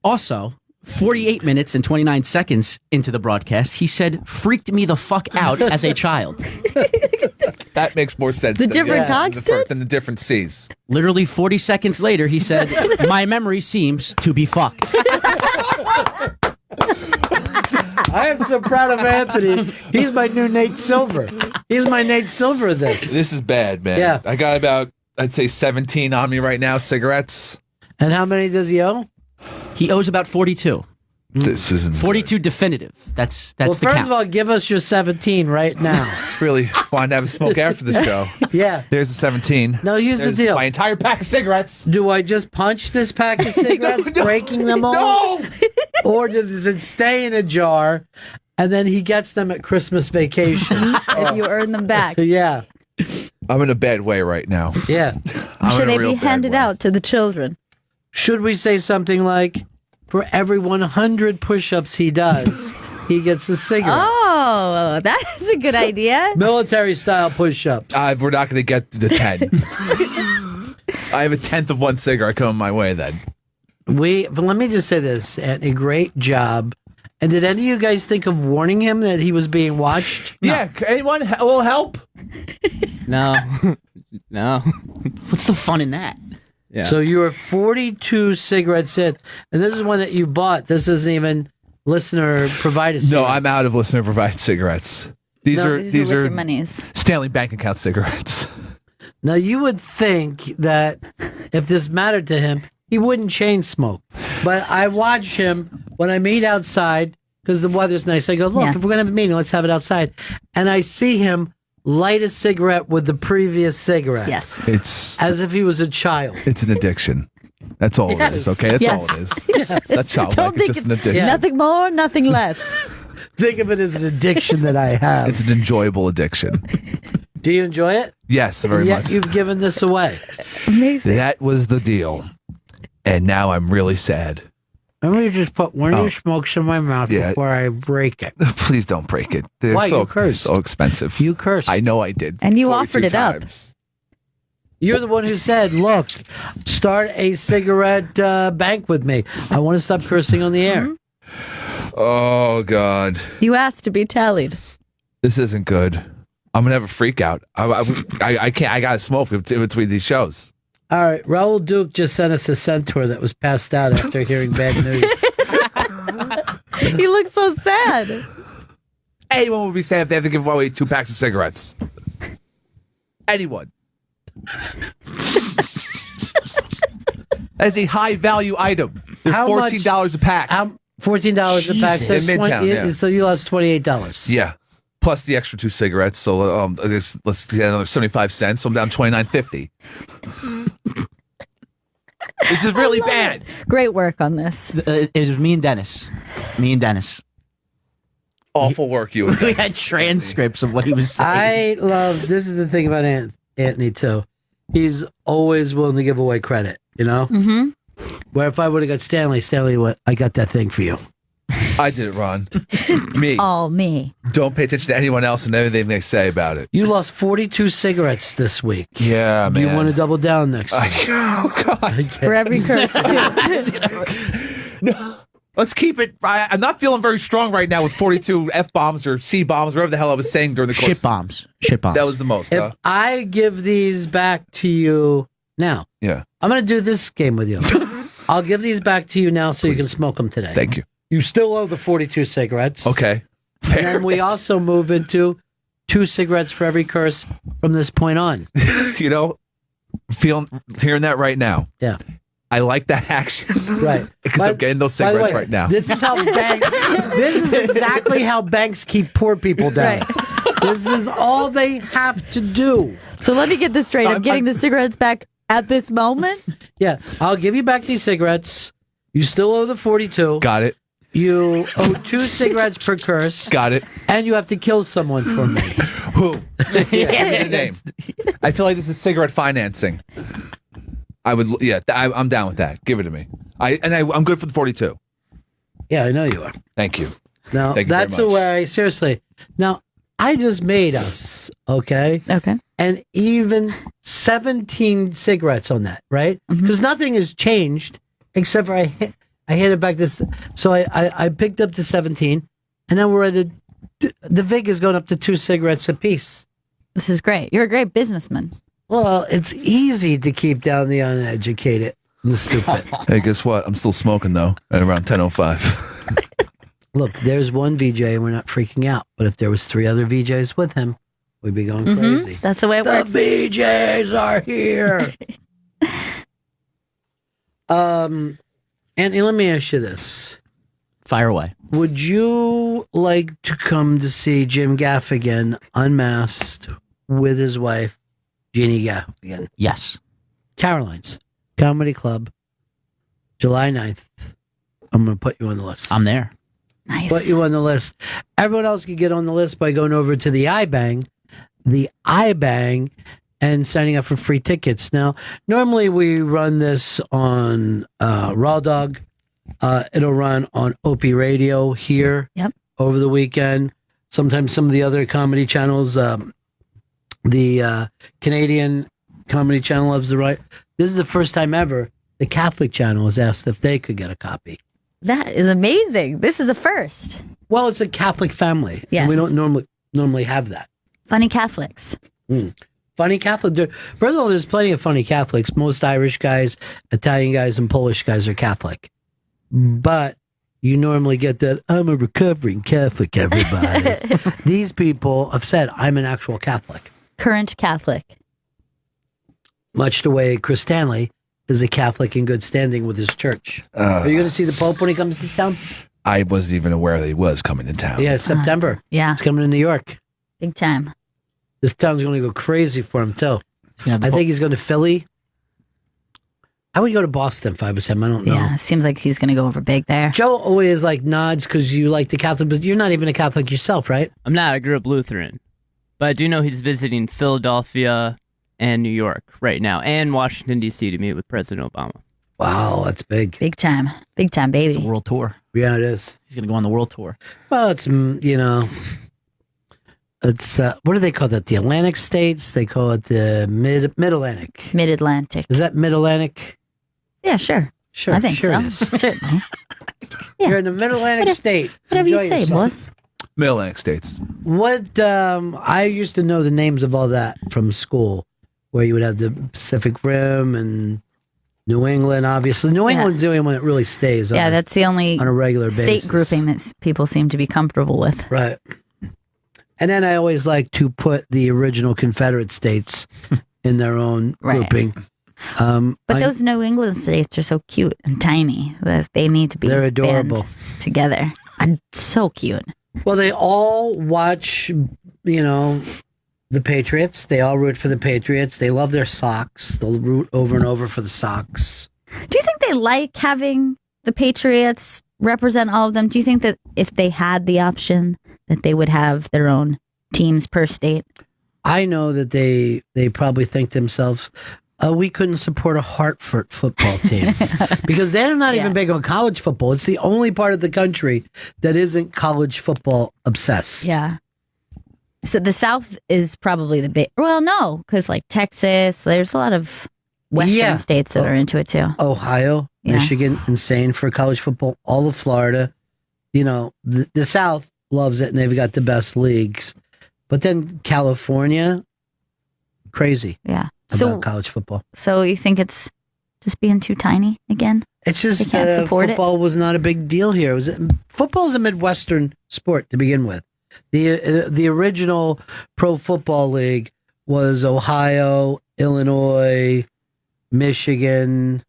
Also, 48 minutes and 29 seconds into the broadcast, he said, freaked me the fuck out as a child. That makes more sense. The different cocks than the different C's. Literally 40 seconds later, he said, my memory seems to be fucked. I am so proud of Anthony. He's my new Nate Silver. He's my Nate Silver of this. This is bad, man. Yeah. I got about, I'd say 17 on me right now, cigarettes. And how many does he owe? He owes about 42. This isn't 42 definitive. That's well, the first count. of all, give us your 17 right now. Really wanted to have a smoke after the show. Yeah. There's a 17. No, here's the deal. My entire pack of cigarettes. Do I just punch this pack of cigarettes, breaking them all? No! Or does it stay in a jar and then he gets them at Christmas vacation? If you earn them back. Yeah. I'm in a bad way right now. Yeah. Should they be handed out to the children? Should we say something like, for every 100 push-ups he does, he gets a cigarette? Oh, that's a good idea. Military-style push-ups. We're not going to get to 10. I have a 10th of one cigarette coming my way then. But let me just say this, Anthony, great job. And did any of you guys think of warning him that he was being watched? Yeah, anyone? A little help? No. No. What's the fun in that? Yeah. So you were 42 cigarettes in, and this is one that you bought. This isn't even listener-provided cigarettes. No, I'm out of listener-provided cigarettes. These are liquor monies. Stanley bank account cigarettes. Now, you would think that if this mattered to him, he wouldn't chain smoke. But I watch him when I meet outside, because the weather's nice. I go, look, if we're going to have a meeting, let's have it outside. And I see him light a cigarette with the previous cigarette. Yes. It's as if he was a child. It's an addiction. That's all it is, okay? That's all it is. That's childlike. Don't think it's just an addiction. Nothing more, nothing less. Think of it as an addiction that I have. It's an enjoyable addiction. Do you enjoy it? Yes, very Yet much. you've given this away. Amazing. That was the deal. And now I'm really sad. Let me just put one of your smokes in my mouth Yeah. before I break it. Please don't break it. They're Why? so, You cursed. so expensive. You cursed. I know I did. And you 42 offered it up. times. You're the one who said, look, start a cigarette bank with me. I want to stop cursing on the air. Oh, God. You asked to be tallied. This isn't good. I'm going to have a freak out. I can't. I got to smoke in between these shows. All right. Raul Duke just sent us a centaur that was passed out after hearing bad news. He looks so sad. Anyone would be sad if they have to give away 2 packs of cigarettes. Anyone. As a high value item. They're How $14 a pack. $14 a pack. Jesus. In Midtown, yeah. So you lost $28. Yeah. Plus the extra 2 cigarettes. So I guess let's get another 75 cents. So I'm down $29.50. This is really bad. Great work on this. It was me and Dennis. Awful work, you. We had transcripts of what he was saying. I love. This is the thing about Anthony too. He's always willing to give away credit. You know. Mm-hmm. Where if I would have got Stanley went, I got that thing for you. I did it, Ron. Me. All me. Don't pay attention to anyone else and everything they say about it. You lost 42 cigarettes this week. Yeah, Do man. you want to double down next week? Oh, God. For every curse, No. Let's keep it. I'm not feeling very strong right now with 42 F-bombs or C-bombs, whatever the hell I was saying during the course. Shit bombs. That was the most. If I give these back to you now, yeah, I'm going to do this game with you. I'll give these back to you now so you can smoke them today. Thank you. You still owe the 42 cigarettes. Okay. Fair. And then we also move into 2 cigarettes for every curse from this point on. You know, hearing that right now. Yeah. I like that action. Right. Because I'm getting those By the cigarettes way, right now. This is how this is exactly how banks keep poor people down. This is all they have to do. So let me get this straight. I'm getting the cigarettes back at this moment? Yeah. I'll give you back these cigarettes. You still owe the 42. Got it. You owe 2 cigarettes per curse. Got it. And you have to kill someone for me. Who? Give me the name. I feel like this is cigarette financing. I would, yeah, I'm down with that. Give it to me. I'm good for the 42. Yeah, I know you are. Thank you. Now, Thank you that's very the much. way, seriously. Now, I just made us, okay? Okay. And even 17 cigarettes on that, right? Because nothing has changed except for I hit it back this. So I picked up the 17, and then we're at the VIG is going up to 2 cigarettes apiece. This is great. You're a great businessman. Well, it's easy to keep down the uneducated and the stupid. Hey, guess what? I'm still smoking, though, at around 10:05. Look, there's one VJ and we're not freaking out. But if there was 3 other VJs with him, we'd be going crazy. That's the way it works. The VJs are here. Anthony, let me ask you this. Fire away. Would you like to come to see Jim Gaffigan unmasked with his wife, Jeannie Gaffigan? Yes. Caroline's Comedy Club, July 9th. I'm going to put you on the list. I'm there. Nice. Put you on the list. Everyone else can get on the list by going over to the iBang, and signing up for free tickets. Now, normally we run this on Raw Dog. It'll run on Opie Radio here over the weekend. Sometimes some of the other comedy channels, the Canadian Comedy Channel loves the right. This is the first time ever the Catholic channel was asked if they could get a copy. That is amazing. This is a first. Well, it's a Catholic family. Yes. And we don't normally have that. Funny Catholics. Funny Catholic. First of all, there's plenty of funny Catholics. Most Irish guys, Italian guys, and Polish guys are Catholic. But you normally get that, I'm a recovering Catholic, everybody. These people have said, I'm an actual Catholic. Current Catholic. Much the way Chris Stanley is a Catholic in good standing with his church. Are you going to see the Pope when he comes to town? I wasn't even aware that he was coming to town. Yeah, it's September. Yeah. He's coming to New York. Big time. This town's going to go crazy for him, too. I think he's going to Philly. I would go to Boston if I was him. I don't know. Yeah, seems like he's going to go over big there. Joe always nods because you like the Catholic, but you're not even a Catholic yourself, right? I'm not. I grew up Lutheran. But I do know he's visiting Philadelphia and New York right now, and Washington, D.C. to meet with President Obama. Wow, that's big. Big time. Big time, baby. It's a world tour. Yeah, it is. He's going to go on the world tour. Well, it's, it's, what do they call that? The Atlantic states? They call it the Mid-Atlantic. Mid-Atlantic. Is that Mid-Atlantic? Yeah, sure. Sure. I think sure so. it is. Certainly. Yeah. You're in the Mid-Atlantic state. Whatever you Enjoy say, yourself. boss. Mid-Atlantic states. What, I used to know the names of all that from school, where you would have the Pacific Rim and New England, obviously. New England's the only one that really stays Yeah, that's the only on a regular state basis. grouping that people seem to be comfortable with. Right. And then I always like to put the original Confederate states in their own grouping. But those New England states are so cute and tiny that they need to be They're adorable. band together. And so cute. Well, they all watch, the Patriots. They all root for the Patriots. They love their socks. They'll root over and over for the Sox. Do you think they like having the Patriots represent all of them? Do you think that if they had the option, that they would have their own teams per state? I know that they probably think to themselves, we couldn't support a Hartford football team because they're not even big on college football. It's the only part of the country that isn't college football obsessed. Yeah. So the South is probably the big. Well, no, because like Texas, there's a lot of Western states that are into it too. Ohio, Michigan, insane for college football. All of Florida, the South loves it, and they've got the best leagues. But then California, crazy. Yeah. About college football. So you think it's just being too tiny again? It's just that football was not a big deal here. Football is a Midwestern sport to begin with. The original pro football league was Ohio, Illinois, Michigan.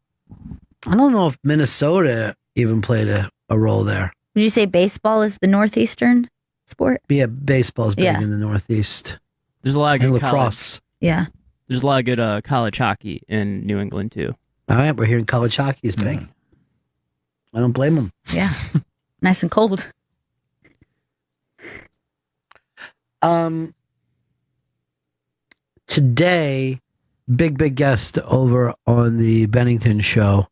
I don't know if Minnesota even played a role there. Would you say baseball is the northeastern sport? Yeah, baseball's big in the Northeast. There's a lot of good lacrosse. Yeah. There's a lot of good college hockey in New England, too. All right, we're hearing college hockey is big. I don't blame them. Yeah. Nice and cold. Today, big guest over on the Bennington show.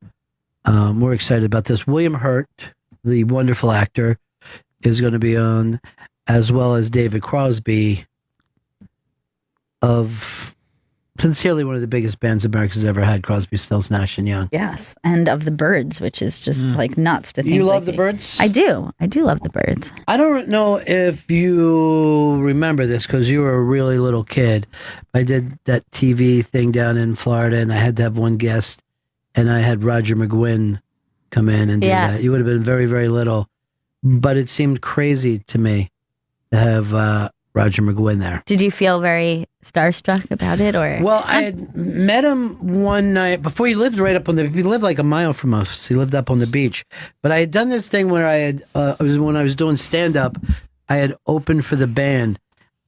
We're excited about this. William Hurt, the wonderful actor, is going to be on, as well as David Crosby of sincerely one of the biggest bands America's ever had, Crosby, Stills, Nash and Young. Yes, and of the Byrds, which is just like nuts to think. You love the Byrds? I do love the Byrds. I don't know if you remember this because you were a really little kid. I did that TV thing down in Florida, and I had to have one guest, and I had Roger McGuinn come in and do that. You would have been very, very little, but it seemed crazy to me to have Roger McGuinn there. Did you feel very starstruck about it, or? Well, I had met him one night before. He lived right up on he lived like a mile from us. He lived up on the beach. But I had done this thing where I had, when I was doing stand up, I had opened for the band,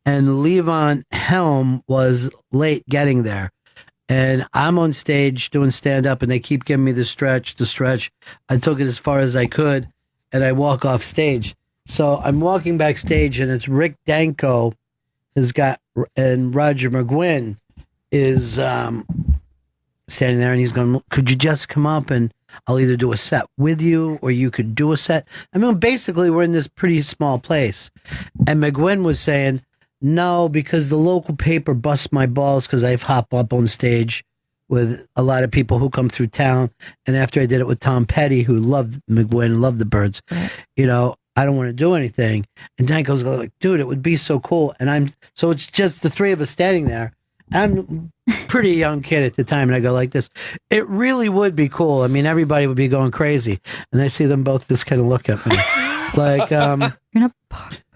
and Levon Helm was late getting there. And I'm on stage doing stand up, and they keep giving me the stretch. I took it as far as I could, and I walk off stage. So I'm walking backstage, and it's Rick Danko and Roger McGuinn is standing there, and he's going, could you just come up and I'll either do a set with you or you could do a set. I mean, basically, we're in this pretty small place. And McGuinn was saying, no, because the local paper busts my balls because I've hopped up on stage with a lot of people who come through town. And after I did it with Tom Petty, who loved McGuinn, loved the Byrds, I don't want to do anything. And Danko's like, dude, it would be so cool. And so it's just the three of us standing there. I'm a pretty young kid at the time. And I go like this, it really would be cool. I mean, everybody would be going crazy. And I see them both just kind of look at me like,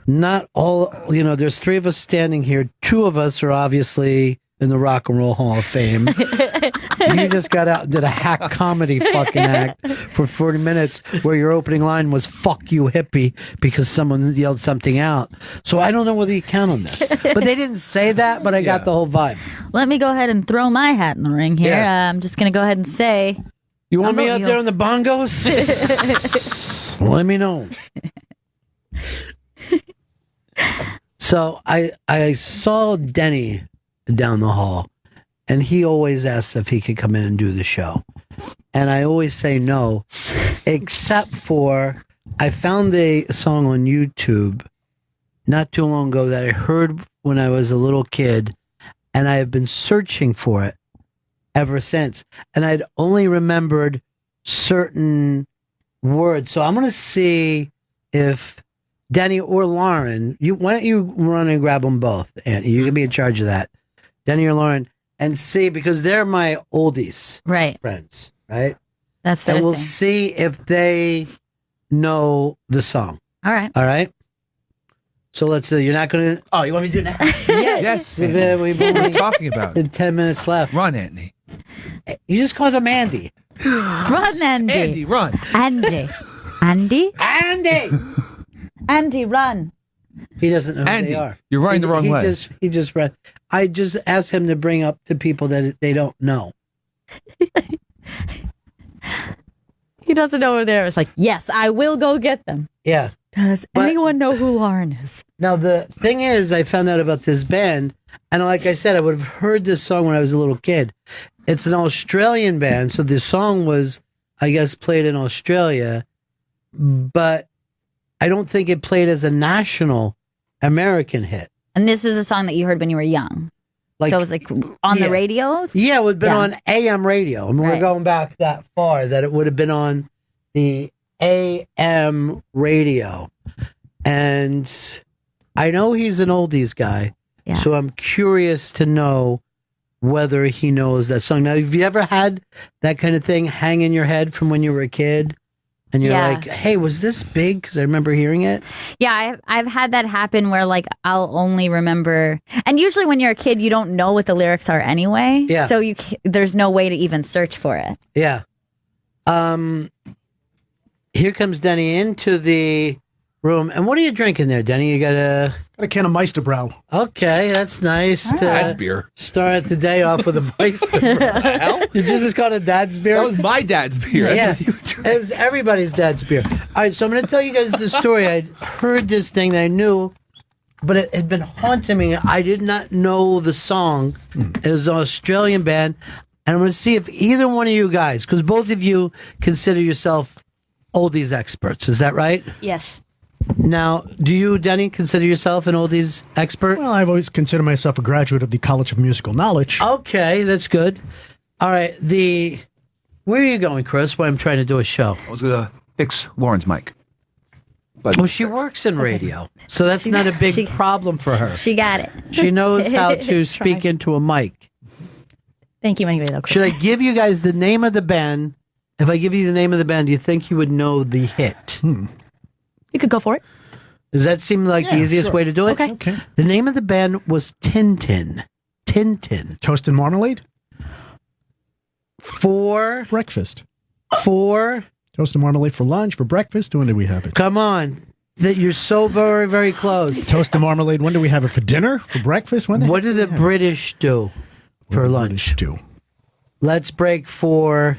not all, there's three of us standing here. Two of us are obviously in the Rock and Roll Hall of Fame. You just got out and did a hack comedy fucking act for 40 minutes where your opening line was "fuck you hippie" because someone yelled something out. So I don't know whether you count on this, but they didn't say that, but I got the whole vibe. Let me go ahead and throw my hat in the ring here. I'm just going to go ahead and say, you want me out there on the bongos? Let me know. So I saw Denny down the hall, and he always asks if he could come in and do the show. And I always say no, except for I found a song on YouTube not too long ago that I heard when I was a little kid, and I have been searching for it ever since. And I'd only remembered certain words. So I'm going to see if Denny or Lauren, why don't you run and grab them both? And you can be in charge of that. Denny or Lauren, and see, because they're my oldies friends, right? That's their And we'll thing. see if they know the song. All right. So let's you're not going to... Oh, you want me to do it now? Yes. We've What are we talking about? 10 minutes left. Run, Anthony. You just called him Andy. Run, Andy. Andy, run. Andy. Andy? Andy, run. He doesn't know who Andy, they are. you're running the wrong way. He just read. I just asked him to bring up to people that they don't know. He doesn't know we're there. It's like, yes, I will go get them. Yeah. Does anyone know who Lauren is? Now, the thing is, I found out about this band, and like I said, I would have heard this song when I was a little kid. It's an Australian band, so the song was, I guess, played in Australia, but I don't think it played as a national American hit. And this is a song that you heard when you were young. Like, so it was like on the radio? Yeah, it would have been on AM radio. I mean, we're Right. going back that far, that it would have been on the AM radio. And I know he's an oldies guy, so I'm curious to know whether he knows that song. Now, have you ever had that kind of thing hang in your head from when you were a kid? And you're Yeah. like, hey, was this big? Because I remember hearing it. Yeah, I've had that happen where like I'll only remember, and usually when you're a kid, you don't know what the lyrics are anyway. Yeah. So there's no way to even search for it. Yeah. Here comes Denny into the room. And what are you drinking there, Denny? You got a can of Meisterbrow. Okay, that's nice. To Dad's beer. Start the day off with a Meisterbrow. Did you just call it a dad's beer? That was my dad's beer. That's Yeah, it's everybody's dad's beer. All right, so I'm going to tell you guys the story. I'd heard this thing that I knew, but it had been haunting me. I did not know the song. It was an Australian band. And I'm going to see if either one of you guys, because both of you consider yourself oldies experts. Is that right? Yes. Now, do you, Denny, consider yourself an oldies expert? Well, I've always considered myself a graduate of the College of Musical Knowledge. Okay, that's good. All right, where are you going, Chris? While I'm trying to do a show. I was going to fix Lauren's mic. Well, she works in radio, so that's not a big problem for her. She got it. She knows how to speak into a mic. Thank you anyway, though, Chris. Should I give you guys the name of the band? If I give you the name of the band, do you think you would know the hit? You could go for it. Does that seem like the easiest way to do it? Okay. The name of the band was Tintin. Tintin. Toast and marmalade? For breakfast. For toast and marmalade for lunch, for breakfast. When do we have it? Come on. That you're so very, very close. Toast and marmalade. When do we have it? For dinner? For breakfast? When? What do the British do for lunch? Let's break for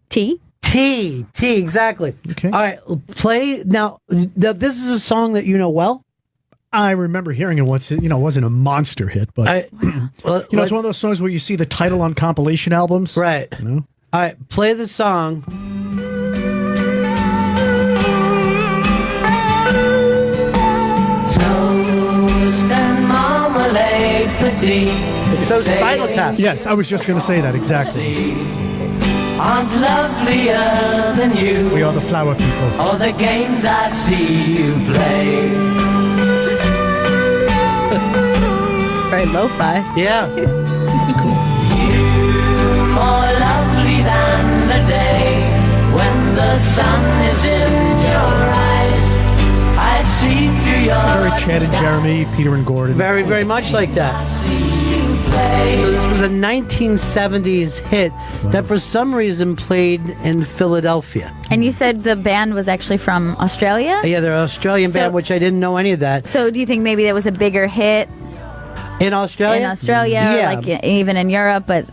tea. Tea, exactly. Okay. All right, play now. This is a song that you know well. I remember hearing it once. It wasn't a monster hit, but it's one of those songs where you see the title on compilation albums, right? All right, play the song. Toast and marmalade for tea. It's so Spinal Tap. Yes, I was just going to say that exactly. Aren't lovelier than you. We are the flower people. All the games I see you play. Very lo-fi. Yeah. It's cool. You more lovely than the day when the sun is in your eyes. I see through your Very Chad and Jeremy, Peter and Gordon. Very, very much like that. So this was a 1970s hit that for some reason played in Philadelphia. And you said the band was actually from Australia? Yeah, they're an Australian band, which I didn't know any of that. So do you think maybe that was a bigger hit in Australia? In Australia, like even in Europe, but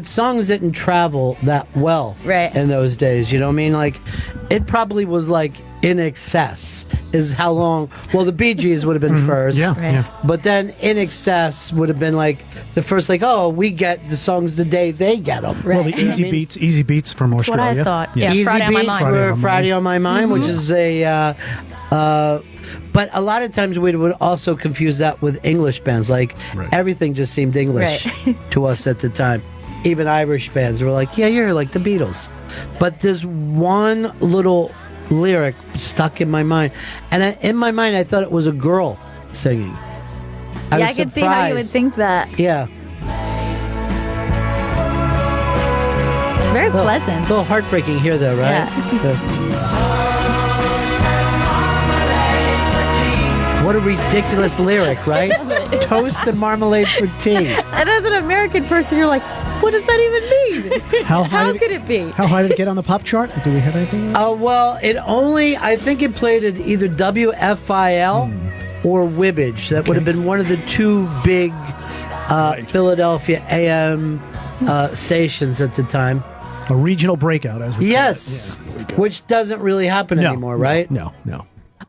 songs didn't travel that well in those days. You know what I mean? Like, it probably was like In Excess is how long. Well, the Bee Gees would have been first. Yeah. But then In Excess would have been like the first, like, oh, we get the songs the day they get them. Well, the Easy Beats from That's what Australia. I thought. Yeah, Easy Friday on My Beats Mind. were Friday on My Mind, which is a. But a lot of times we would also confuse that with English bands. Like, everything just seemed English to us at the time. Even Irish bands were like, yeah, you're like the Beatles. But there's one little lyric stuck in my mind. And in my mind, I thought it was a girl singing. I could see how you would think that. Yeah. It's very pleasant. A little heartbreaking here, though, right? What a ridiculous lyric, right? Toast and marmalade for tea. And as an American person, you're like, what does that even mean? How could it be? How high did it get on the pop chart? Do we have anything? Well, I think it played at either WFIL or Wibbage. That would have been one of the two big Philadelphia AM stations at the time. A regional breakout, as we yes, call it. Yeah, which doesn't really happen anymore, right? No.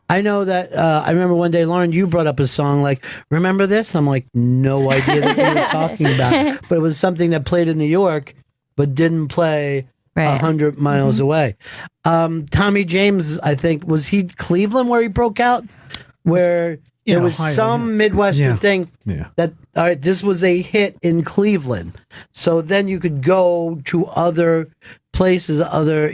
I know that. I remember one day, Lauren, you brought up a song like, remember this? I'm like, no idea that you were talking about. But it was something that played in New York, but didn't play 100 miles away. Tommy James, I think, was he Cleveland where he broke out? Where there was some Midwestern thing that, all right, this was a hit in Cleveland. So then you could go to other places, other,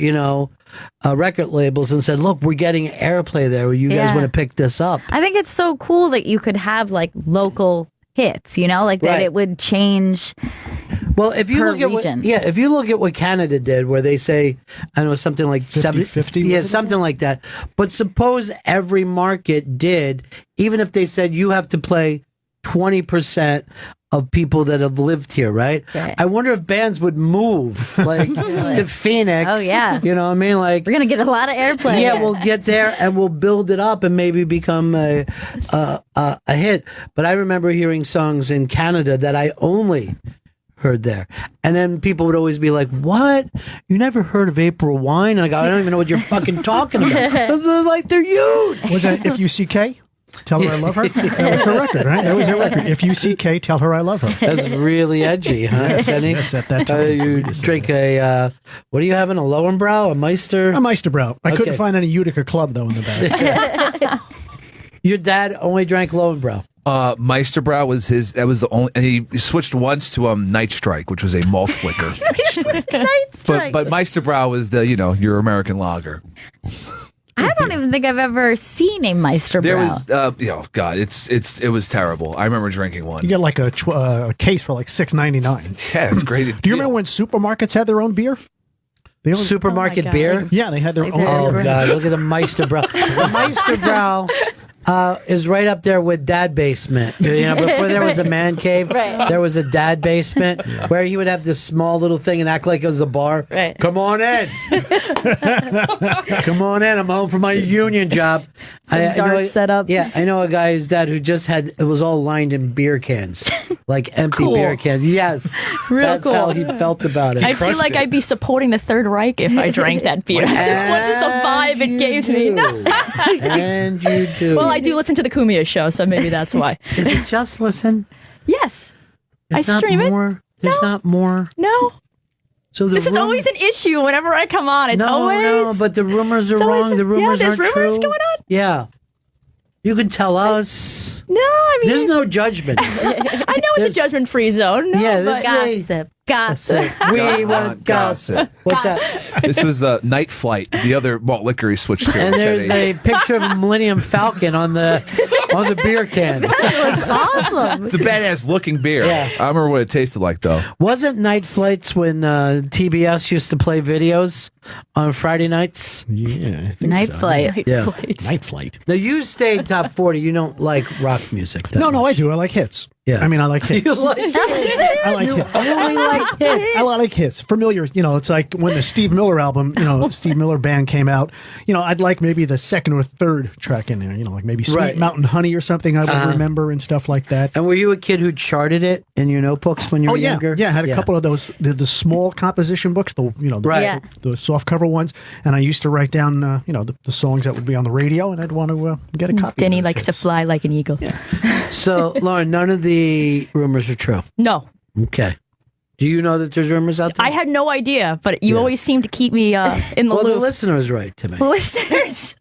record labels and said, look, we're getting airplay there. You guys want to pick this up? I think it's so cool that you could have like local hits, that it would change. Well, if you look at if you look at what Canada did, where they say, I don't know, something like 50, something like that. But suppose every market did, even if they said you have to play 20% of people that have lived here, right? I wonder if bands would move like to Phoenix. Oh yeah, you know what I mean? Like we're gonna get a lot of airplay. Yeah, we'll get there and we'll build it up and maybe become a hit. But I remember hearing songs in Canada that I only heard there, and then people would always be like, "What? You never heard of April Wine?" And I go, "I don't even know what you're fucking talking about." They're like, they're huge. Was that If You See K? Tell Her I Love Her? That was her record, right? That was her record. If You See K, Tell Her I Love Her. That's really edgy, huh, Benny? Yes, at that time. You drink a, what are you having, a Lowenbrau, a Meister? A Meisterbrow. I couldn't find any Utica Club, though, in the back. Your dad only drank Lowenbrau. Meisterbrow was his. That was the only. And he switched once to Night Strike, which was a malt liquor. Night Strike. But Meisterbrow was the your American lager. I don't even think I've ever seen a Meisterbrow. There was, God, it was terrible. I remember drinking one. You get like a case for like $6.99. Yeah, it's great. Do you remember when supermarkets had their own beer? Supermarket beer? Yeah, they had their own. Oh God, look at the Meisterbrow. The Meisterbrow is right up there with Dad Basement. Before there was a man cave, there was a Dad Basement where he would have this small little thing and act like it was a bar. Right. Come on in. Come on in. I'm home from my union job. Darts set up. Yeah, I know a guy's dad who just had, it was all lined in beer cans, like empty beer cans. Yes. Real That's cool. how he felt about it. I feel like I'd be supporting the Third Reich if I drank that beer. just the vibe it gave me. No. And you do. Well, I do listen to the Cumia show, so maybe that's why. Is it just listen? Yes. There's I stream it. There's not more. No. So this is always an issue whenever I come on. It's always. No, but the rumors are it's always wrong. The rumors there's aren't rumors true. going on? Yeah. You can tell us. No, I mean. There's no judgment. I know it's a judgment-free zone. No, Yeah, but this Gossip. We want gossip. What's that? This was the Night Flight, the other malt liquor he switched to. And there's a picture of a Millennium Falcon on the beer can. It looks awesome. It's a badass looking beer. Yeah. I remember what it tasted like, though. Wasn't Night Flights when TBS used to play videos on Friday nights? Yeah, I think Night so. Flight. Yeah. Night Flight. Now, you stayed top 40. You don't like rock music. No, I do. I like hits. Yeah. I mean, I like hits. You like hits? I like hits. I like hits. I like hits. Familiar, it's like when the Steve Miller album, Steve Miller Band came out, I'd like maybe the second or third track in there, like maybe Sweet Mountain Honey or something I would remember and stuff like that. And were you a kid who charted it in your notebooks when you were younger? Yeah, I had a couple of those, the small composition books, the soft cover ones, and I used to write down, the songs that would be on the radio, and I'd want to get a copy. Denny of those likes hits. to fly like an eagle. Yeah. So, Lauren, none of the rumors are true. No. Okay. Do you know that there's rumors out there? I had no idea, but you always seem to keep me in the well, loop. the listeners write to me. Listeners.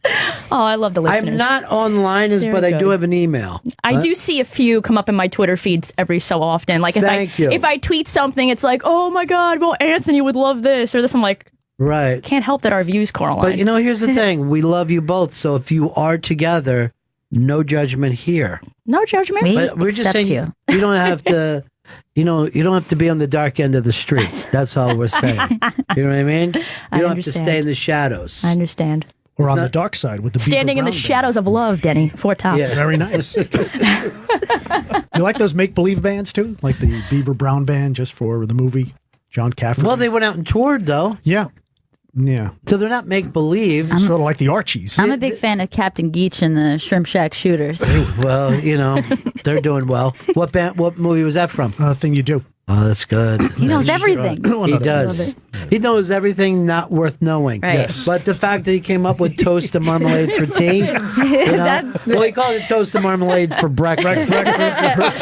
Oh, I love the listeners. I'm not online, but I do have an email. I do see a few come up in my Twitter feeds every so often. Like Thank you. if I tweet something, it's like, oh my God, well, Anthony would love this or this. I'm like, right. Can't help that our views correlate. But here's the thing: we love you both. So if you are together, no judgment here. No judgment. But we're just saying you don't have to. You don't have to be on the dark end of the street. That's all we're saying. You know what I mean? You don't have to stay in the shadows. I understand. Or on the dark side with the standing in the Beaver Brown shadows of love, Denny. 4 tops. Yeah, very nice. You like those make-believe bands too? Like the Beaver Brown Band just for the movie John Cafferty? Well, they went out and toured though. Yeah. Yeah. So they're not make-believe. Sort of like the Archies. I'm a big fan of Captain Geach and the Shrimp Shack Shooters. Well, they're doing well. What movie was that from? Thing You Do. Oh, that's good. He knows everything. He does. He knows everything not worth knowing. Right. Yes. But the fact that he came up with toast and marmalade for tea, well, he called it toast and marmalade for breakfast. Toast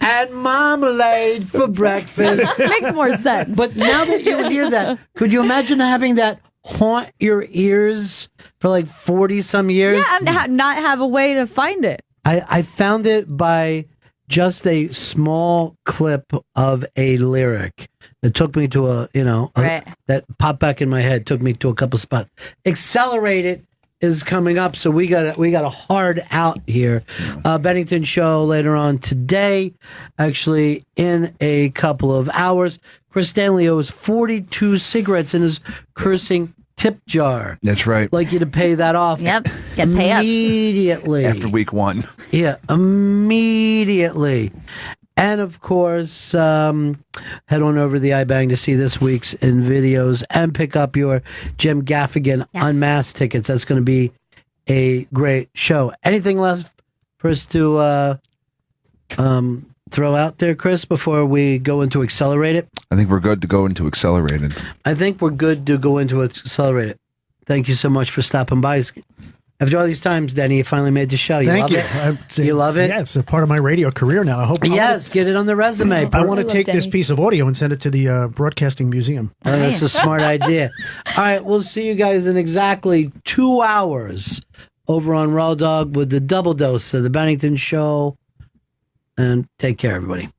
and marmalade for breakfast. Makes more sense. But now that you hear that, could you imagine having that haunt your ears for like 40 some years? Yeah, and not have a way to find it. I found it by just a small clip of a lyric. It took me to that popped back in my head, took me to a couple spots. Accelerate It is coming up, so we got a hard out here. Bennington show later on today, actually in a couple of hours. Chris Stanley owes 42 cigarettes in his cursing tip jar. That's right. Like you to pay that off. Yep. Get pay up immediately after week 1. Yeah, immediately. And of course, head on over to the iBang to see this week's in videos and pick up your Jim Gaffigan Unmasked tickets. That's going to be a great show. Anything left for us to throw out there, Chris, before we go into Accelerate It? I think we're good to go into Accelerated. I think we're good to go into Accelerate It. Thank you so much for stopping by. After all these times, Denny, you finally made the show. Thank you. You love it? Yeah, it's a part of my radio career now. I hope. Get it on the resume. I want to take this piece of audio and send it to the Broadcasting Museum. Oh, that's a smart idea. All right, we'll see you guys in exactly 2 hours over on Raw Dog with the double dose of the Bennington show. And take care, everybody.